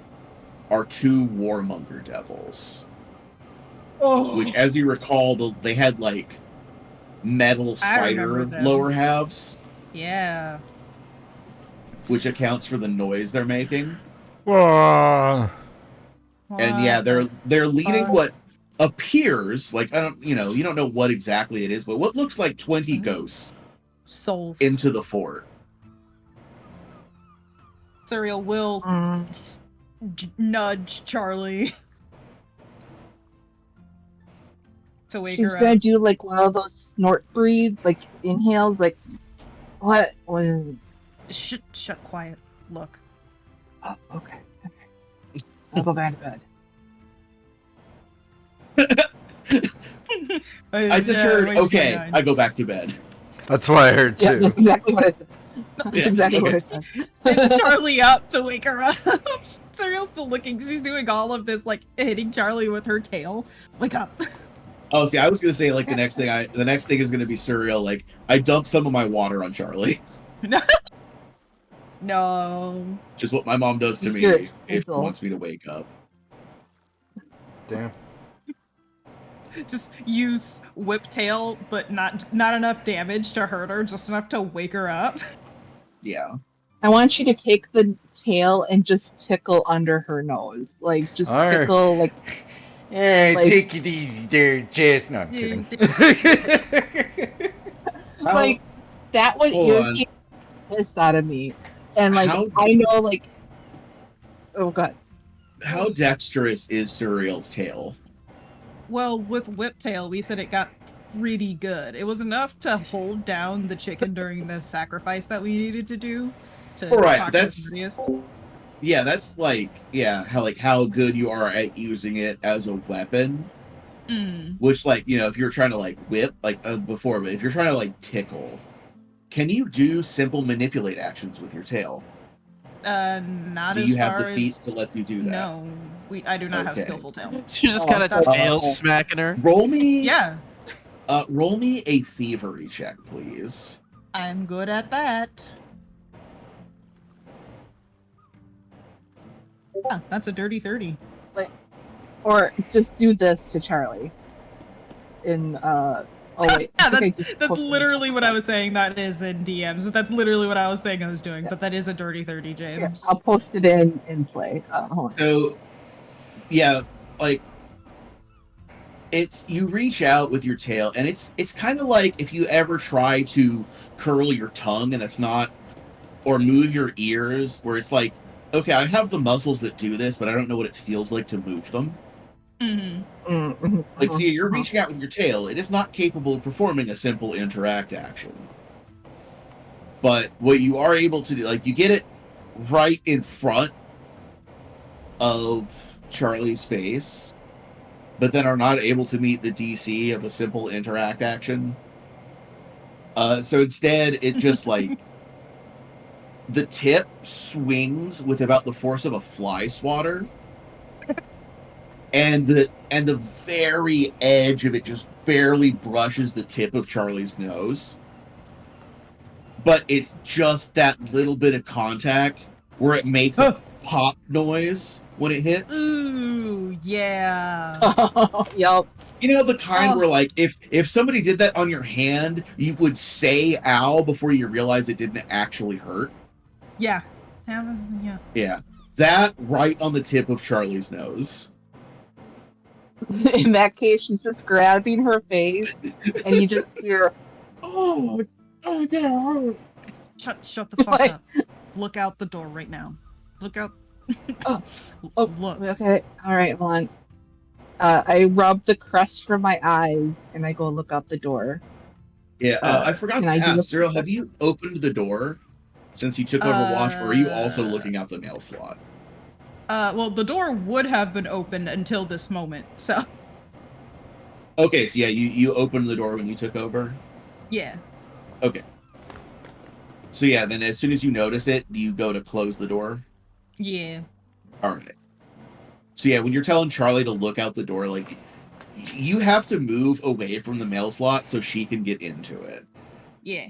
are two warmonger devils. Oh. Which, as you recall, they had like metal spider lower halves. Yeah. Which accounts for the noise they're making. Whoa. And yeah, they're leading what appears like, you don't know what exactly it is, but what looks like 20 ghosts souls into the fort. Serial will nudge Charlie to wake She's her gonna up. do like one of those snort breathe, like inhales, like what? Shut quiet. Look. Oh, okay. I'll go back to bed. I just heard, okay, I go back to bed. That's what I heard too. Yeah, that's exactly what I said. That's exactly what I said. It's Charlie up to wake her up. Serial's still looking. She's doing all of this, like hitting Charlie with her tail. Wake up. Oh, see, I was gonna say like the next thing is gonna be Serial. Like I dump some of my water on Charlie. No. Just what my mom does to me Yes, if she wants me to wake up. Damn. Just use whiptail, but not enough damage to hurt her, just enough to wake her up. Yeah. I want you to take the tail and just tickle under her nose. Like, just Alright. tickle, like... Hey, Like- take it easy there, Jess. No, I'm kidding. like, that would Hold on. irritate the piss out of me. And, like, How- I know, like... Oh, God. How dexterous is Serial's tail? Well, with whiptail, we said it got pretty good. It was enough to hold down the chicken during the sacrifice that we needed to do. Alright, talk to that's- the prettiest. Yeah, that's how good you are at using it as a weapon. Which, like, if you're trying to like whip, like before, but if you're trying to like tickle, can you do simple manipulate actions with your tail? Not Do as you far have the feet as... to let you do that? No, I do not have Okay. skillful tail. So you're just Oh, kind of that's tail awful. smacking her. Roll me, Yeah, roll me a thievery check, please. I'm good at that. Yeah, that's a dirty 30. Or just do this to Charlie. Oh, wait. Yeah, I think I that's just that's posted literally it. what I was saying. That is in DMs. That's literally what I was saying I was doing. But that is a dirty 30, Here, James. I'll post it in play. Hold on. So, yeah, like you reach out with your tail, and it's kind of like if you ever try to curl your tongue, and that's not, or move your ears, where it's like, okay, I have the muscles that do this, but I don't know what it feels like to move them. Mm-hmm. Like, see, you're reaching out with your tail. It is not capable of performing a simple interact action. But what you are able to do, like, you get it right in front of Charlie's face, but then are not able to meet the DC of a simple interact action. So instead, it just like the tip swings with about the force of a fly swatter, and the very edge of it just barely brushes the tip of Charlie's nose. But it's just that little bit of contact where it makes a pop noise when it hits. Ooh, yeah. Yup. You know, the kind where, like, if somebody did that on your hand, you would say ow before you realize it didn't actually hurt. Yeah. Yeah. Yeah. That right on the tip of Charlie's nose. In that case, she's just grabbing her face, and you just hear, oh no. Shut the fuck Like- up. Look out the door right now. Look out. Oh, Look. Okay, all right, hold on. I rub the crust from my eyes, and I go look out the door. Yeah, I forgot can to I do ask, a Cyril, have you opened the door since you took over watch, or are you also looking out the mail slot? Well, the door would have been open until this moment, so. Okay, so yeah, you opened the door when you took over? Yeah. Okay. So yeah, then as soon as you notice it, you go to close the door? Yeah. Alright. So yeah, when you're telling Charlie to look out the door, like, you have to move away from the mail slot so she can get into it. Yeah.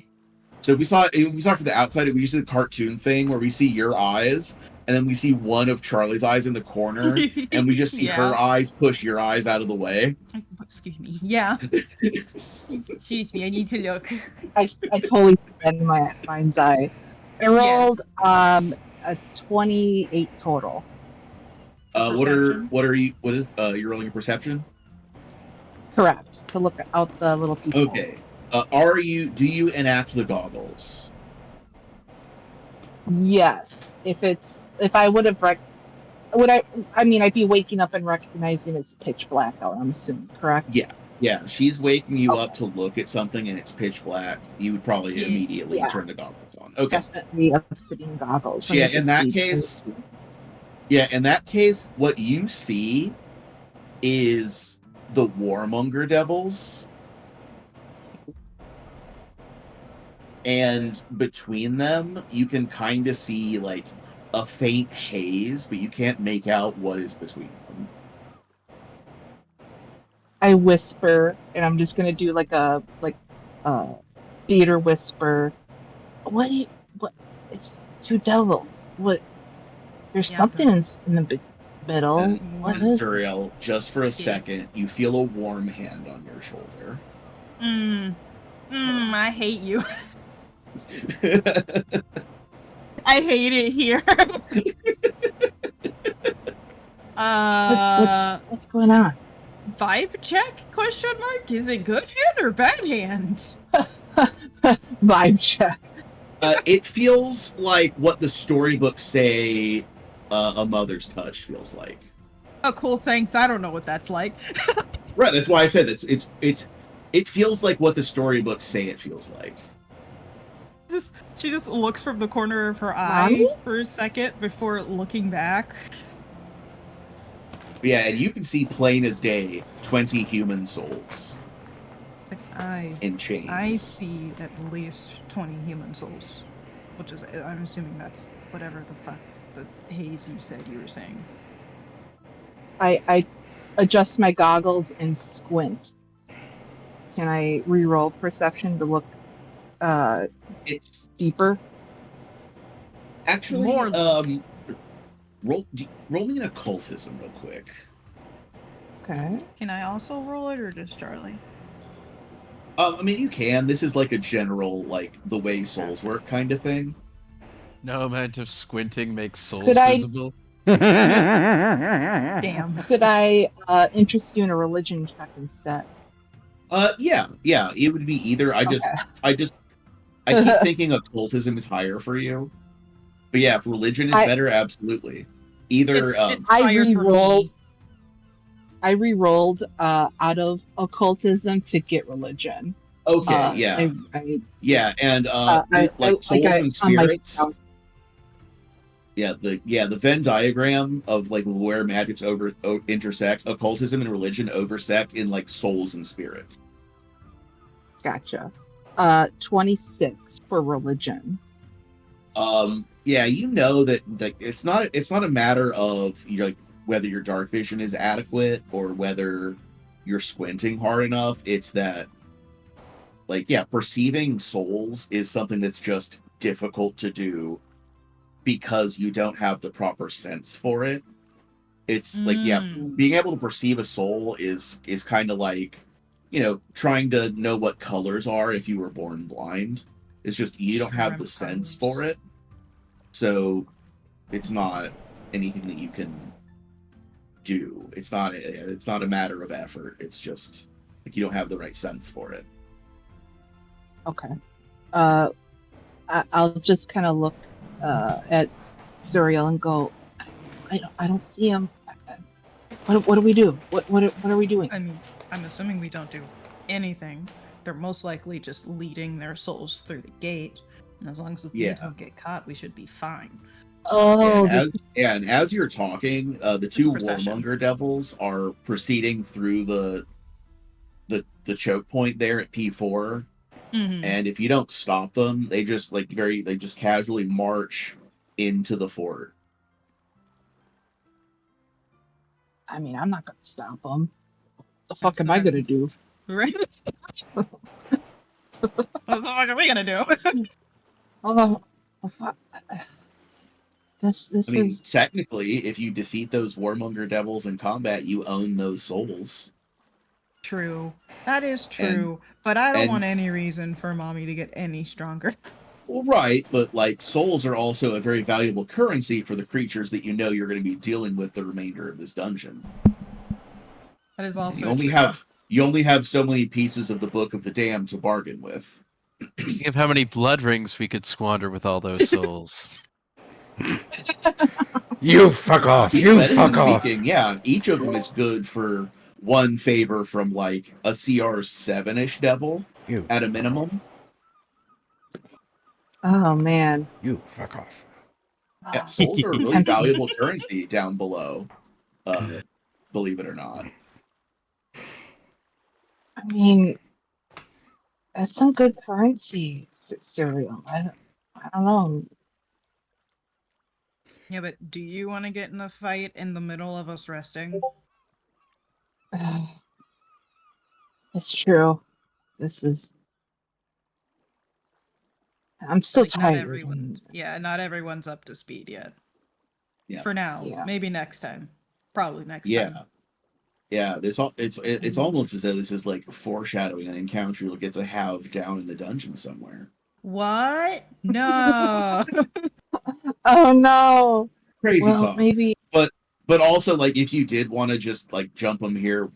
So if we saw it from the outside, we used the cartoon thing where we see your eyes, and then we see one of Charlie's eyes in the corner, and we just see her eyes push your eyes out of the way. Excuse me. Yeah. Excuse me, I need to look. I totally spend my mind's eye. I rolled a 28 total. What is you're rolling a perception? Correct. To look out the little people. Okay. Do you enact the goggles? Yes. If I would have I'd be waking up and recognizing it's pitch black out, I'm assuming, correct? Yeah, she's waking you up to look at something and it's pitch black. You would probably immediately turn the goggles on. Okay. Definitely obsidian goggles. So yeah, in that case, what you see is the warmonger devils. And between them, you can kind of see like a faint haze, but you can't make out what is between them. I whisper, and I'm just gonna do like a theater whisper. What? It's two devils. What? There's something in the middle. What is? Suriel, just for a second, you feel a warm hand on your shoulder. I hate you. I hate it here. What's going on? Vibe check? Question mark? Is it good hand or bad hand? Vibe check. It feels like what the storybooks say a mother's touch feels like. Oh, cool. Thanks. I don't know what that's like. Right. That's why I said it feels like what the storybooks say it feels like. She just looks from the corner of her eye for a second before looking back. Yeah, and you can see plain as day 20 human souls. It's like, in chains. I see at least 20 human souls. Which is, I'm assuming that's whatever the fuck the haze you said you were saying. I adjust my goggles and squint. Can I re-roll perception to look It's deeper? actually More roll me an occultism real quick. Okay. Can I also roll it or just Charlie? I mean, you can. This is like a general, like, the way souls work kind of thing. No amount of squinting makes souls Could I- visible. Damn. Could I interest you in a religion check instead? Yeah, it would be either. I keep thinking occultism is higher for you. But yeah, if religion is better, absolutely. Either, It's higher for me. I re-rolled out of occultism to get religion. okay, yeah. I Yeah, and souls and spirits. on my- the Venn diagram of like where magics intersect, occultism and religion oversect in like souls and spirits. Gotcha. 26 for religion. Yeah, you know that it's not a matter of like whether your dark vision is adequate or whether you're squinting hard enough. It's that perceiving souls is something that's just difficult to do because you don't have the proper sense for it. It's being able to perceive a soul is kind of like, trying to know what colors are if you were born blind. It's just you don't have the sense for it. So it's not anything that you can do. It's not a matter of effort. It's just like you don't have the right sense for it. Okay. I'll just kind of look at Zuriel and go, I don't see him. What do we do? What are we doing? I mean, I'm assuming we don't do anything. They're most likely just leading their souls through the gate. And as long as we don't get caught, we should be fine. Oh, and as you're talking, the two Warmonger devils are proceeding through the choke point there at P4. Mm-hmm. And if you don't stop them, they just casually march into the fort. I mean, I'm not gonna stop them. What the fuck am I gonna do? Right? What the fuck are we gonna do? Oh, this is technically, if you defeat those Warmonger devils in combat, you own those souls. True. That is true. But I don't want any reason for mommy to get any stronger. Well, right, but like souls are also a very valuable currency for the creatures that you're going to be dealing with the remainder of this dungeon. That is also you only have so many pieces of the Book of the Damned to bargain with. Think of how many blood rings we could squander with all those souls. You fuck off. You fuck off. Yeah, each of them is good for one favor from like a CR 7-ish devil at a minimum. Oh man. You fuck off. Yeah, souls are a really valuable currency down below. Believe it or not. I mean, that's some good currency, Cereal. I don't know. Yeah, but do you want to get in a fight in the middle of us resting? It's true. I'm still tired. Not everyone's up to speed yet. Yeah. For now, maybe next time. Probably next time. Yeah, it's almost as though this is like foreshadowing an encounter you'll get to have down in the dungeon somewhere. What? No. Oh no. Crazy well, talk. Maybe. But also, like, if you did want to just like jump them here,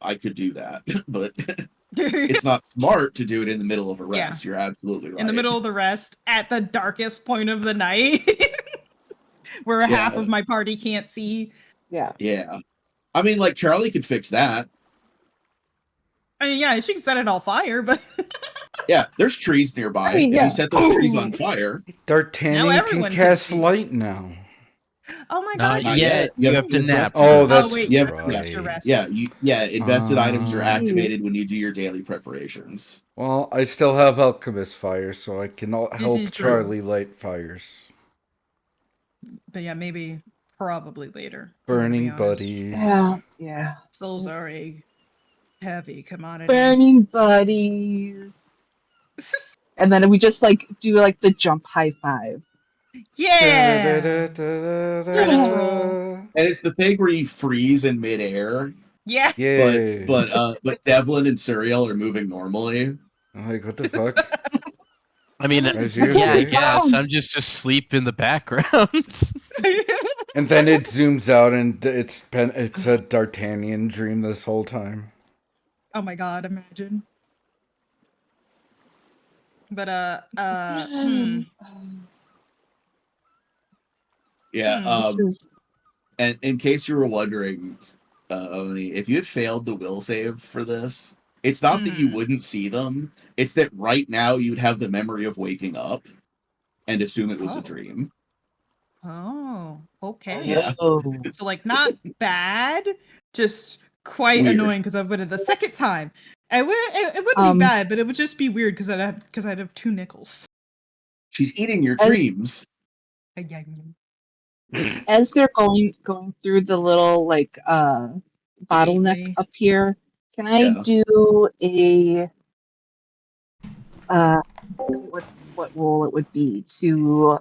I could do that. But it's not smart to do it in the middle of a rest. You're absolutely right. In the middle of the rest, at the darkest point of the night, where half of my party can't see. Yeah. Yeah. I mean, like, Charlie could fix that. I mean, yeah, she can set it all fire, but... Yeah, there's trees nearby. I mean, If you set those trees on fire... D'Artagnan can cast light now. Oh my god. Not yet. You have to nap. Oh, that's wait, right. Invested items are activated when you do your daily preparations. Well, I still have Alchemist Fire, so I can help Charlie light fires. But yeah, maybe, probably later. Burning buddies. Yeah. Souls are a heavy commodity. Burning buddies. And then we just like do like the jump high five. Yeah. Credits roll. And it's the thing where you freeze in midair. Yeah. But Devlin and Suriel are moving normally. Like, what the fuck? I mean, I guess I'm just asleep in the background. And then it zooms out, and it's a D'Artagnan dream this whole time. Oh my god, imagine. But Yeah. And in case you were wondering, Oni, if you had failed the will save for this, it's not that you wouldn't see them. It's that right now you'd have the memory of waking up and assume it was a dream. Oh, okay. Yeah. Oh. So like not bad, just quite Weird. annoying because I would have the second time. It wouldn't be bad, but it would just be weird because I'd have 2 nickels. She's eating your I- dreams. As they're going through the little like bottleneck Gateway. up here, can I Yeah. do a what role it would be to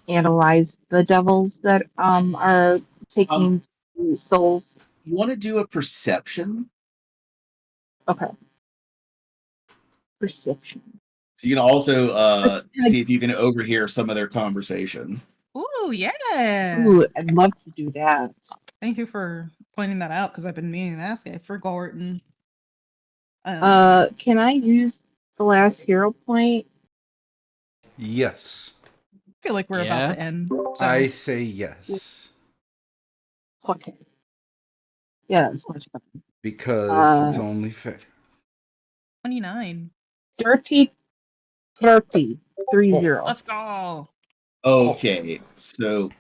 analyze the devils that are taking souls? You want to do a perception? Okay. Perception. So you can also Just kinda- see if you can overhear some of their conversation. Ooh, yeah. Ooh, I'd love to do that. Thank you for pointing that out because I've been meaning to ask it for Gorton. Can I use the last hero point? Yes. I feel like we're about Yeah. to end. So. I say yes. Okay. Yeah, that's much better. Because it's only fair. 29. 30, 30, 30. Let's go. Okay, so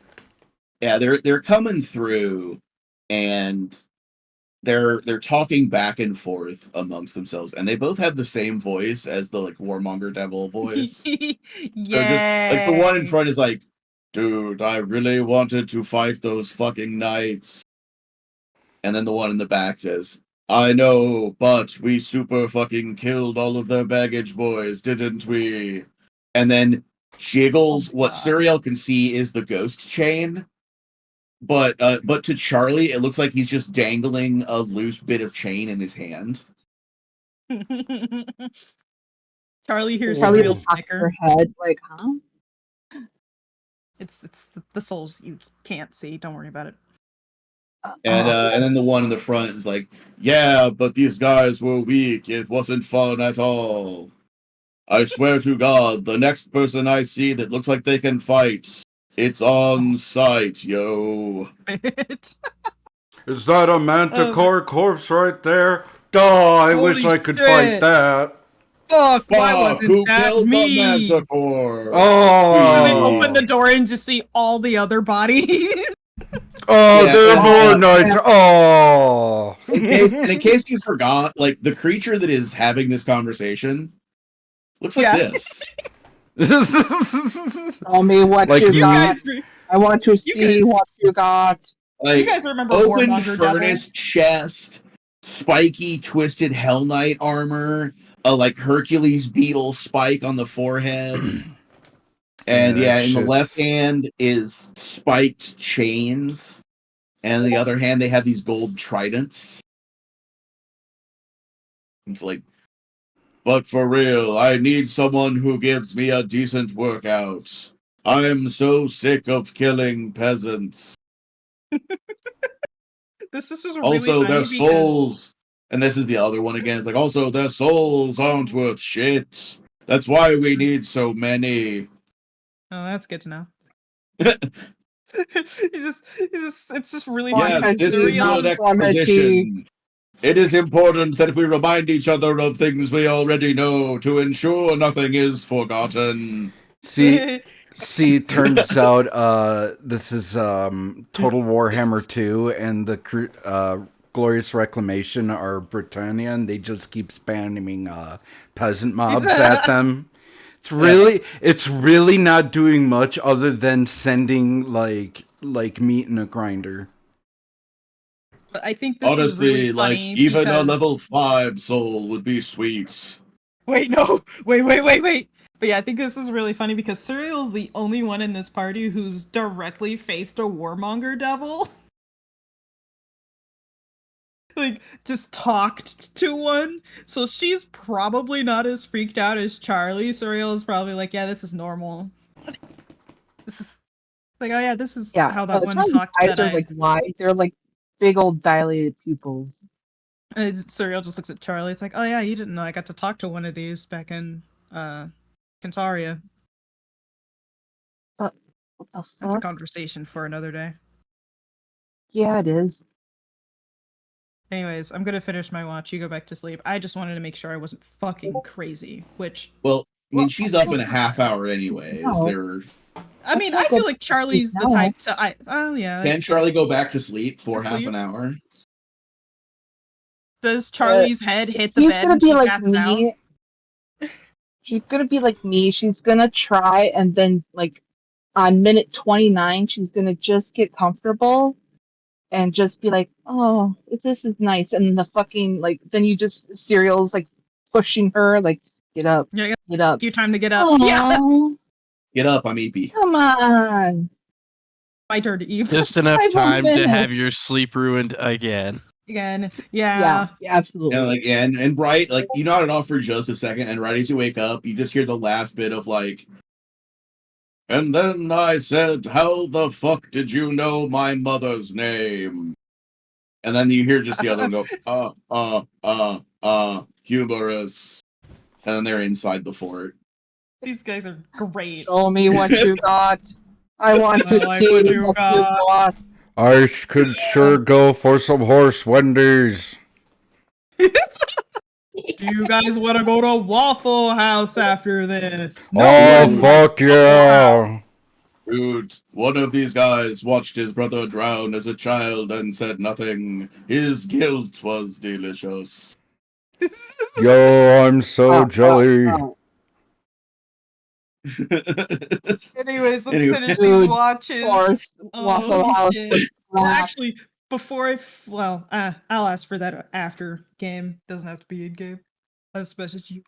yeah, they're coming through, and they're talking back and forth amongst themselves, and they both have the same voice as the like warmonger devil voice. So just like the one in front is like, dude, I really wanted to fight those fucking knights. And then the one in the back says, I know, but we super fucking killed all of their baggage boys, didn't we? And then jiggles. What Suriel can see is the ghost chain. But to Charlie, it looks like he's just dangling a loose bit of chain in his hand. Charlie hears Charlie real looks her snicker. head like, huh? It's the souls you can't see. Don't worry about it. And then the one in the front is like, yeah, but these guys were weak. It wasn't fun at all. I swear to God, the next person I see that looks like they can fight, it's on sight, yo. Is that a manticore corpse right there? Duh, I wish Holy I could shit. fight that. Fuck! Why Fuck, wasn't who that killed me? the manticore? Oh, And then open the door and just see all the other bodies. Oh, Yeah, there are more and, knights. Oh. in case you forgot, like the creature that is having this conversation looks like Yeah. this. Tell me what Like you you got. guys, I want to see guys- what you got. Like, you guys remember open Warmonger furnace Devil? chest, spiky twisted Hell Knight armor, a like Hercules beetle spike on the forehead. And Yeah, yeah, in the shit's- left hand is spiked chains, and in the other hand they have these gold tridents. It's like, but for real, I need someone who gives me a decent workout. I'm so sick of killing peasants. This is just really Also, funny their because souls, and this is the other one again. It's like, also, their souls aren't worth shit. That's why we need so many. oh, that's good to know. It's just really funny. Yes, Because this you're is not good Formative. exposition. It is important that we remind each other of things we already know to ensure nothing is forgotten. See, turns out this is Total Warhammer 2, and the Glorious Reclamation are Britannia, and they just keep spamming peasant mobs at them. It's really not doing much other than sending like meat in a grinder. But I think this Honestly, is really like, funny even because... a level 5 soul would be sweet. Wait, no! Wait! But yeah, I think this is really funny because Suriel's the only one in this party who's directly faced a Warmonger Devil. Like, just talked to one. So she's probably not as freaked out as Charlie. Suriel is probably like, yeah, this is normal. This is... Like, oh yeah, this is how that one Charlie's talked eyes that are I... like wide. They're like big old dilated pupils. And Suriel just looks at Charlie. It's like, oh yeah, you didn't know I got to talk to one of these back in Cantaria. What the That's a fuck? conversation for another day. Yeah, it is. Anyways, I'm gonna finish my watch. You go back to sleep. I just wanted to make sure I wasn't fucking crazy, which... Well, I mean, she's up in a half hour anyways. No. I mean, I'll I go feel like back to sleep Charlie's the now. type to. Oh yeah. Can that's- Charlie go back to sleep for To half sleep? an hour? Does Charlie's head hit the She's bed gonna and be she like passes out? me. She's gonna be like me. She's gonna try, and then like on minute 29, she's gonna just get comfortable and just be like, "Oh, this is nice." And the fucking like, then you just Serial's like pushing her, like, "Get up, Yeah, get up." your time to get up. Yeah, Oh, Get up, I'm EP. come on. my turn to Eve Just enough 5 more time to have minutes. your sleep ruined again. again. Yeah, Yeah. absolutely. And like and right, like you nodded off for just a second, and right as you wake up, you just hear the last bit of like, and then I said, "How the fuck did you know my mother's name?" And then you hear just the other one go, humorous. And then they're inside the fort. These guys are great. Show me what you got. I want to I like see what what you you got. got. I could sure go for some horse Wendy's. Do you guys want to go to Waffle House after this? Oh, one. fuck yeah. Dude, one of these guys watched his brother drown as a child and said nothing. His guilt was delicious. Yo, I'm so jelly. Anyways, let's Anyway. finish these Dude, watches. Horse, Waffle Oh, House. shit. was Well, slack. actually, before I'll ask for that after game. Doesn't have to be in game. I'll message you.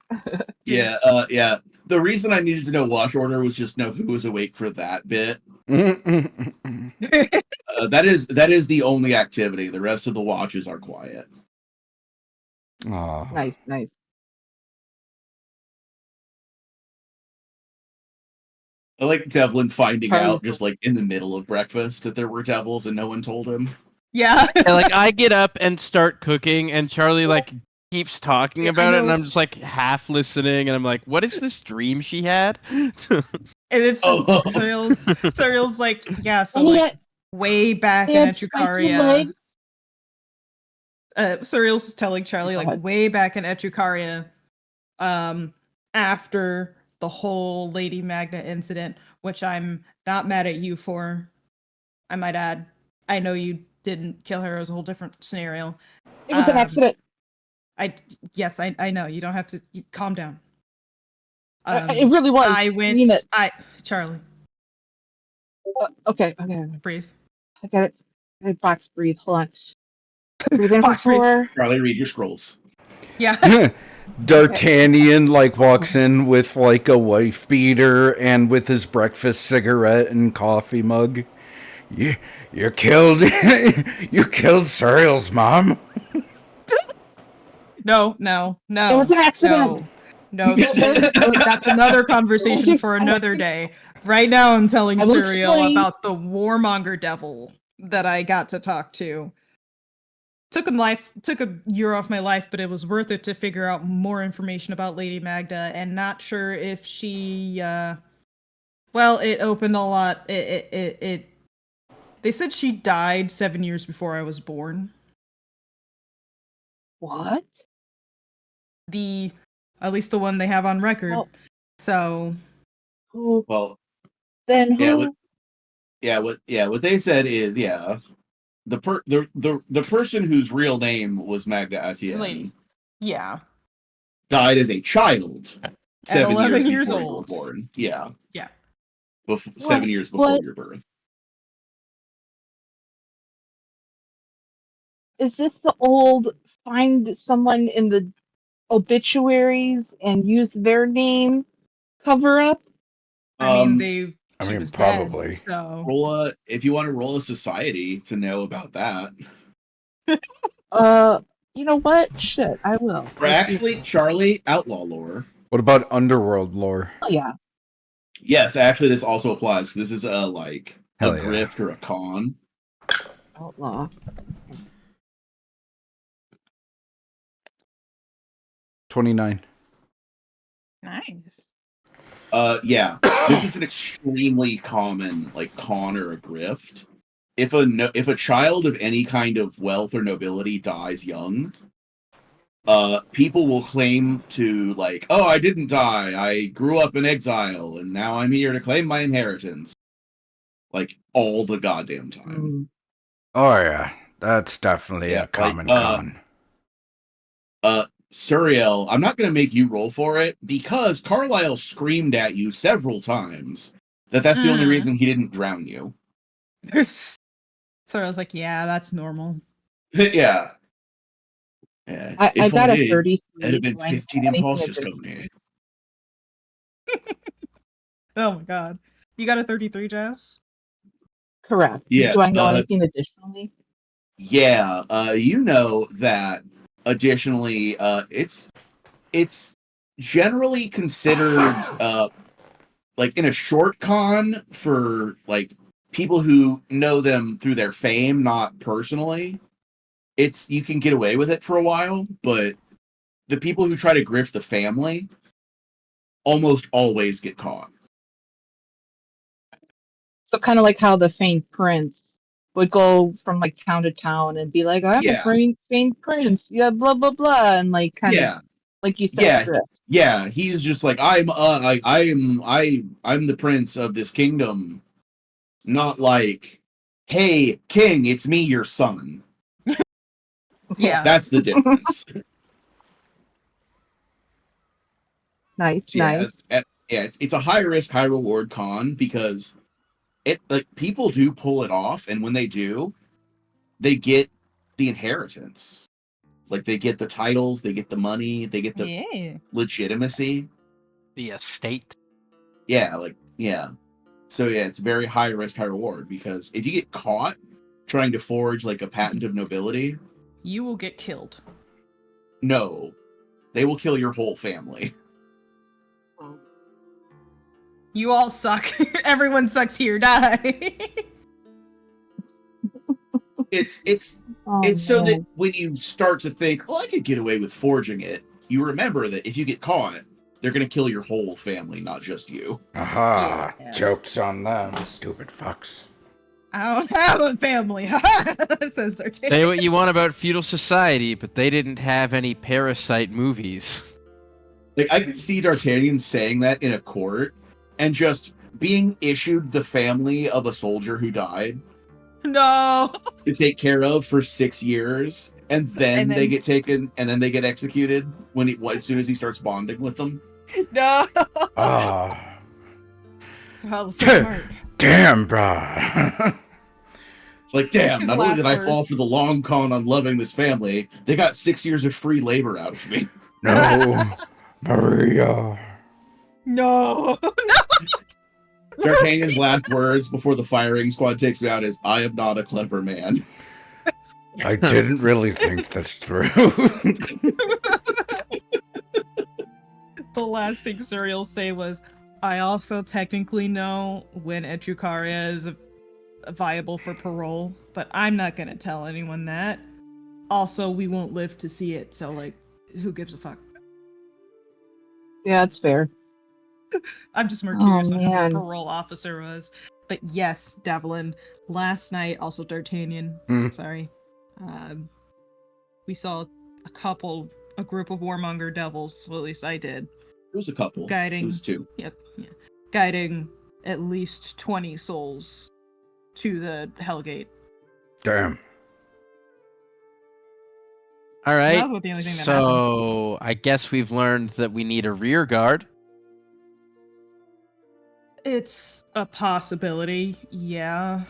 Yeah, yeah. The reason I needed to know watch order was just know who was awake for that bit. That is the only activity. The rest of the watches are quiet. Aw. Nice, nice. I like Devlin finding Charlie's out just like in the middle of breakfast that there were devils and no one told him. Yeah. Yeah, like I get up and start cooking, and Charlie like keeps talking Yeah, I about it, and know. I'm just like half listening, and I'm like, "What is this dream she had?" And it's just Oh. Serial's like, yeah, so And he like had, way back he in had spiky Echucaria. legs. Serial's telling Charlie Go like ahead. way back in Echucaria, after the whole Lady Magna incident, which I'm not mad at you for. I might add, I know you didn't kill her. It was a whole different scenario. It was an accident. Yes, I know. You don't have to calm down. It really was. I mean went. it. Charlie, Okay. breathe. I got it. I box breathe. Hold on. Breathe in for Box breathe. 4. Charlie, read your scrolls. Yeah. D'Artagnan like walks in with like a wife beater and with his breakfast cigarette and coffee mug. You killed you killed Serial's mom. No. It was an accident. No, that's another conversation for another day. Right now, I'm telling I will Serial explain. about the warmonger devil that I got to talk to. Took a year off my life, but it was worth it to figure out more information about Lady Magda, and not sure if she. Well, it opened a lot. It. They said she died 7 years before I was born. What? At least the one they have on record. Oh. So Who? Well, Then who? what they said is the person whose real name was Magda Etienne lady. Yeah. died as a child. At 7 11 years years before you were old. born. Yeah. Yeah. 7 years before What? your birth. Is this the old find someone in the obituaries and use their name cover up? I mean, she mean, was probably. dead, so If you want to roll a society to know about that. You know what? Shit, I will. Or actually, Charlie, outlaw lore. What about underworld lore? Oh, yeah. Yes, actually, this also applies. This is a Hell yeah. grift or a con. Outlaw. 29. nice. Yeah, this is an extremely common con or a grift. If a child of any kind of wealth or nobility dies young, people will claim to oh, I didn't die. I grew up in exile, and now I'm here to claim my inheritance. like all the goddamn time. Mm. Oh yeah, that's definitely Yeah, a common like, con. Suriel, I'm not going to make you roll for it because Carlisle screamed at you several times that's the only reason he didn't drown you. So I was like, yeah, that's normal. Yeah. Yeah. I If got I a did, 33. it'd have been Do I have 15 anything imposters coming additional? here. Oh my god. You got a 33, Jess? Correct. Yeah. Do I know anything additionally? Yeah. You know that additionally, it's generally considered like in a short con for like people who know them through their fame, not personally. It's you can get away with it for a while, but the people who try to grift the family almost always get caught. So kind of like how the faint prince would go from like town to town and be like, I'm a Yeah, faint prince. Yeah, blah blah blah, and like kind of yeah, like you said, yeah, drift. yeah. He's just like I'm the prince of this kingdom, not like, hey king, it's me, your son. Yeah. That's the difference. Nice, Yeah, nice. it's a high risk, high reward con because it like people do pull it off, and when they do, they get the inheritance. Like they get the titles, they get the money, they get the Yeah. legitimacy. The estate. Yeah, like yeah. So yeah, it's very high risk, high reward because if you get caught trying to forge like a patent of nobility, You will get killed. no, they will kill your whole family. You all suck. Everyone sucks here. Die. It's Oh, so that man. when you start to think, oh, I could get away with forging it, you remember that if you get caught, they're gonna kill your whole family, not just you. Aha! Yeah. Joke's on them, stupid fucks. I don't have a family. Says D'Artagnan. Say what you want about feudal society, but they didn't have any Parasite movies. Like I could see D'Artagnan saying that in a court and just being issued the family of a soldier who died No. to take care of for 6 years, and then, And they then- get taken, and then they get executed as soon as he starts bonding with them. No. Ah, Oh, so smart. damn, brah. Like, damn! His Not only last did I words. fall for the long con on loving this family, they got 6 years of free labor out of me. No, Maria. No. D'Artagnan's last words before the firing squad takes him out is, "I am not a clever man." I didn't really think this through. The last thing Suri will say was, I also technically know when Etrucaria is viable for parole, but I'm not gonna tell anyone that. Also, we won't live to see it, so like, who gives a fuck? Yeah, it's fair. I'm just more Oh, curious on who man. the parole officer was. But yes, Devlin, last night, also D'Artagnan, Hmm. sorry, we saw a group of warmonger devils, well, at least I did, It was a couple. Guiding. It was 2. yeah, guiding at least 20 souls to the Hellgate. Damn. All right. That was about the only thing that So I guess we've learned that we need a rear guard. It's a possibility, yeah.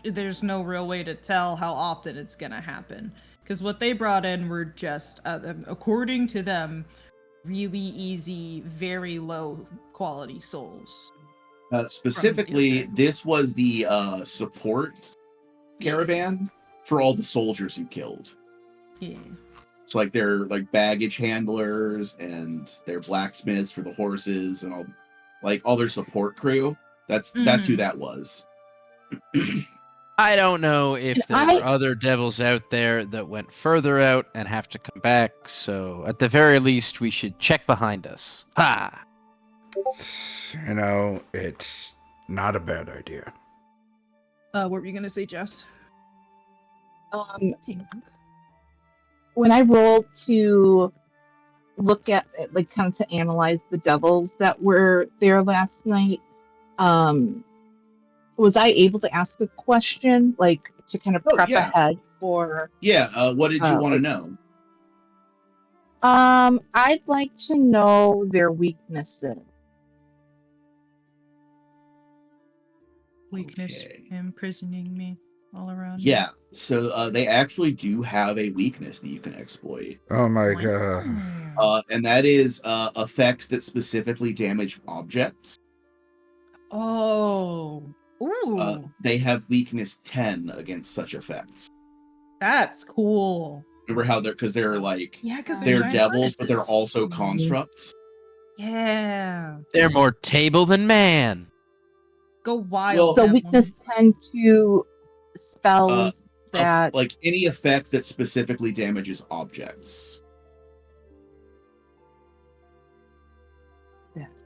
There's no real way to tell how often it's gonna happen. Because what they brought in were just, according to them, really easy, very low quality souls. Specifically, From the this was the support caravan for all the soldiers you killed. Yeah. So like they're like baggage handlers and they're blacksmiths for the horses and all their support crew. That's who Mhm. that was. I don't know if there I- were other devils out there that went further out and have to come back, so at the very least we should check behind us. Ha! You know, it's not a bad idea. What were you gonna say, Jess? When I rolled to look at, like, kind of to analyze the devils that were there last night, Was I able to ask a question, like to kind of Oh, prep yeah. ahead for Yeah, what did you want to like know? I'd like to know their weaknesses. Weakness Okay. imprisoning me all around. Yeah, so they actually do have a weakness that you can exploit. Oh my Me. god. And that is effects that specifically damage objects. Oh. Ooh. They have weakness 10 against such effects. That's cool. Remember how they're like Yeah, because they're giant devils, but they're furnaces. also constructs. Yeah. They're more table than man. Go wild. Well, So Evelyn. weakness 10 to spells that Like any effect that specifically damages objects.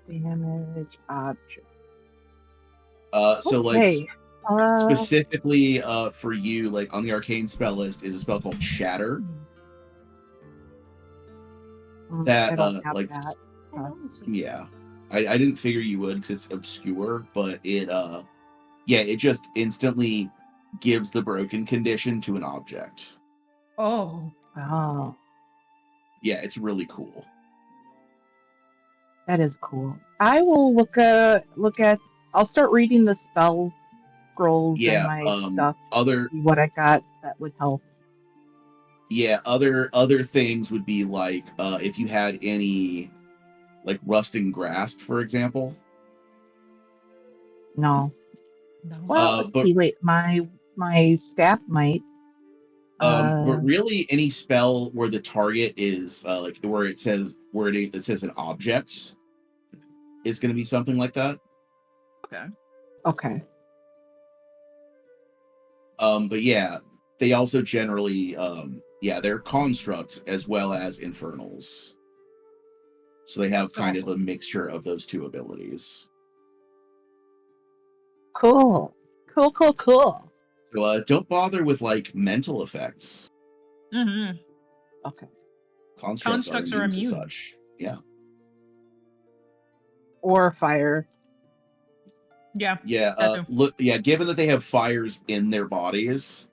damage object. So Okay. like specifically for you, like on the arcane spell list is a spell called Shatter. That I don't have like that. yeah. I didn't figure you would because it's obscure, but it it just instantly gives the broken condition to an object. Oh. Oh, Yeah, it's really cool. that is cool. I will look at. I'll start reading the spell scrolls and Yeah, my stuff. other See what I got that would help. yeah, other things would be like if you had any like rusting grasp, for example. No. No. Well, let's but see. Wait, my staff might. but really any spell where the target is like where it says an object is going to be something like that. Okay. But yeah, they also generally they're constructs as well as infernals. So they have kind of a mixture of those two abilities. Cool. So don't bother with like mental effects. Mm-hmm. Okay. Constructs are immune to such. Yeah. Or fire. Yeah. Yeah. Look. Yeah. Given that they have fires in their bodies,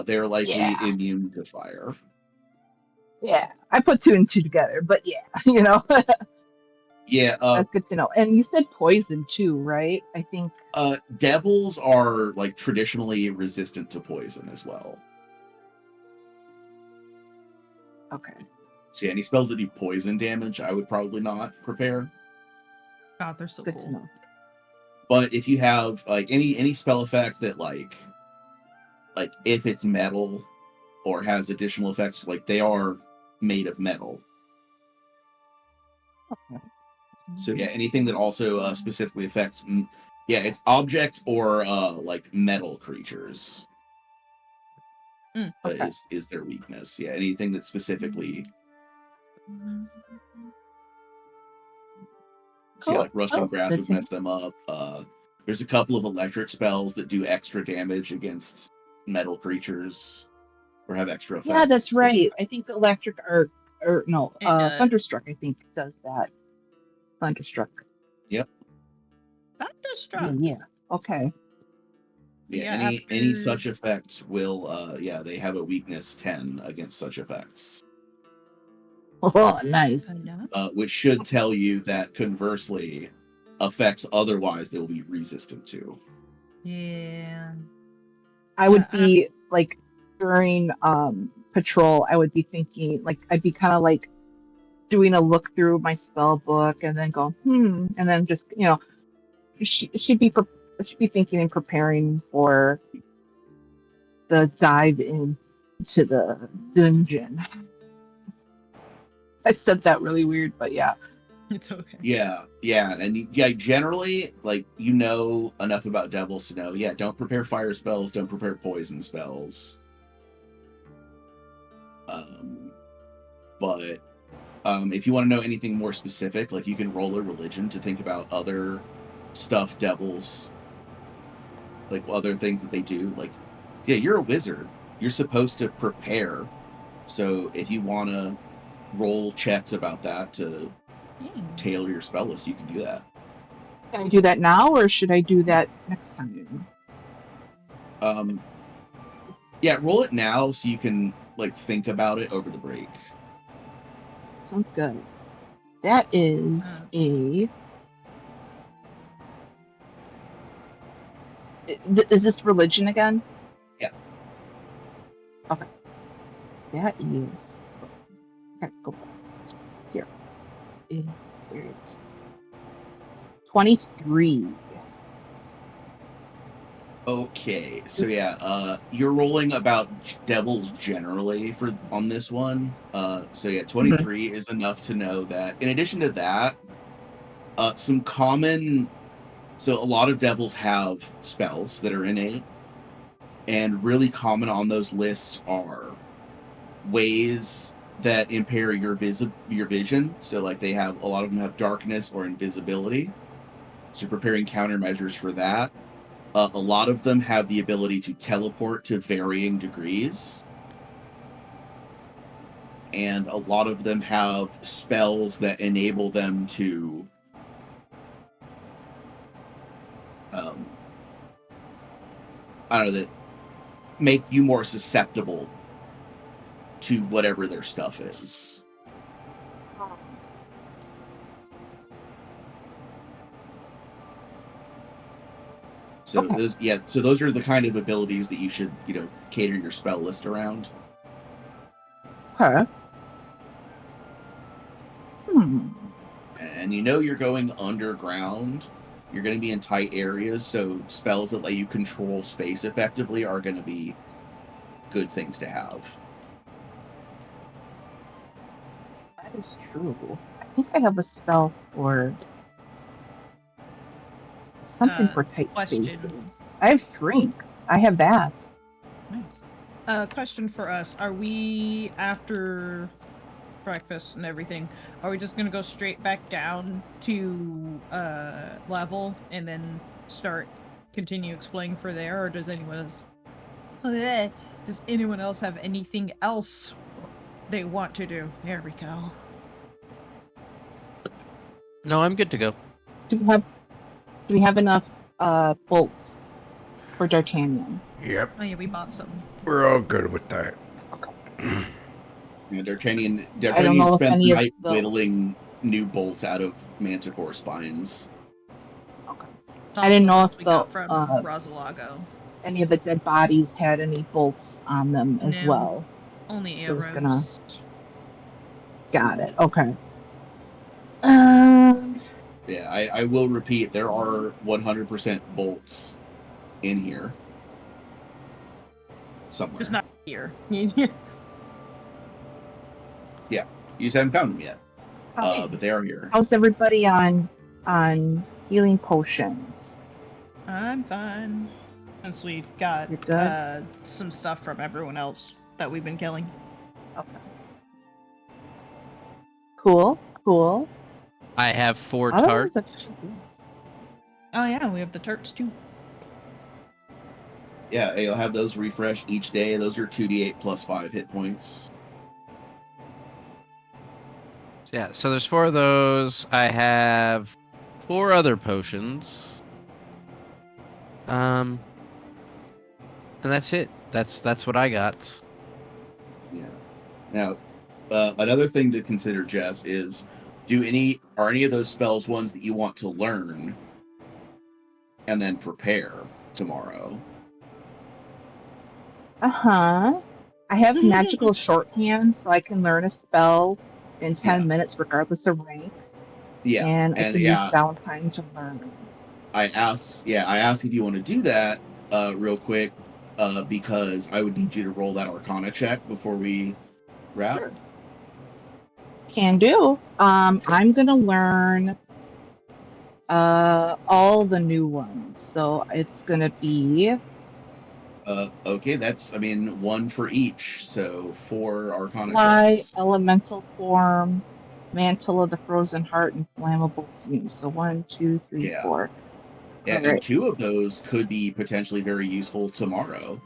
they're likely immune to fire. Yeah. I put 2 and 2 together, but yeah, you know. Yeah. That's good to know. And you said poison too, right? I think. Devils are like traditionally resistant to poison as well. Okay. So yeah, any spells that do poison damage, I would probably not prepare. God, they're so Good to cool. know. But if you have like any spell effect that like if it's metal or has additional effects, like they are made of metal. Okay. So yeah, anything that also specifically affects it's objects or like metal creatures. Okay. Is their weakness. Yeah, anything that specifically Cool. yeah, like rusting Oh, grasp good would to mess them up. There's a couple of electric spells that do extra damage against metal creatures or have extra effects. Yeah, that's right. I think electric or no, It does. Thunderstruck. I think does that. Thunderstruck. Yep. Thunderstruck. Yeah. Okay. Yeah, any such effect will they have a weakness 10 against such effects. Oh, nice. Which should tell you that conversely, effects otherwise they will be resistant to. Yeah. I would be like during patrol, I would be thinking like I'd be kind of like doing a look through my spell book and then go and then just she'd be thinking and preparing for the dive into the dungeon. I said that really weird, but yeah. It's okay. Yeah, and generally, like enough about devils to know. Yeah, don't prepare fire spells. Don't prepare poison spells. But if you want to know anything more specific, like you can roll a religion to think about other stuff devils, like other things that they do. Like, yeah, you're a wizard. You're supposed to prepare. So if you want to roll checks about that to tailor your spell list, you can do that. Can I do that now, or should I do that next time? Yeah, roll it now so you can like think about it over the break. Sounds good. That is a. Is this religion again? Yeah. Okay. That is. Okay, go back. Here. Here it is. 23. Okay, so yeah, you're rolling about devils generally for on this one. So yeah, 23 is enough to know that. In addition to that, some common. So a lot of devils have spells that are innate, and really common on those lists are ways that impair your vision. So like they have a lot of them have darkness or invisibility. So preparing countermeasures for that. A lot of them have the ability to teleport to varying degrees. And a lot of them have spells that enable them to I don't know, that make you more susceptible to whatever their stuff is. So Okay. so those are the kind of abilities that you should, cater your spell list around. Okay. And you're going underground. You're going to be in tight areas, so spells that let you control space effectively are going to be good things to have. That is true. I think I have a spell for something for tight Question. spaces. I have shrink. I have that. Nice. Question for us. Are we, after breakfast and everything, are we just gonna go straight back down to level and then continue exploring for there, or does anyone else have anything else they want to do? There we go. No, I'm good to go. Do we have enough bolts for D'Artagnan? Yep, Oh yeah, we bought some. we're all good with that. Yeah, D'Artagnan I don't know if spent any the of night the. whittling new bolts out of manticore spines. Okay. All I didn't know bolts if we the got from Rosalago. any of the dead bodies had any bolts on them as No, well. only So arrows. Got it. Okay. Yeah, I will repeat, there are 100% bolts in here somewhere. Just not here. Yeah, you just haven't found them yet, How- but they are here. How's everybody on healing potions? I'm fine. Since we got You're good? some stuff from everyone else that we've been killing. Okay. Cool. I have 4 Otherwise, tarts. Oh yeah, we have the turts too. Yeah, you'll have those refresh each day. Those are 2d8 plus 5 hit points. Yeah, so there's 4 of those. I have 4 other potions. And that's it. That's what I got. Yeah. Now, another thing to consider, Jess, is are any of those spells ones that you want to learn and then prepare tomorrow? I have magical shorthand, so I can learn a spell in 10 minutes, regardless of rank. Yeah, and I can use downtime to learn. I asked if you want to do that real quick, because I would need you to roll that Arcana check before we wrap. Sure. Can do. I'm gonna learn all the new ones, so it's gonna be. Okay, that's 1 for each, so 4 Arcana Fly, checks. elemental form, mantle of the frozen heart, and flammable fume. So 1, 2, 3, 4. Yeah, All and right. 2 of those could be potentially very useful tomorrow.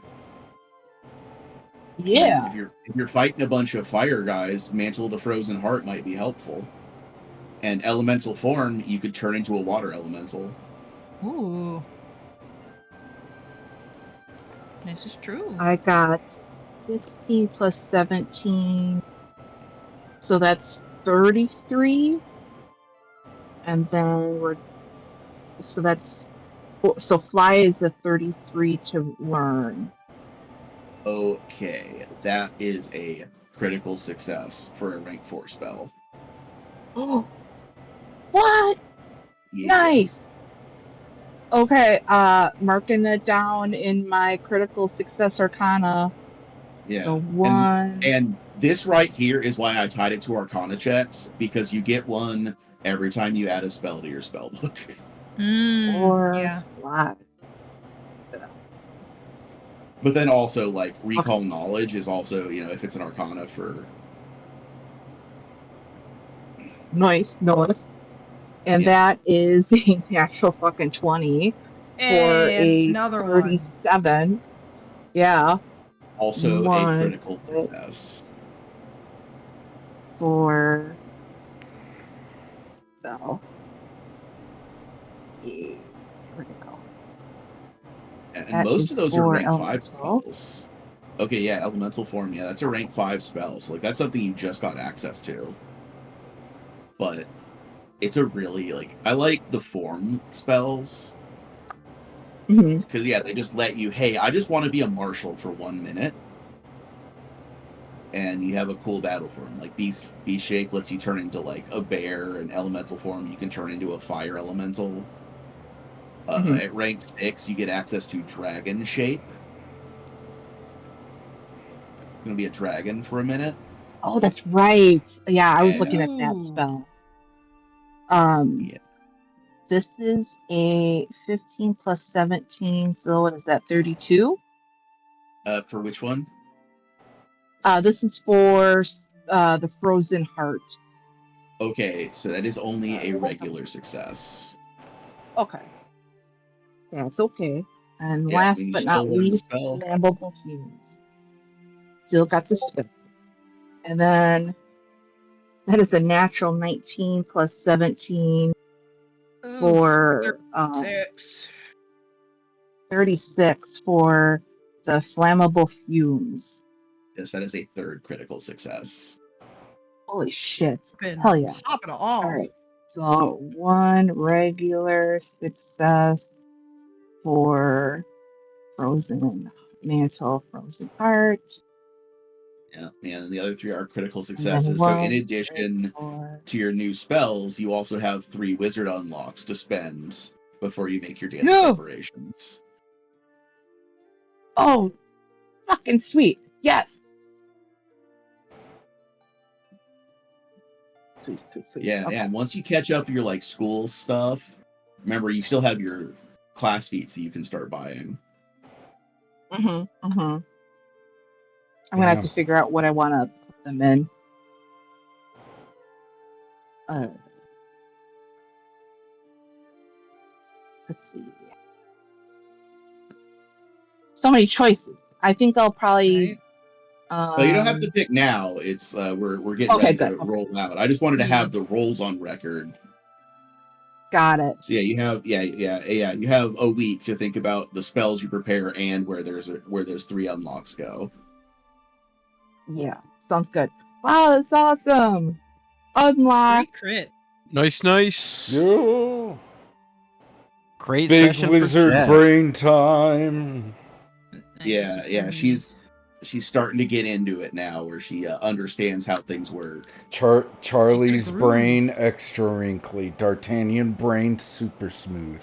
Yeah. If you're fighting a bunch of fire guys, Mantle of the Frozen Heart might be helpful. And elemental form, you could turn into a water elemental. Ooh. This is true. I got 16 plus 17. So that's 33. And then so fly is a 33 to learn. Okay, that is a critical success for a rank 4 spell. Oh, what? Yeah. Nice. Okay, marking that down in my critical success arcana. Yeah. So 1. And this right here is why I tied it to Arcana checks, because you get one every time you add a spell to your spell book. Or Yeah. flat. But then also, like, recall knowledge is also, if it's an Arcana for... Nice. And Yeah. that is a natural fucking 20 for Hey, a another one. 37. Yeah. Also a One critical crit success. for spell. Yeah, here we go. And That most is of those are for rank 5 elemental. spells. Okay, yeah, elemental form. Yeah, that's a rank 5 spell. So, like, that's something you just got access to. But it's a really, like, I like the form spells. Mhm. Because, yeah, they just let you, hey, I just want to be a marshal for 1 minute. And you have a cool battle form. Like, Beast Shape lets you turn into, like, a bear. And elemental form, you can turn into a fire elemental. Mhm. At rank 6, you get access to Dragon Shape. Gonna be a dragon for a minute. Oh, that's right. Yeah, I was looking Yeah. at that Ooh. spell. Yeah. This is a 15 plus 17, so what is that, 32? For which one? This is for the Frozen Heart. Okay, so that is only a regular success. Okay. That's okay. And Yeah, last when you but still not learn the least, spell. flammable fumes. Still got the spell. And then that is a natural 19 plus 17 for 36. 36 for the flammable fumes. Yes, that is a third critical success. Holy shit. Been Hell yeah. popping off. All right. So 1 regular success for Frozen Mantle, Frozen Heart. Yeah, and the other 3 are critical And then successes. So in 1 addition for... to your new spells, you also have 3 wizard unlocks to spend before you make your daily No! preparations. Oh, fucking sweet. Yes. Sweet. Yeah, Okay. and once you catch up your like school stuff, remember you still have your class feats that you can start buying. I'm gonna have to figure out what I want to put them in. Let's see. So many choices. I think I'll probably. Right. Well, you don't have to pick now. It's we're getting Okay, ready good. to Okay. roll out. I just wanted to Yeah. have the rolls on record. Got it. So yeah, you have you have a week to think about the spells you prepare and where there's 3 unlocks go. Yeah, sounds good. Wow, that's awesome. Unlock. 3 crit. Nice. Yo, Great big session wizard for Jess. brain time. Nice. Yeah, she's starting to get into it now, where she understands how things work. Charlie's groove. brain extra wrinkly. D'Artagnan brain super smooth.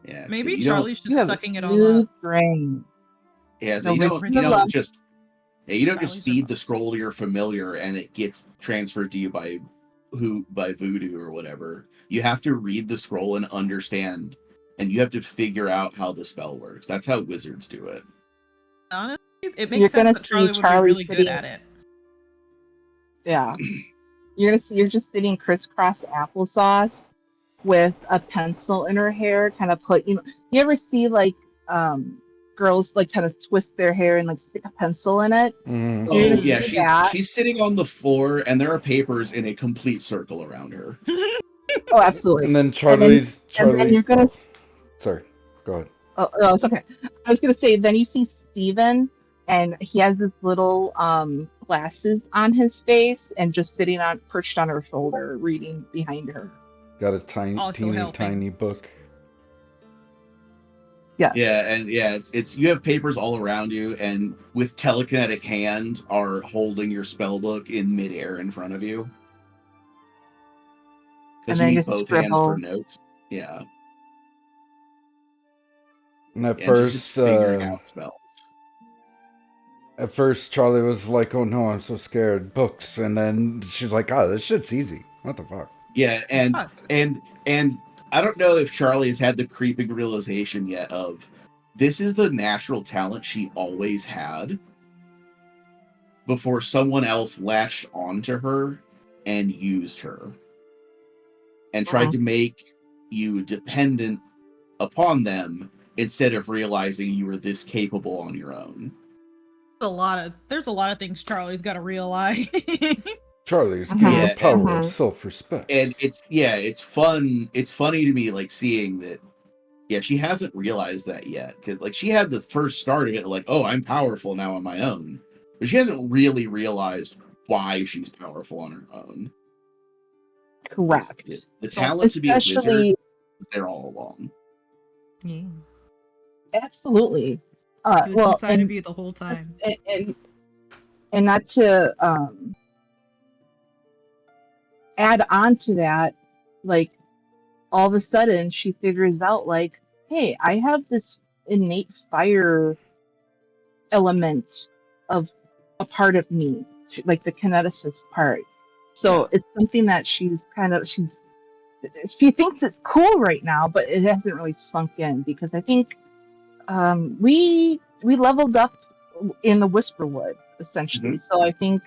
Yeah, Maybe so you Charlie's You just have a sucking it all smooth up. brain. Yeah, so No you don't wrinkles in the lump. just you don't just Valleys are feed the bumps. scroll to your familiar and it gets transferred to you by voodoo or whatever. You have to read the scroll and understand, and you have to figure out how the spell works. That's how wizards do it. Honestly, it You're makes gonna sense that see Charlie would be Charlie really good sitting- at it. Yeah. You're just sitting crisscross applesauce with a pencil in her hair, kind of you ever see like girls like kind of twist their hair and like stick a pencil in it. Mm. So you're Oh gonna yeah, see that. she's sitting on the floor, and there are papers in a complete circle around her. Oh, absolutely. And then And Charlie. then you're gonna. Sorry, go ahead. Oh, no, it's okay. I was gonna say. Then you see Steven, and he has this little glasses on his face, and just sitting on perched on her shoulder, reading behind her. Got a tiny, Also teeny, helping. tiny book. Yeah. Yeah, and yeah, it's you have papers all around you, and with telekinetic hand are holding your spell book in midair in front of you. And Because you then need just both hands for scribble. notes. Yeah. And at And she's just first, figuring out spells. Charlie was like, "Oh no, I'm so scared." Books, and then she's like, "Oh, this shit's easy. What the fuck?" Yeah, and Fuck. and I don't know if Charlie has had the creeping realization yet of this is the natural talent she always had before someone else latched onto her and used her and tried to make you dependent upon them instead of realizing you were this capable on your own. There's a lot of things Charlie's got to realize. Charlie's Mhm. got Yeah, the power mhm. of self-respect. And it's fun. It's funny to me, like, seeing that. Yeah, she hasn't realized that yet, because like she had the first start of it, like, oh, I'm powerful now on my own, but she hasn't really realized why she's powerful on her own. Correct. The talent to be a wizard Especially, was there all along. Yeah. absolutely. He was Well, inside and, of you the whole time. and not to add on to that, like all of a sudden she figures out like, hey, I have this innate fire element of a part of me, like the kineticist part. So it's something that she thinks it's cool right now, but it hasn't really sunk in because I think we leveled up in the Whisperwood essentially. Mhm. So I think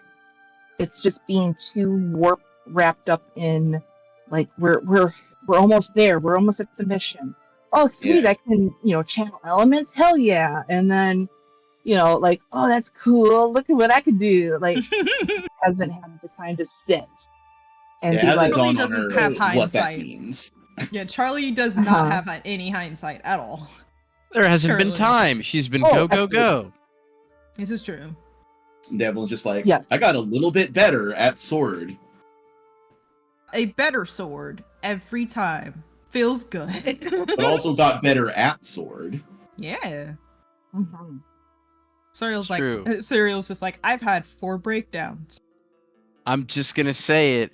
it's just being too wrapped up in like we're almost there. We're almost at the mission. Oh sweet, Yeah. I can channel elements. Hell yeah! And then like, oh that's cool. Look at what I can do. Like hasn't had the time to sit and It be hasn't like, Charlie dawned on doesn't her have what that hindsight. means. Yeah, Charlie does Uh-huh. not have any hindsight at all. There hasn't been Charlie. time. She's been Oh, go, go, go. This is true. Devlin's just like, Yes. I got a little bit better at sword. A better sword every time. Feels good. But also got better at sword. Yeah. mhm. Serial's It's like true. Serial's just like, I've had 4 breakdowns. I'm just gonna say it.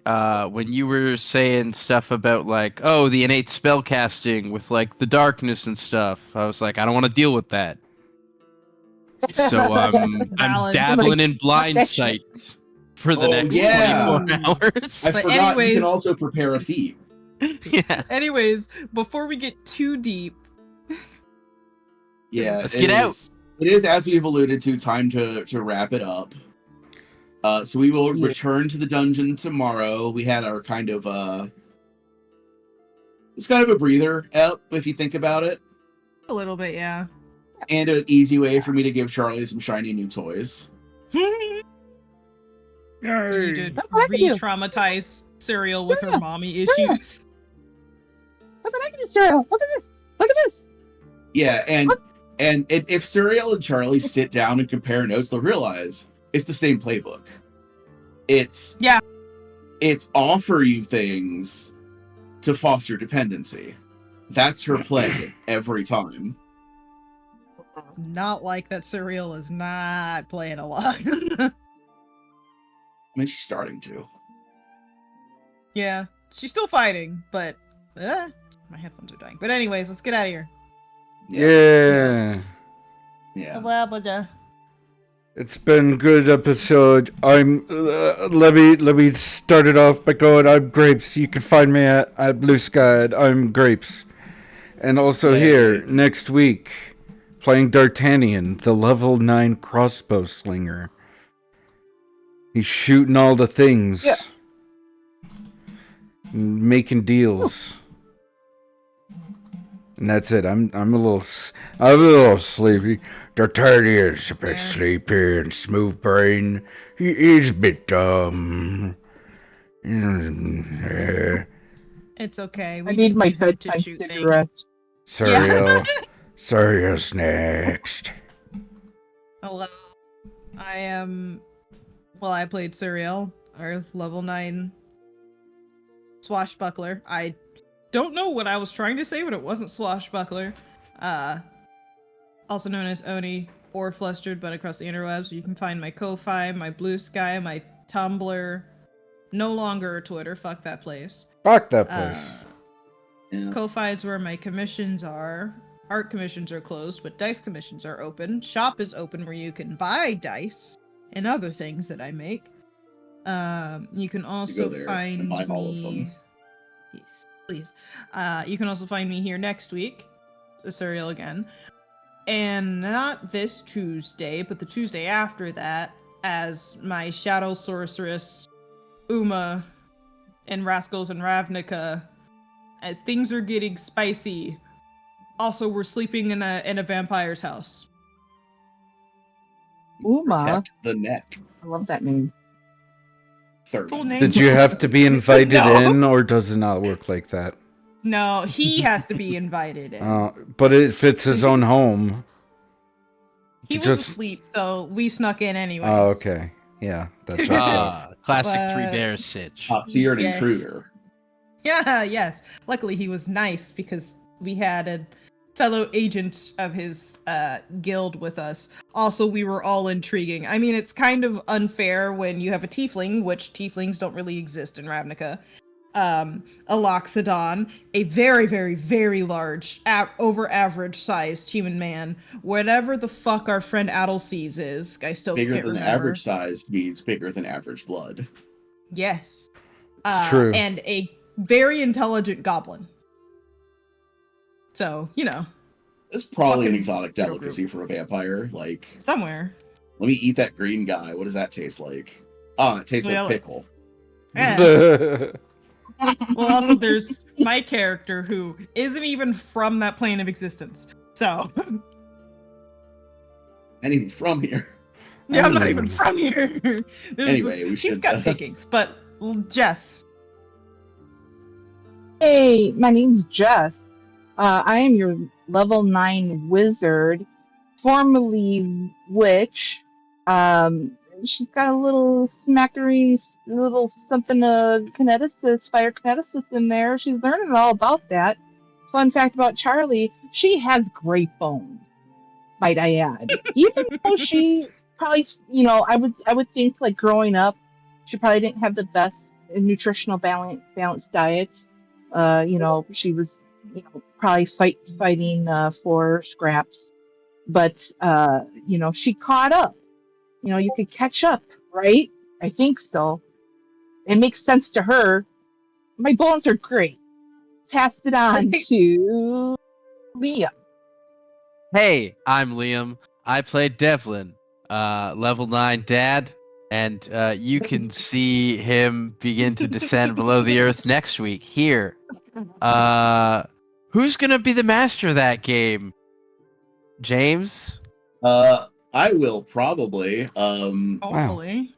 When you were saying stuff about like, oh, the innate spell casting with like the darkness and stuff, I was like, I don't want to deal with that. So I'm Valid. dabbling in blind that shit. sight for the Oh, next yeah. 24 hours. I But forgot you anyways- can also prepare a feat. Yeah. Anyways, before we get too deep, Yeah, Let's get out. It is, as we've alluded to, time to wrap it up. So we will Yeah. return to the dungeon tomorrow. We had our kind of it's kind of a breather up if you think about it, a little bit, yeah. and an easy way for me to give Charlie some shiny new toys. You did That's what I can do. re-traumatize Serial with her Serial. mommy Serial. issues. Look what I can do, Serial. Look at this. Look at this. Yeah, and if Serial and Charlie sit down and compare notes, they'll realize it's the same playbook. It's offer you things to foster dependency. That's her play every time. Not like that Serial is not playing a lot. I mean, she's starting to. Yeah, she's still fighting, but my headphones are dying. But anyways, let's get out of here. Yeah. Yeah. Blah, blah, blah. It's been a good episode. I'm let me start it off by going, I'm Grapes. You can find me at Blue Sky. I'm Grapes. And also here next week, playing D'Artagnan, the level 9 crossbow slinger. He's shooting all the things. Yeah. Making deals. And that's it. I'm a little sleepy. The teddy is a bit Yeah. sleepy and smooth brain. He's a bit dumb. Yeah. It's okay. We I need just my need him to bedtime shoot things. cigarette. Cereal. Cereal's next. Hello. I am. Well, I played Serial, our level 9 swashbuckler. I don't know what I was trying to say, but it wasn't swashbuckler. Also known as Oni or Flustered, but across the interwebs. You can find my Ko-Fi, my Blue Sky, my Tumblr. No longer Twitter. Fuck that place. Fuck that place. Yeah. Ko-Fi is where my commissions are. Art commissions are closed, but dice commissions are open. Shop is open where you can buy dice and other things that I make. You can also there find and buy all of me. them. Yes, please. You can also find me here next week, the Serial again, and not this Tuesday, but the Tuesday after that, as my Shadow Sorceress, Uma, and Rascals and Ravnica, as things are getting spicy. Also, we're sleeping in a vampire's house. Uma. Protect the neck. I love that name. Third. Full name. Did you have to be invited No. in, or does it not work like that? No, he has to be invited in. But if it's his own home. He was just- asleep, so we snuck in anyways. Oh, okay. Yeah, that's right. Classic Three But- Bears sitch. So you're an Yes. intruder. Yeah, yes. Luckily, he was nice because we had a fellow agent of his guild with us. Also, we were all intriguing. I mean, it's kind of unfair when you have a tiefling, which tieflings don't really exist in Ravnica. A Loxodon, a very, very, very large, over average sized human man. Whatever the fuck our friend Adelsees is, I still Bigger can't than remember. average size means bigger than average blood. Yes. It's true. And a very intelligent goblin. So, you know, It's probably an Fucking exotic hero delicacy for a vampire. Like, somewhere. let me eat that green guy. What does that taste like? Oh, it tastes Well, like pickle. Yeah. Well, also, there's my character who isn't even from that plane of existence. So, And even from here. yeah, I'm not even from here. Anyway, we He's should. got pickings, but Jess. Hey, my name's Jess. I am your level 9 wizard, formerly witch. She's got a little smackery, little something of kineticists, fire kineticists in there. She's learning all about that. Fun fact about Charlie, she has great bones, might I add. Even though she probably, I would think like growing up, she probably didn't have the best nutritional balanced diet. She was, probably fighting for scraps, but she caught up. You could catch up, right? I think so. It makes sense to her. My bones are great. Passed it on to Liam. Hey, I'm Liam. I played Devlin, level 9 dad, and you can see him begin to descend below the earth next week here. Who's gonna be the master of that game? James? I will probably. Hopefully.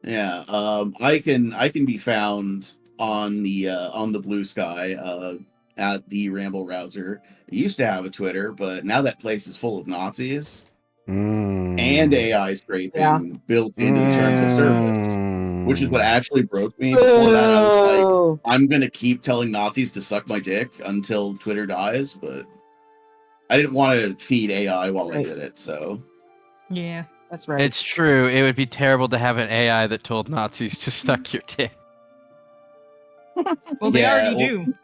Yeah. I can be found on the Blue Sky at the Ramble Rouser. I used to have a Twitter, but now that place is full of Nazis and AI scraping built into the terms of service, which is what actually broke me. Before that, I was like, Oh, I'm gonna keep telling Nazis to suck my dick until Twitter dies, but I didn't want to feed AI while I Right. did it, so. Yeah. that's right. It's true. It would be terrible to have an AI that told Nazis to suck your dick. Well, they Yeah, already well- do.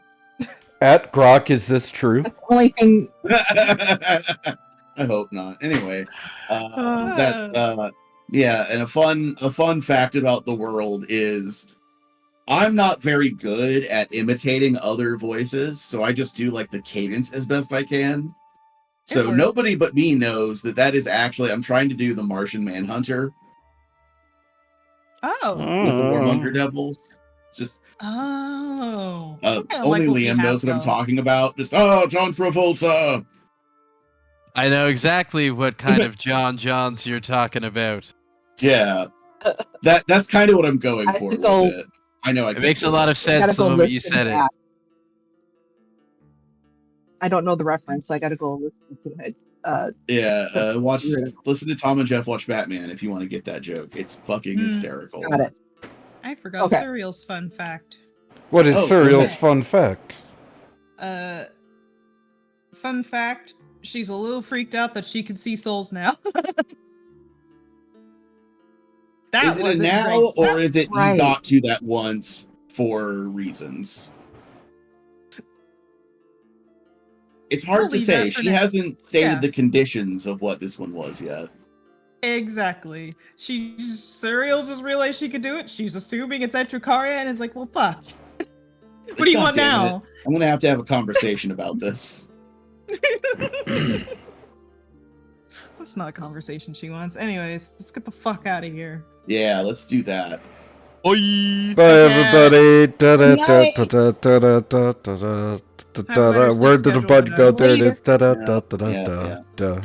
At Grok, is this true? That's the only thing. I hope not. Anyway, that's yeah, and a fun fact about the world is I'm not very good at imitating other voices, so I just do like the cadence as best I can. So works. nobody but me knows that is actually I'm trying to do the Martian Manhunter Oh. with the Warmonger Devils. Just Oh. I kinda only like what we Liam have, knows what I'm though. talking about. Just John Travolta. I know exactly what kind of John Johns you're talking about. Yeah, that's kind of what I'm going I have for to with go. it. I know I It can't makes a pull lot it of up. I gotta sense the go moment you listen said it. back. I don't know the reference, so I gotta go listen to it. Yeah, watch, Weird. listen to Tom and Jeff watch Batman if you want to get that joke. It's fucking hysterical. Got it. I forgot Okay. Serial's fun fact. What is Oh, Serial's okay. fun fact? Fun fact, she's a little freaked out that she can see souls now. That Is it a wasn't now great. or is it Right. you got to that once for reasons? It's hard We'll to leave say. that for She now. hasn't stated Yeah. the conditions of what this one was yet. Exactly. Serial just realized she could do it. She's assuming it's Etricaria and is like, well, fuck. What do you God want damn now? it. I'm gonna have to have a conversation about this. That's not a conversation she wants. Anyways, let's get the fuck out of here. Yeah, let's do that. Bye. Bye, everybody. Da, da, da, Night. da, da, da, da, da, da, da, Have a better da. sleep Where did the schedule bud than go? us. There it Later. is. Da, da, da, Yeah, da, yeah, da, yeah. da.